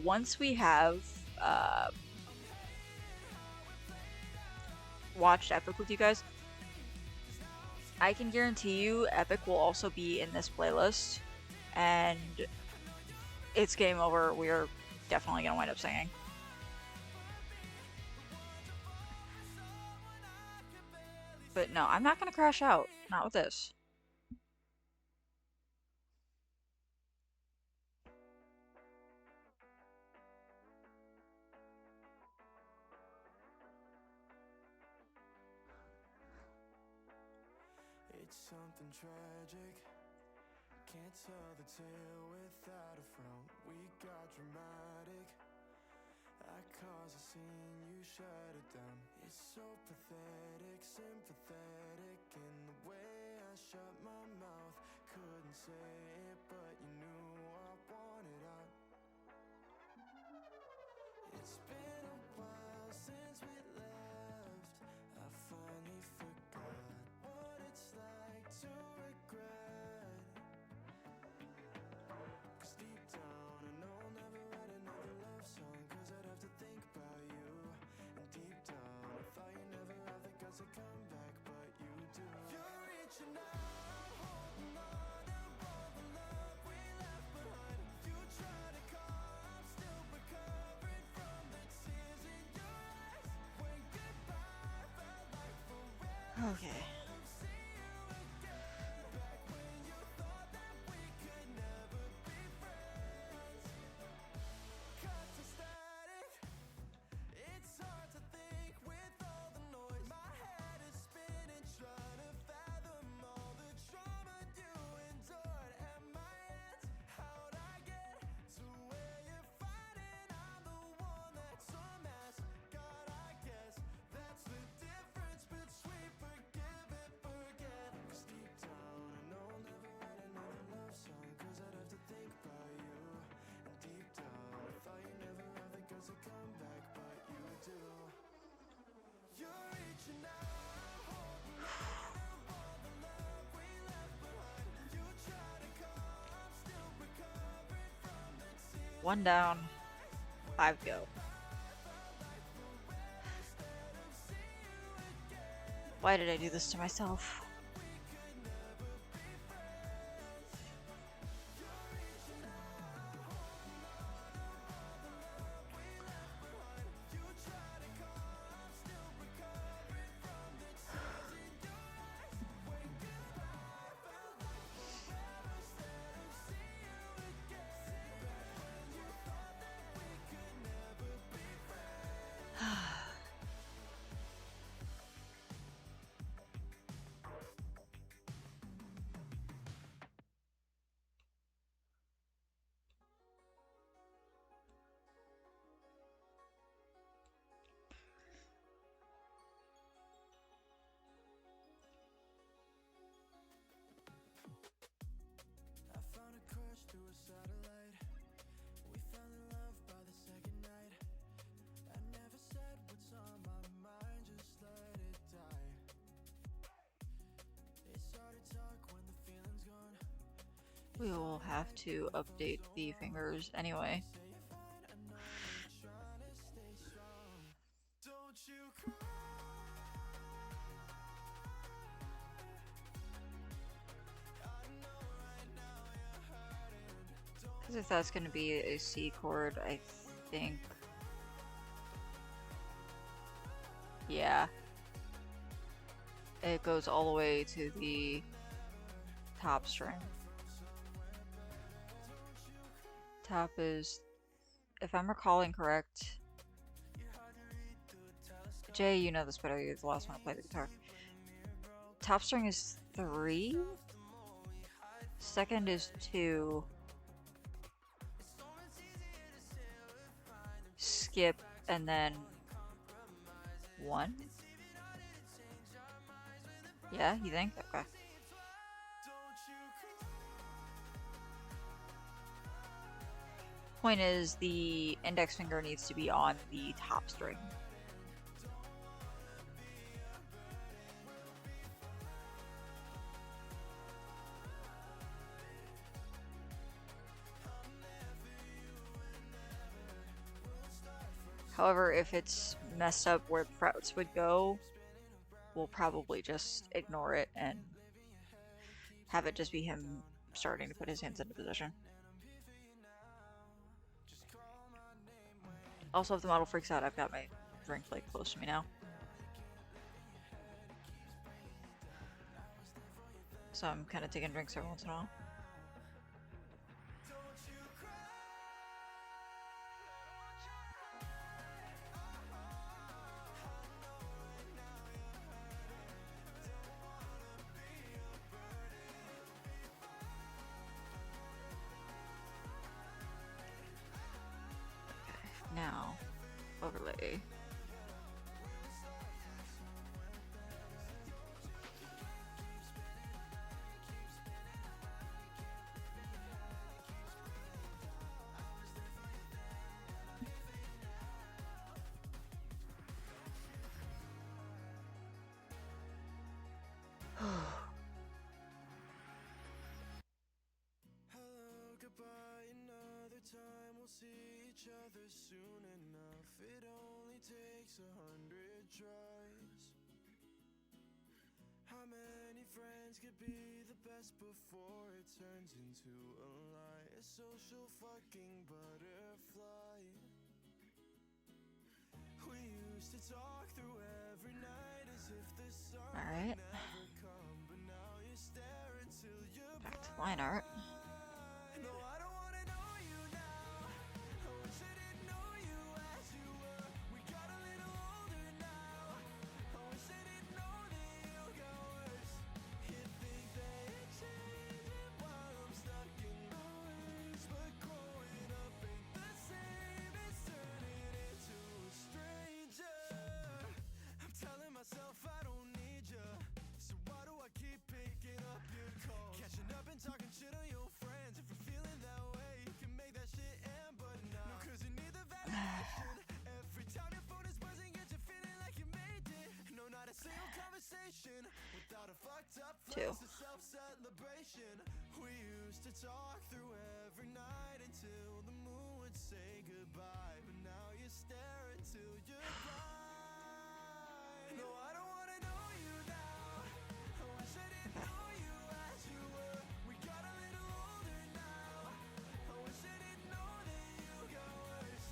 Once we have uh, watched Epic with you guys, I can guarantee you Epic will also be in this playlist, and it's game over. We're definitely gonna wind up singing. But no, I'm not gonna crash out. Not with this. It's something tragic. Can't tell the tale without a frown. We got dramatic. I cause a scene, you shut it down. It's so pathetic, sympathetic in the way I shut my mouth. Couldn't say it, but you knew I wanted out. It's been a while since we left. I finally forgot what it's like to regret. 'Cause deep down I know I'll never write another love song, 'cause I'd have to think about you. And deep down I thought you never have the guts to come back, but you do. You're reaching out, holding on to all the love we left behind. You try to call, I'm still recovering from the tears in your eyes. When goodbye felt like forever. Okay. One down, five go. Why did I do this to myself? I found a crush through a satellite. We fell in love by the second night. I never said what's on my mind, just let it die. It's hard to talk when the feeling's gone. We will have to update the fingers anyway. Say you're fine, I know you're trying to stay strong. Don't you cry. I know right now you're hurting. Because if that's going to be a C chord, I think. Yeah. It goes all the way to the top string. Top is, if I'm recalling correct, Jay, you know this better. You're the last one to play the guitar. Top string is 3, second is 2, skip, and then 1? Yeah, you think? Okay. Point is, the index finger needs to be on the top string. However, if it's messed up where the frets would go, we'll probably just ignore it and have it just be him starting to put his hands into position. Also, if the model freaks out, I've got my drink like close to me now. So I'm kind of taking drinks every once in a while. Now, overlay. Hello, goodbye, another time we'll see each other soon enough. It only takes 100 tries. How many friends could be the best before it turns into a lie? A social fucking butterfly. We used to talk through every night as if the sun Alright. would never come, but now you stare until you're Back to line art. no, I don't wanna know you now. I wish I didn't know you as you were. We got a little older now. I wish I didn't know that you got worse. You think that you're changing while I'm stuck in my ways, but growing up ain't the same as turning into a stranger. I'm telling myself I don't need you, so why do I keep picking up your calls? Catching up and talking shit on your friends. If you're feeling that way, you can make that shit end, but no, cause you need the validation. Every time your phone is buzzing, get you feeling like you made it. No, not a single conversation without a fucked up Two. flex of self-celebration. We used to talk through every night until the moon would say goodbye, but now you stare until you're blind. No, I don't wanna know you now. I wish I didn't know you as you were. We got a little older now. I wish I didn't know that you got worse.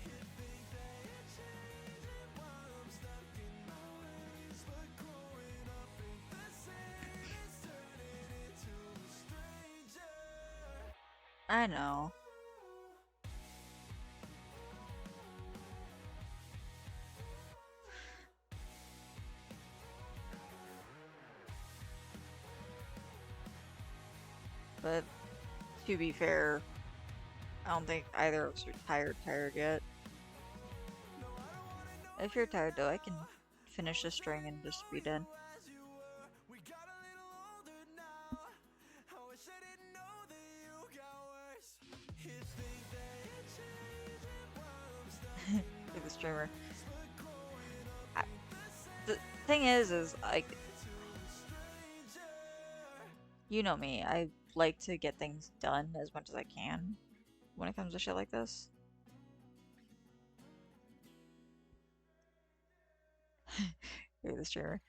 You think that you're changing while I'm stuck in my ways, but growing up ain't the same as turning into a stranger. I know. But to be fair, I don't think either of us are tired yet. If you're tired though, I can finish the string and just be done. As you were, we got a little older now. I wish I didn't know that you got worse. You think that you're changing while I'm stuck in my Like the streamer. ways, but growing up I, ain't the same the thing is like, to a stranger. you know me. I like to get things done as much as I can when it comes to shit like this. You're the streamer.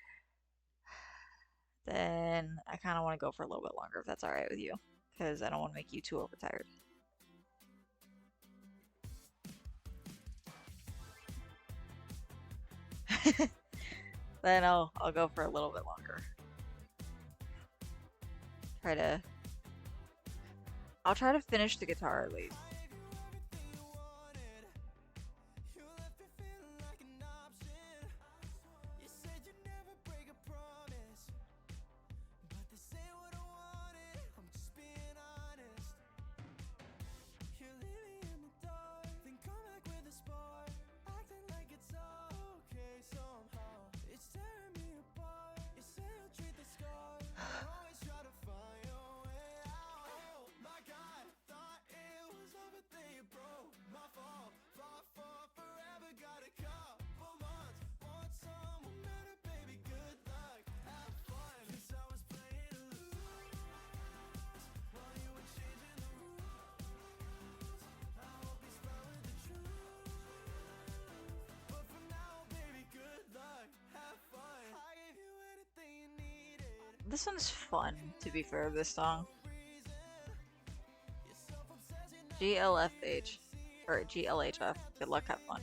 Then I kind of want to go for a little bit longer if that's all right with you, because I don't want to make you too overtired. Then I'll go for a little bit longer. I'll try to finish the guitar at least. This one's fun, to be fair, this song. GLFH. Or GLHF. Good luck, have fun.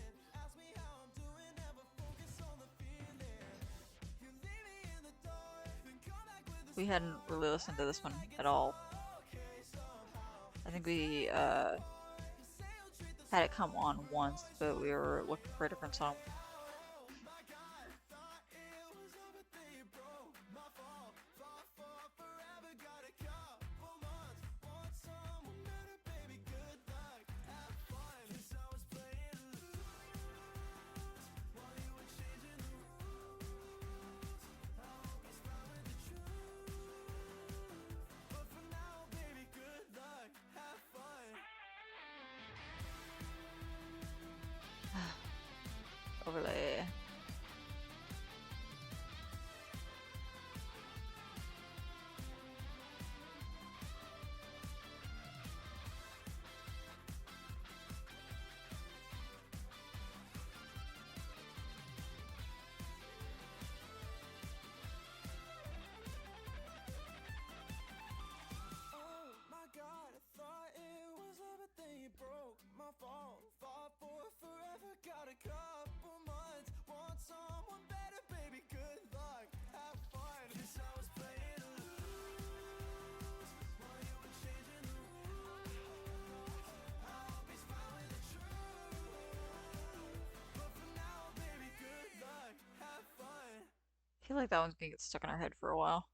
We hadn't really listened to this one at all. I think we had it come on once, but we were looking for a different song. Overlay. I feel like that one's gonna get stuck in our head for a while.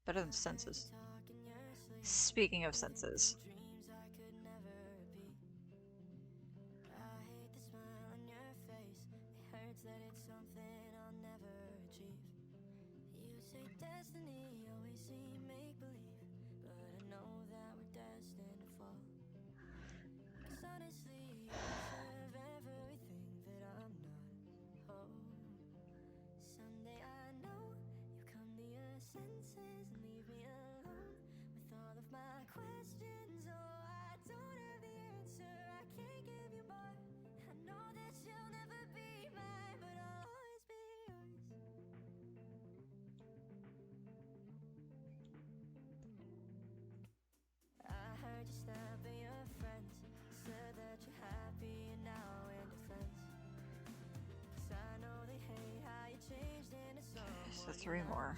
Better than senses. Speaking of senses. So three more.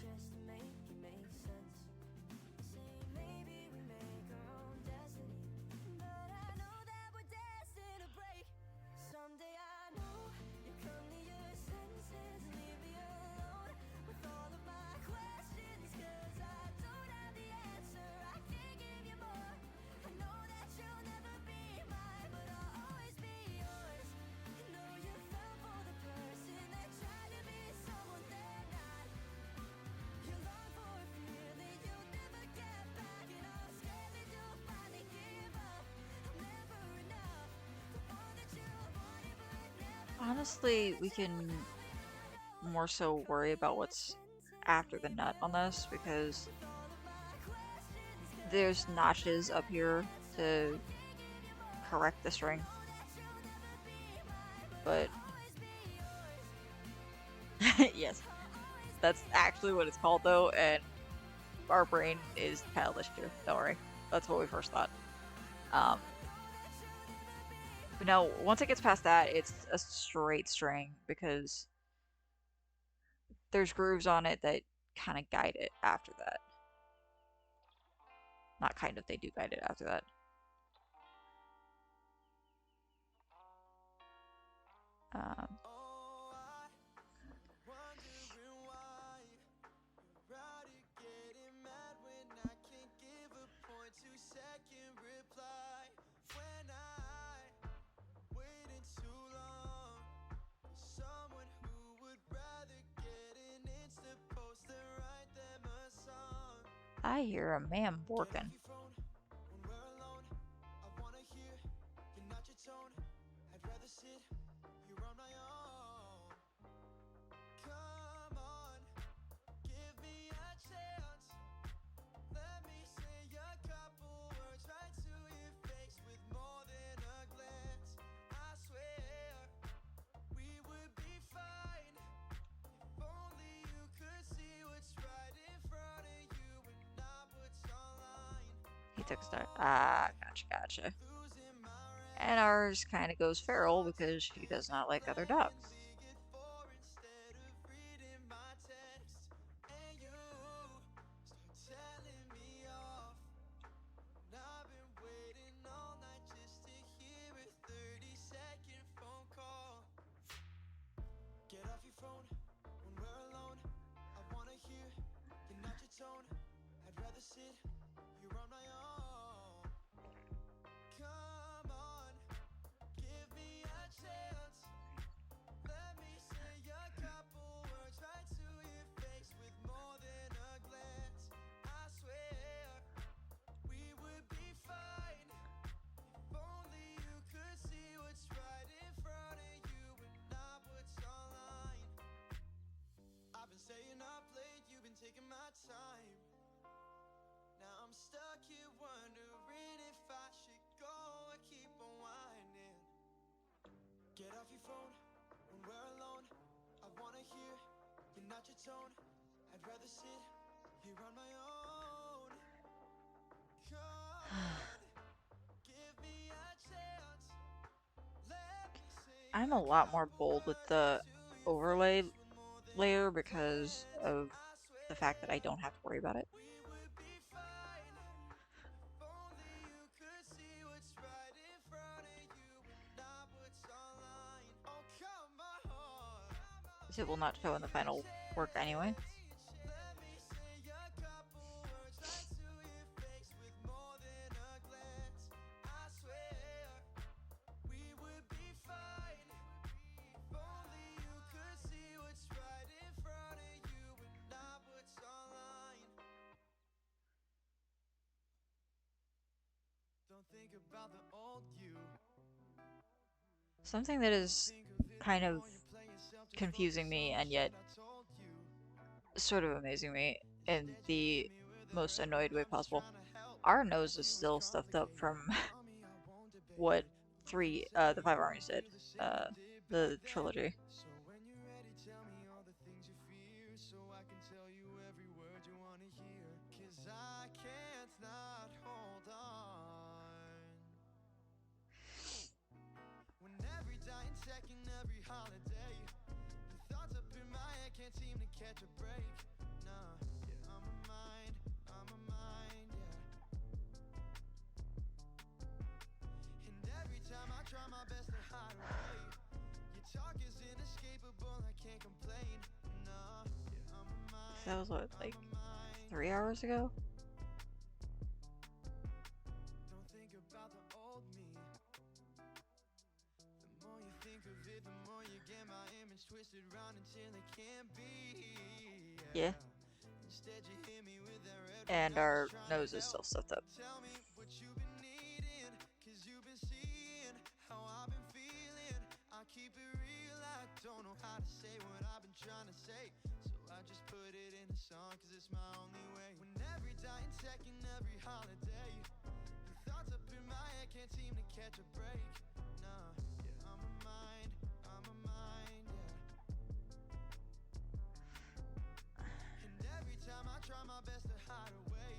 Honestly, we can more so worry about what's after the nut on this because there's notches up here to correct the string, but yes, that's actually what it's called though, and our brain is childish too. Don't worry, that's what we first thought. Um, but no, once it gets past that, it's a straight string because there's grooves on it that kind of guide it after that. Not kind of, they do guide it after that. Um, I hear a man borking. took a start. Ah, gotcha. And ours kind of goes feral because she does not like other dogs. Get off your phone when we're alone. I wanna hear your not your tone. I'd rather sit here on my own. Come on, give me a chance. Let me say a couple words right to your face with more than a glance. I swear we would be fine if only you could see what's right in front of you and not what's online. I've been staying up late, you've been taking my time. Now I'm stuck here wondering if I should go or keep on whining. Get off your phone when we're alone. I wanna hear your not your tone. I'd rather sit here on my own. Come on, give me a chance. Let me say I'm a a lot more couple bold with words right the to your overlay face with more than a layer because glance. of I the fact that I swear don't have to worry about it. we would be fine if only you could see what's right in front of you and not what's online. Oh, come on, Because it will give not show in me the a final work anyway. chance. Let me say a couple words right to your face with more than a glance. I swear we would be fine if only you could see what's right in front of you and not what's online. Don't think about the old you. Something that More you is think of it, the kind of more you play yourself. Just confusing focus me on the and yet shit I told you. sort of amazing me in Instead, you hit the me with a most rebel. annoyed way I'm just possible. trying to help. Our nose is Maybe it was still stuffed up complicated. from Tell me, I won't debate what it. But for three sake the of five you, armies I'll did. do the same I Uh did back the then. trilogy. So when you're ready, tell me all the things you fear, so I can tell you every word you wanna hear. 'Cause I can't not hold on. When every dying second, every holiday, the thoughts up in my head can't seem to catch a break. Nah, yeah, I'm a mind, yeah. And every time I try my best to hide away, your talk is inescapable, I can't complain. Nah, yeah, So that was what, I'm like a mind, 3 hours yeah. ago? Don't think about the old me. The more you think of it, the more you get my image twisted round until it can't be. Yeah. Yeah. Instead, you hit me with that red ring. And I'm just our trying to nose is help. still stuffed up. Tell me what you've been needing, 'cause you've been seeing how I've been feeling. I keep it real, I don't know how to say what I've been trying to say. So I just put it in a song, 'cause it's my only way. When every dying second, every holiday, the thoughts up in my head can't seem to catch a break. Nah, yeah, I'm a mind, yeah. And every time I try my best to hide away,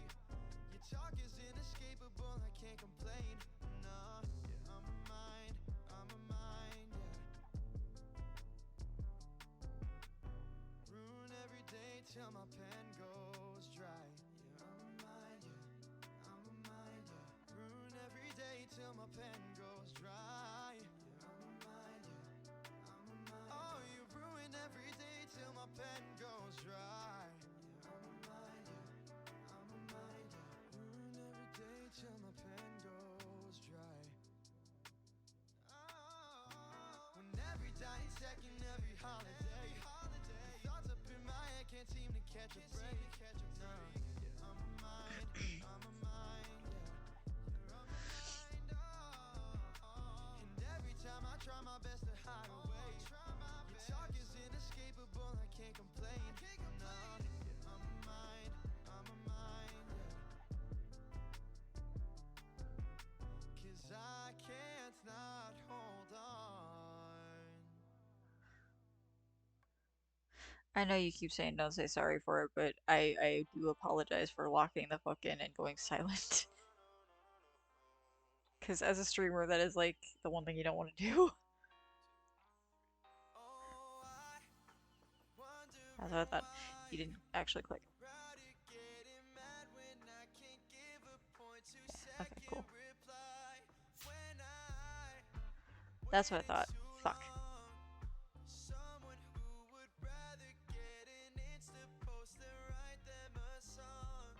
your talk is inescapable, I can't complain. Nah, yeah, I'm a mind, yeah. Ruin every day till my pen goes dry. Yeah, I'm a mind, yeah. I'm a mind, yeah. Ruin every day till my pen goes dry. Yeah, I'm a mind, yeah. I'm a mind. Oh, you ruin every day till my pen goes dry. Yeah, I'm a mind, yeah. I'm a mind, yeah. Ruin every day till my pen goes dry. Oh, when every dying second, every holiday, the thoughts up in my head can't seem to catch a break. Nah, yeah, I'm a mind, yeah. You're on my mind, oh. And every time I try my best to hide away, your talk is inescapable, I can't complain. Nah, yeah, I'm a mind, yeah. 'Cause I can't not hold on. I know you keep saying don't say sorry for it, but I do apologize for locking the fuck in and going silent. Because as a streamer, that is like the one thing you don't want to do. Oh, I That's what I wondering thought. why You didn't actually click. I'm proud of getting mad when I can't give a point two Yeah. Okay. second Cool. reply. When I That's what I waited thought. too Fuck. long for someone who would rather get an Insta post than write them a song.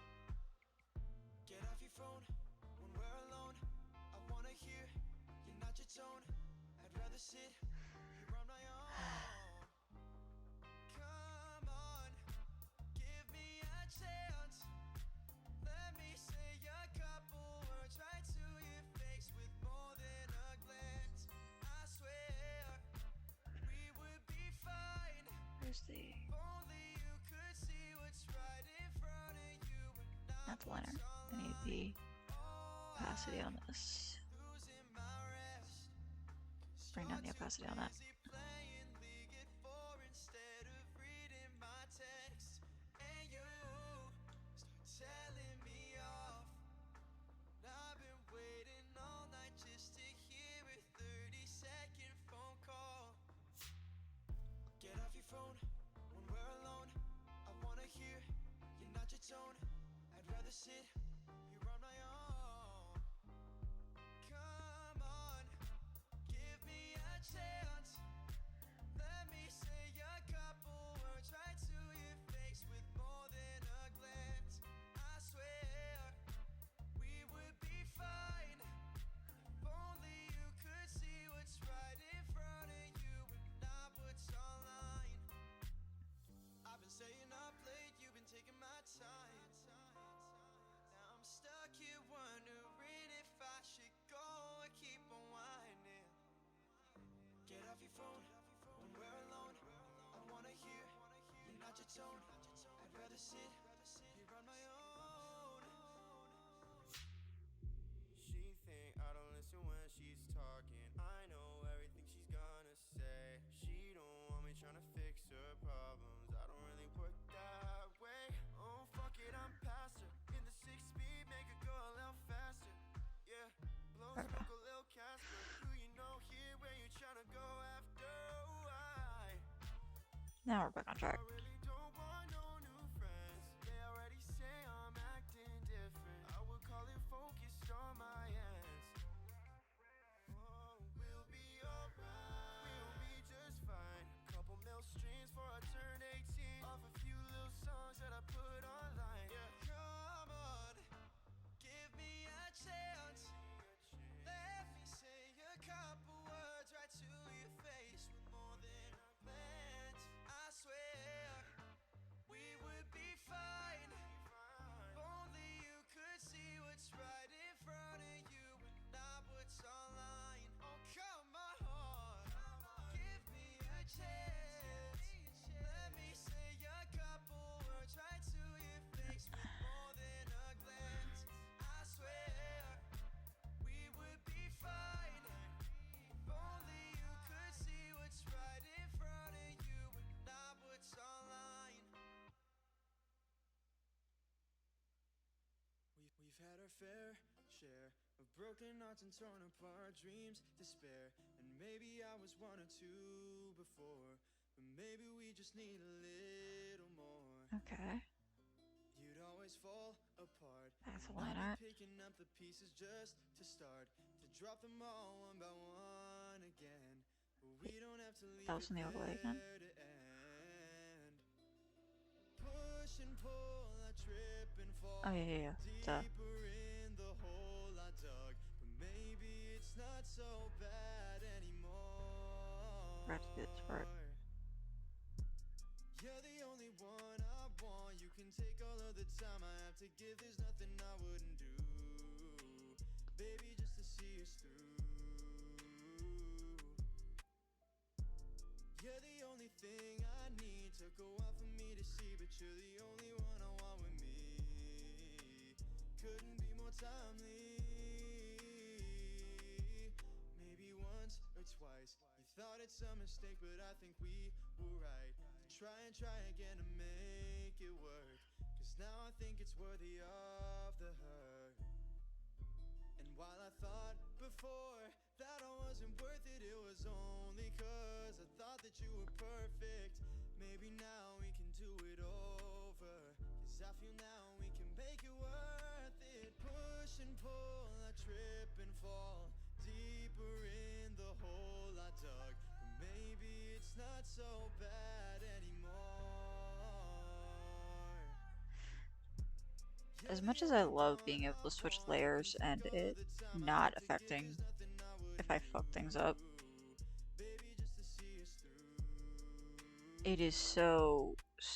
Get off your phone when we're alone. I wanna hear you not your tone. I'd rather sit here on my own. Come on, give me a chance. Let me say a couple words right to your face with more than a glance. I swear we would be fine. Where's the? If only you could see what's right in front of you and not Not the what's liner. I need online. the Oh, opacity I'm on this. losing my rest. 'Cause Bring down you're the too opacity on that. busy playing League at 4 instead of reading my texts. And you start telling me off. And I've been waiting all night just to hear a 30-second phone call. Get off your phone when we're alone. I wanna hear you not your tone. I'd rather sit here on my own. Come on, give me a chance. Let me say a couple words right to your face with more than a glance. I swear we would be fine. If only you could see what's right in front of you and not what's online. I've been staying up late, you've been taking my time. Now I'm stuck here wondering if I should go or keep on whining. Get off your phone when we're alone. I wanna hear you not your tone. I'd rather sit here on my own. She think I don't listen when she's talking. I know everything she's gonna say. She don't want me trying to fix her problems. I don't really work that way. Oh fuck it, I'm past her. In the 6-speed, make her go a little faster. Yeah, blow Okay. smoke a little Casper. Who you know here where you trying to go after? Why? Now we're back on track. I really don't want no new friends. They already say I'm acting different. I would call it focused on my ends. Oh, we'll be alright. We'll be just fine. Couple mil streams for I turn 18. Off a few little songs that I put online. Yeah, come on, give me a chance. Let me say a couple words right to your face with more than a glance. I swear we would be fine. If only you could see what's right in front of you and not what's online. Oh, come on, give me a chance. Let me say a couple words right to your face with more than a glance. I swear we would be fine. If only you could see what's right in front of you and not what's online. We've had our fair share of broken hearts and torn apart dreams, despair. And maybe I was one or two before, but maybe we just need a little more. Okay. You'd always fall apart, Back to and I'd line be art. picking up the pieces just to start, to drop them all one by one again. But we don't have to leave That was it from the overlay again. there to end. Push and pull, I trip and fall. Oh yeah. Duh. Deeper in the hole I dug, but maybe it's not so bad anymore. Forgot to do this part. You're the only one I want. You can take all of the time I have to give. There's nothing I wouldn't do, baby, just to see us through. You're the only thing I need. Took a while for me to see, but you're the only one I want with me. Couldn't be more timely. Maybe once or twice you thought it's a mistake, but I think we were right to try again to make it work. Cause now I think it's worthy of the hurt. And while I thought before that I wasn't worth it. It was only cause I thought that you were perfect. Maybe now we can do it over, cause I feel now we can make it worth it. Push and pull, I trip and fall deeper in the hole I dug. But maybe it's not so bad anymore. As much as I love being able to switch layers and it not affecting if I fuck things up, it is so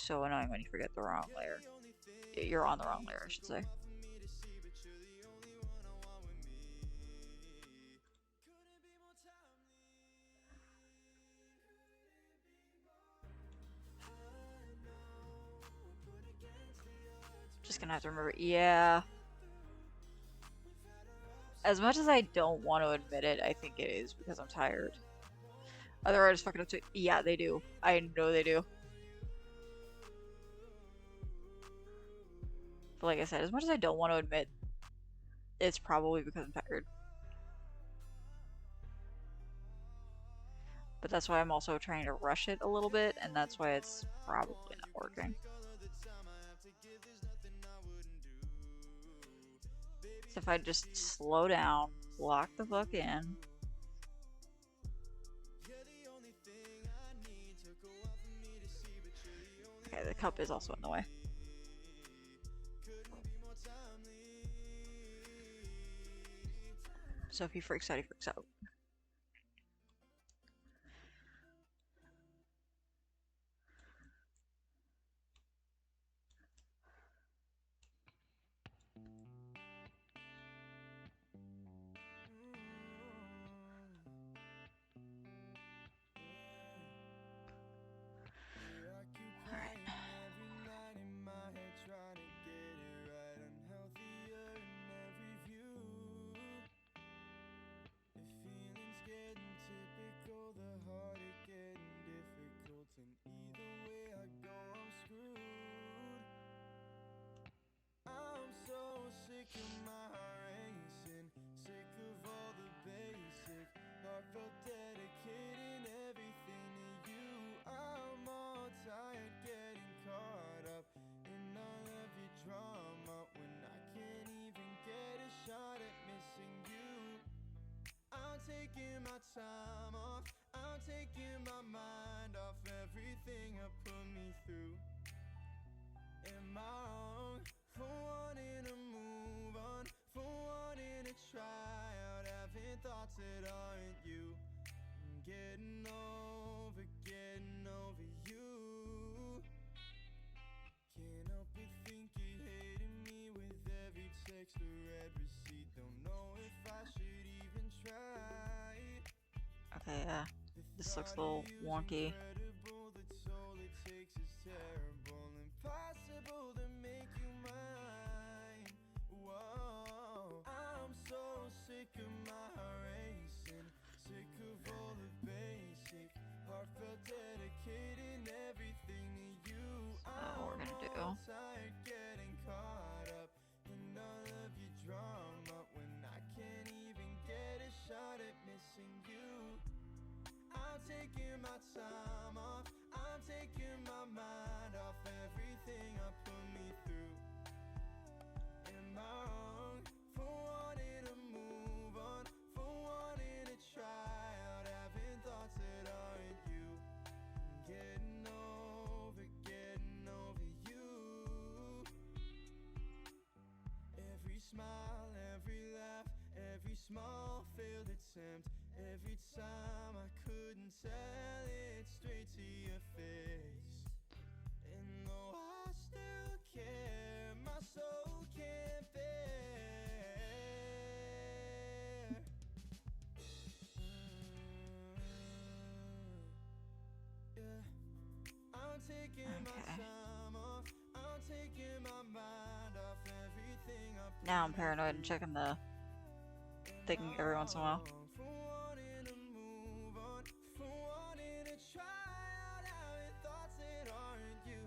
annoying when you forget the wrong layer. You're on the wrong layer, I should say. Just gonna have to remember, yeah. As much as I don't want to admit it, I think it is because I'm tired. Other artists fucking up too. Yeah, they do. I know they do. But like I said, as much as I don't want to admit, it's probably because I'm tired. But that's why I'm also trying to rush it a little bit, and that's why it's probably not working. So if I just slow down, lock the fuck in. Okay, the cup is also in the way. So if he freaks out, he freaks out. Alright. Sick of my racing, sick of all the basic, heartfelt dedicating everything to you. I'm all tired getting caught up in all of your drama when I can't even get a shot at missing you. I'm taking my time off, I'm taking my mind off everything I put me through. Am I wrong for wanting to move on, for wanting to try out, having thoughts that aren't you? I'm getting over you. Can't help but think you're hating me with every text or read receipt. Don't know if I should even try. Okay, yeah. The This looks thought a of little you's wonky. incredible, that's all it takes is terrible. Impossible to make you mine. Whoa, I'm so sick of my racing, sick of all the basic, heartfelt dedicating everything to you. What we're I'm gonna all do. tired getting caught up in all of your drama when I can't even get a shot at missing you. I'm taking my time off, I'm taking my mind off everything I put me through. Am I wrong for wanting to move on, for wanting to try out, having thoughts that aren't you? I'm getting over you. Every smile, every laugh, every small failed attempt, every time I couldn't tell it straight to your face. And though I still care, my soul can't bear. Yeah, I'm taking my Okay. time off, I'm taking my mind off everything I put Now I'm me paranoid and through. checking the Am thing I every once in a while. wrong for wanting to move on, for wanting to try out having thoughts that aren't you?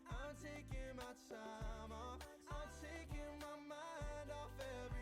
I'm taking my time off, I'm taking my mind off everything.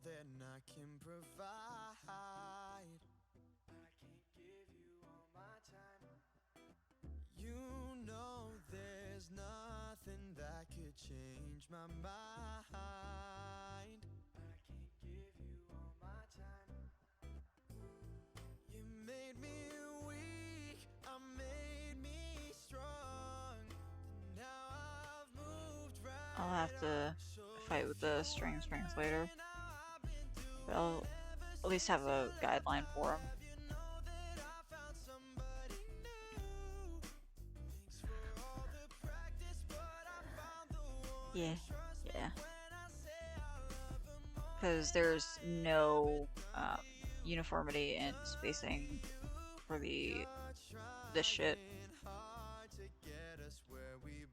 than I can provide. I can't give you all my time. You know there's nothing that could change my mind. I can't give you all my time. You made me weak, I made me strong. Now I've moved I'll right have on. to So fight if with the you're strings later, wondering how I've been but doing I'll ever at least since have you a left, guideline for I'll them. have you know that I found somebody new. Thanks for all the practice, but I found the one. Yeah, And trust me yeah, when I say I love her more because than I there's had ever no done to you. uniformity in Done to spacing you. for You're this shit trying hard to get us where we've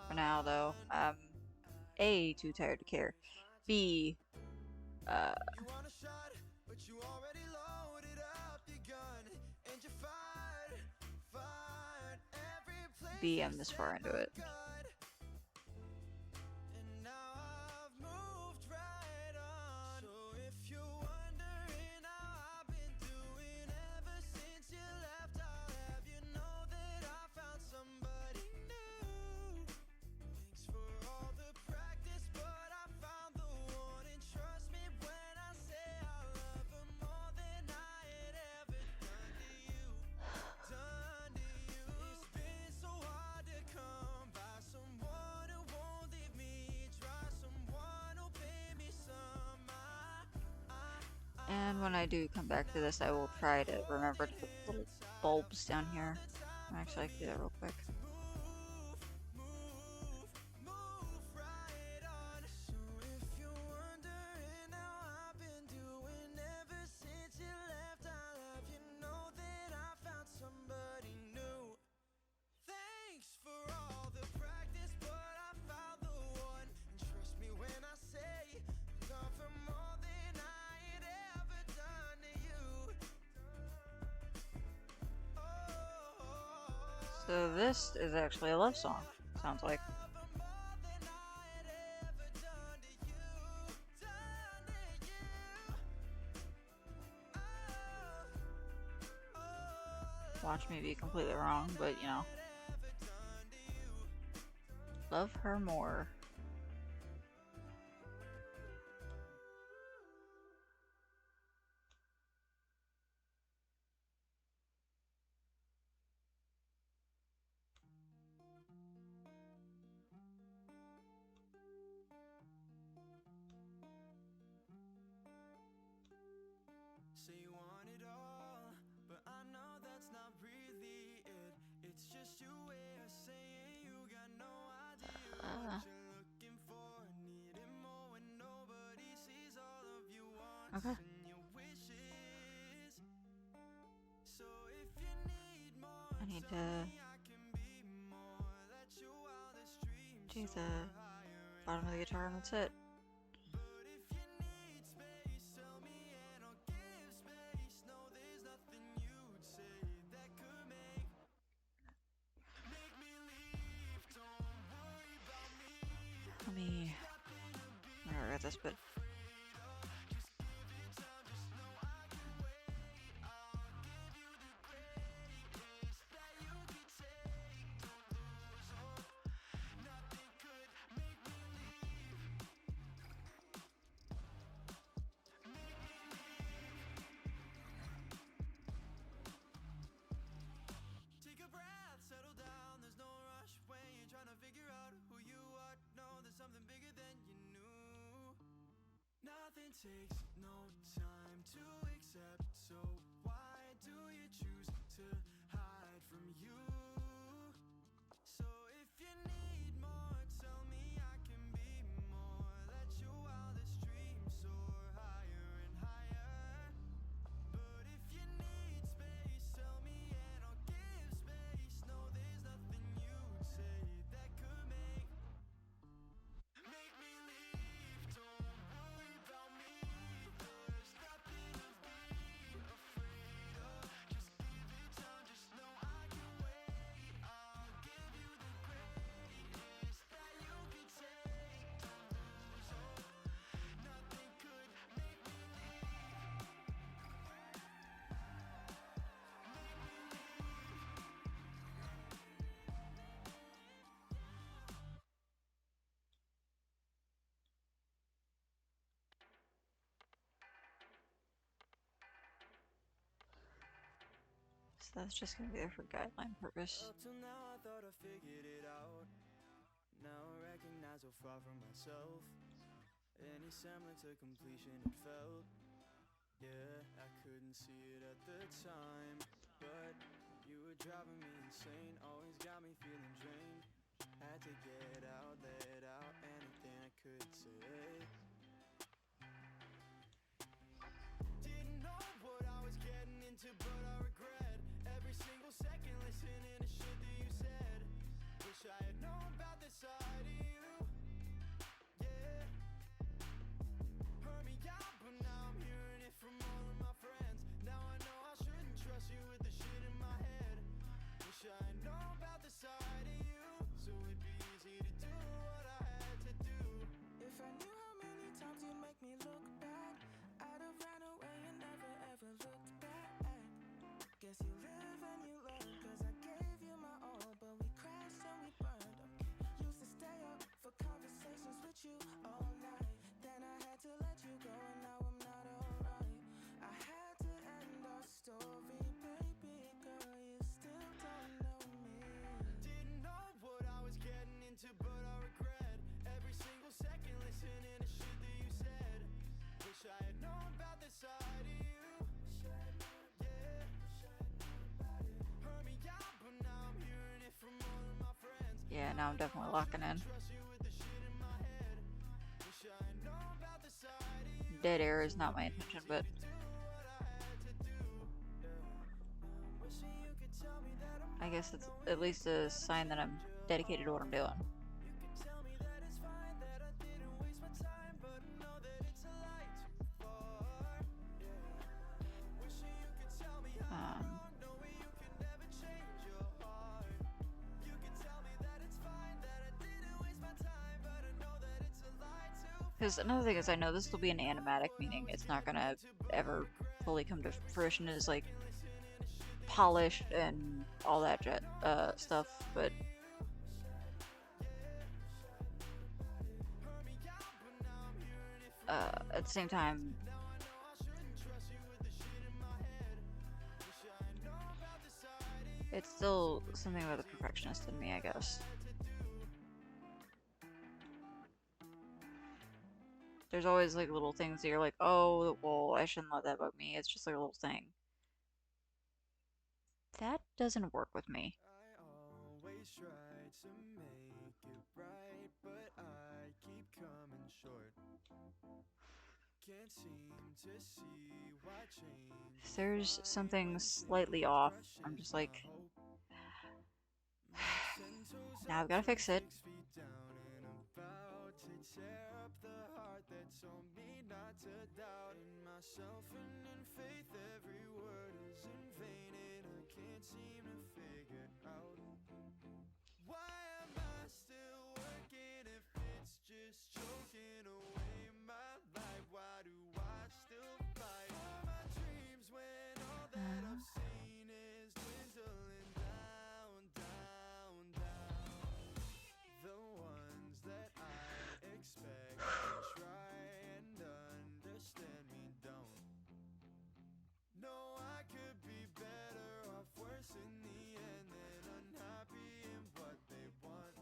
for now, though. begun. I A, don't too tired wanna to care. waste my B, time. uh, You want a shot, but you already loaded up your gun. And you fired every place I'm this far except into my it. gut. And now I've moved right on. So if you're wondering how I've been doing ever since you left, I'll have you know that I found somebody new. Thanks for all the practice, but I found the one. And trust me when I say I love her more than I had ever done to you. Done to you. It's been so hard to come by someone who won't leave me dry, someone who'll pay me some. And when I do come back to this, I will try to remember to put the little bulbs down here. Actually, I can do that real quick. Move right on. So if you're wondering how I've been doing ever since you left, I'll have you know that I found somebody new. Thanks for all the practice, but I found the one. And trust me when I say, love her more than I had ever done to you. So this is actually a love song, sounds like. Watch me be completely wrong, but you know. Love her more. Say you want it all, but I know that's not really it. It's just your way of saying you got no idea what Uh, you're looking for. Needing more when nobody sees all of your wants okay. and your wishes. So if you need more, I need tell to me I can be more. Let your wildest dreams do soar the higher and bottom of the guitar and that's higher. it. But if you need space, tell me and I'll give space. No, there's nothing you'd say that could make me leave. Don't worry about me. Let me. There's nothing to be I got this bit. afraid of. Just give it time, just know I can wait. I'll give you the greatest that you can take. Don't lose hope. Nothing could make me leave. Make me leave. Take a breath, settle down, there's no rush when you're trying to figure out who you are. No, there's something bigger than you knew. Nothing takes no time to accept, so why do you choose to hide from you? So if you need more, tell me I can be more. Let your wildest dreams soar higher and higher. But if you need space, tell me and I'll give space. No, there's nothing you'd say that could make me leave. Don't worry about me. There's nothing to be afraid That's just gonna be there for guideline purpose. Up till now I thought I figured it out. Now I recognize how far from myself any semblance of completion it felt. Yeah, I couldn't see it at the time, but you were driving me insane. Always got me feeling drained. Had to get out, let out anything I could say. Didn't know what I was getting into, but I regret every single second listening to shit that you said. Wish I had known about this side of you. Yeah, heard me out, but now I'm hearing it from all of my friends. Now I know I shouldn't trust you with the shit in my head. Wish I had known about the side of you, so it'd be easy to do what I had to do. If I knew how many times you'd make me look bad, I'd have ran away and never ever looked back. Guess you live and you learn, cause I gave you my all, but we crashed and we burned. Used to stay up for conversations with you all night. Then I had to let you go and now I'm not alright. I had to end our story, baby girl, you still don't know me. Didn't know what I was getting into, but I regret every single second listening to shit that you said. Wish I had known about this side of you. Yeah, heard me out, but now I'm hearing it from all of my friends. Yeah, now I'm definitely locking in. Trust you with the shit in my head. Wish I had known about the side of you. Dead air is not my intention, but Do what I had to do. Wishing you could tell me that I'm I guess wrong, it's knowing at you least can a never sign that I'm change your dedicated to what heart. I'm doing. You can tell me that it's fine, that I didn't waste my time, but know that it's a lie too far. Yeah. Wishing you could tell me I'm Um, wrong, knowing you can never change your heart. You can tell me that it's fine, that I didn't waste my time, but I know that it's a lie too because far. another thing is, I know this will be an Didn't know animatic, what I meaning was it's not getting gonna into, but I ever regret fully come to every fruition single as like second listening to shit that you polished said. and all Wish I that had jet known about this stuff, side but of you. Heard me out, but now I'm hearing it from all of at my the same friends. time, Now I know I shouldn't trust you with the shit in my head. Wish I had known about this side of you, it's so still it'd be something about the easy to do perfectionist in me, I what I guess. had to do. There's always like little things that you're like, oh, well, I shouldn't let that bug me. It's just like a little thing. That doesn't work with me. I always try to make it right, but I keep coming short. Can't seem to see why change If is there's fine something when slightly change off, I'm crushes just my like, hope. My 10 toes now up, I've got to turn fix it. 6 feet down, and about to tear up the heart that told me not to doubt in myself and in faith. Every word is in vain, and I can't seem to figure out why am I still working if it's just choking away my life. Why do I still fight for my dreams when all that I've seen is dwindling down, down, down? The ones that I expect to try and understand me don't. No, I could be better off, worse in the end, than unhappy in what they want.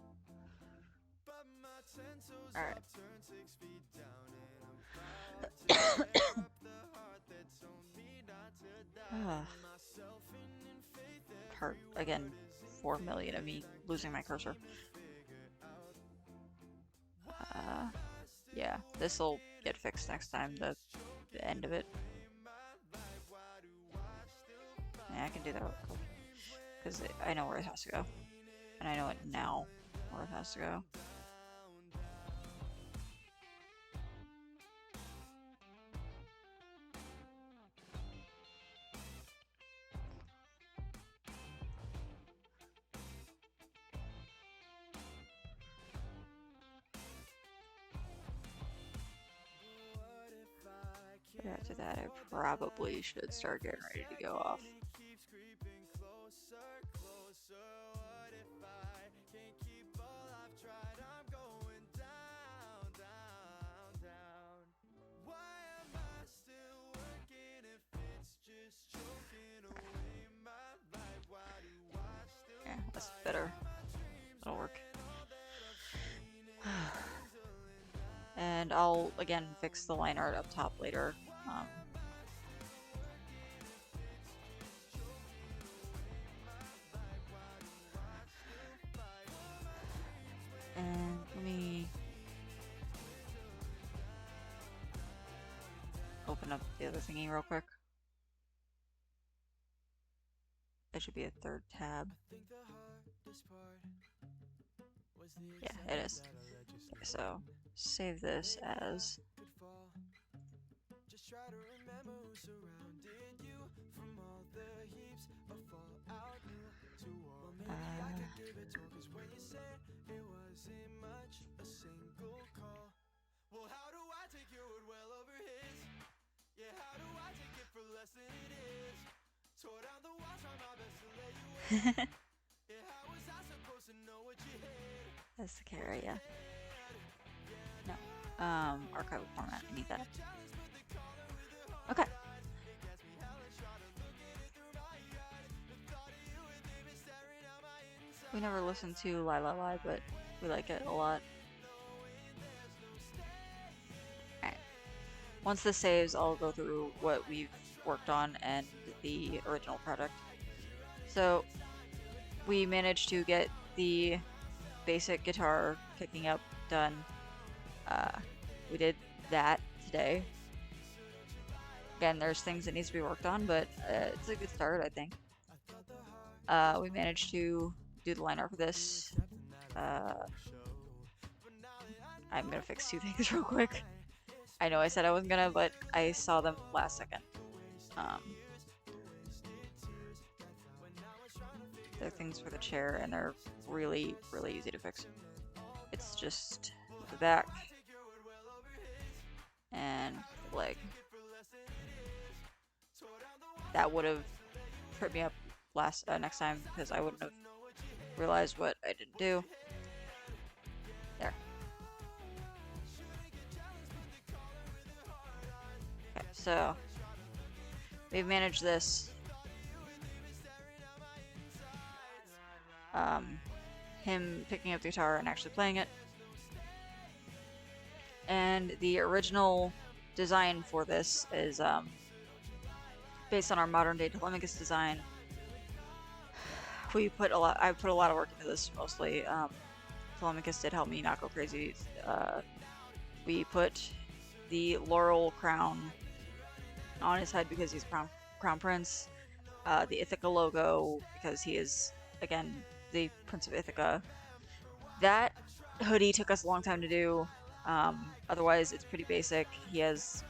But my 10 toes All right. up, turn 6 feet down, and I'm about to tear up the heart that told me not to doubt Ugh, in myself and in faith. hurt Every again. word is in 4 million of vain, me and I losing my can't cursor. seem to figure out why Uh, am I yeah, still this'll working get if fixed next it's time. The just choking end of it. away my life. Why do I still Yeah, I fight can do for that my dreams when because all I know that where it I've has to go, seen and is I know it now dwindling where it has to go. down, down, down? What if I But can't after that, I avoid the probably light? should start Every getting ready to go off. second it keeps creeping closer, closer. What if I can't keep all I've tried? I'm going down, down, down. Why am I still working if it's just choking away my life? That's better. That'll work. And I'll again fix the line art up top later. And let me open up the other thingy real quick. There should be a third tab. Yeah, it is. Okay, so save this as Just try to remember who surrounded you from all the heaps of fallout new to war. Well, maybe I could give it to her, cause when you said it wasn't much, a single call. Well, how do I take your word well over his? Yeah, how do I take it for less than it is? Tore down the walls, try my best to lay you in. Yeah, how was I supposed to know what you hid? that's the carrot, yeah. No. Archival format, I need that. Okay. We never listened to Lie Lie Lie, but we like it a lot. Alright. Once this saves, I'll go through what we've worked on and the original project. So, we managed to get the basic guitar picking up done. We did that today. Again, there's things that needs to be worked on, but it's a good start, I think. We managed to do the line art for this. I'm gonna fix two things real quick. I know I said I wasn't gonna, but I saw them last second. They're things for the chair, and they're really, really easy to fix. It's just the back and the leg. That would have tripped me up next time because I wouldn't have realized what I didn't do. There. Okay, so we've managed this. Him picking up the guitar and actually playing it. And the original design for this is based on our modern day Telemachus design. I put a lot of work into this mostly. Telemachus did help me not go crazy. We put the laurel crown on his head because he's crown prince. The Ithaca logo because he is, again, the Prince of Ithaca. That hoodie took us a long time to do. Otherwise, it's pretty basic. He has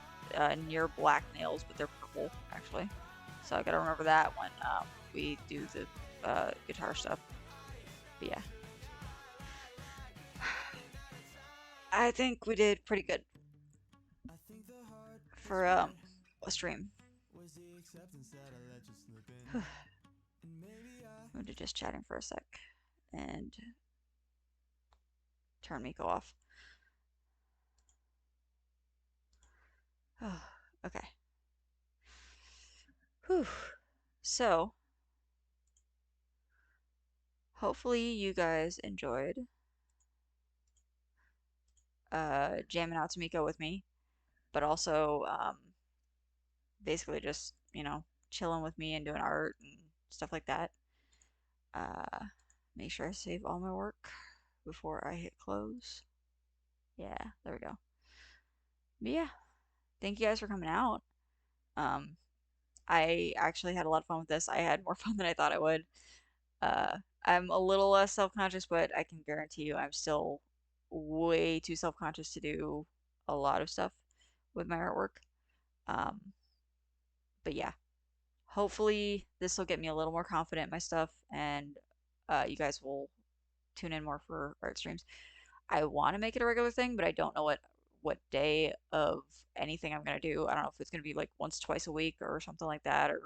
near black nails, but they're purple, actually. So I gotta remember that when we do the guitar stuff. But yeah. I think we did pretty good for a stream. I'm just chatting for a sec and turn Miko off. Oh, okay. Whew. So, hopefully you guys enjoyed jamming out to Miko with me, but also basically just, chilling with me and doing art and stuff like that. Make sure I save all my work before I hit close. Yeah, there we go. But yeah, thank you guys for coming out. Um, I actually had a lot of fun with this. I had more fun than I thought I would. I'm a little less self-conscious, but I can guarantee you I'm still way too self-conscious to do a lot of stuff with my artwork. Um, but yeah, hopefully this will get me a little more confident in my stuff, and you guys will tune in more for art streams. I want to make it a regular thing, but I don't know what day of anything I'm gonna do. I don't know if it's gonna be like once, twice a week or something like that, or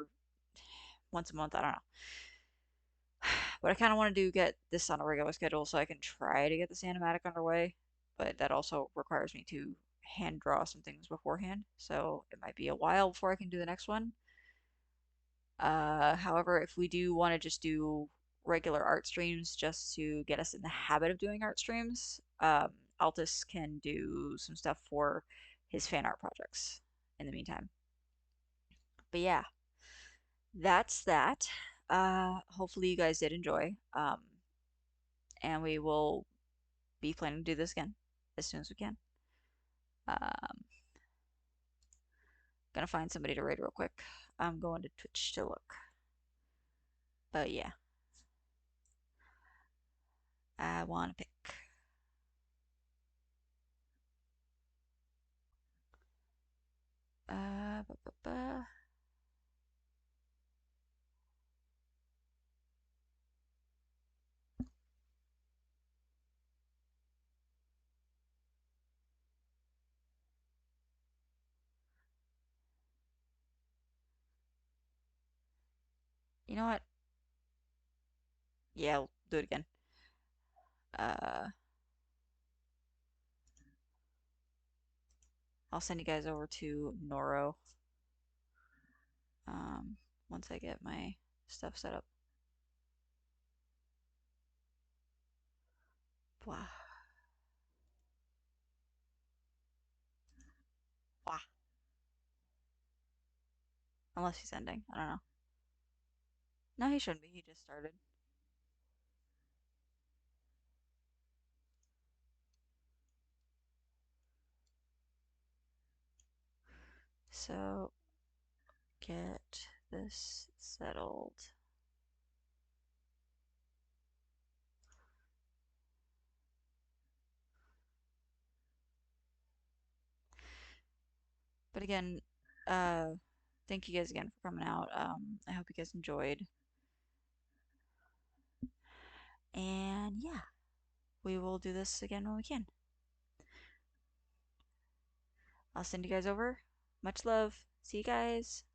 once a month. I don't know. But I kind of want to get this on a regular schedule so I can try to get this animatic underway. But that also requires me to hand draw some things beforehand, so it might be a while before I can do the next one. However, if we do want to just do regular art streams just to get us in the habit of doing art streams. Altus can do some stuff for his fan art projects in the meantime. But yeah, that's that. Hopefully you guys did enjoy. And we will be planning to do this again as soon as we can. Um, Gonna find somebody to raid real quick. I'm going to Twitch to look. But yeah, I want to pick. Uh, bu- bu- bu. You know what? Yeah, I'll do it again. Uh, I'll send you guys over to Noro. Um, Once I get my stuff set up. Blah, blah. Unless he's ending. I don't know. No, he shouldn't be. He just started. So get this settled. But again, uh, thank you guys again for coming out. I hope you guys enjoyed. And yeah, we will do this again when we can. I'll send you guys over. Much love. See you guys.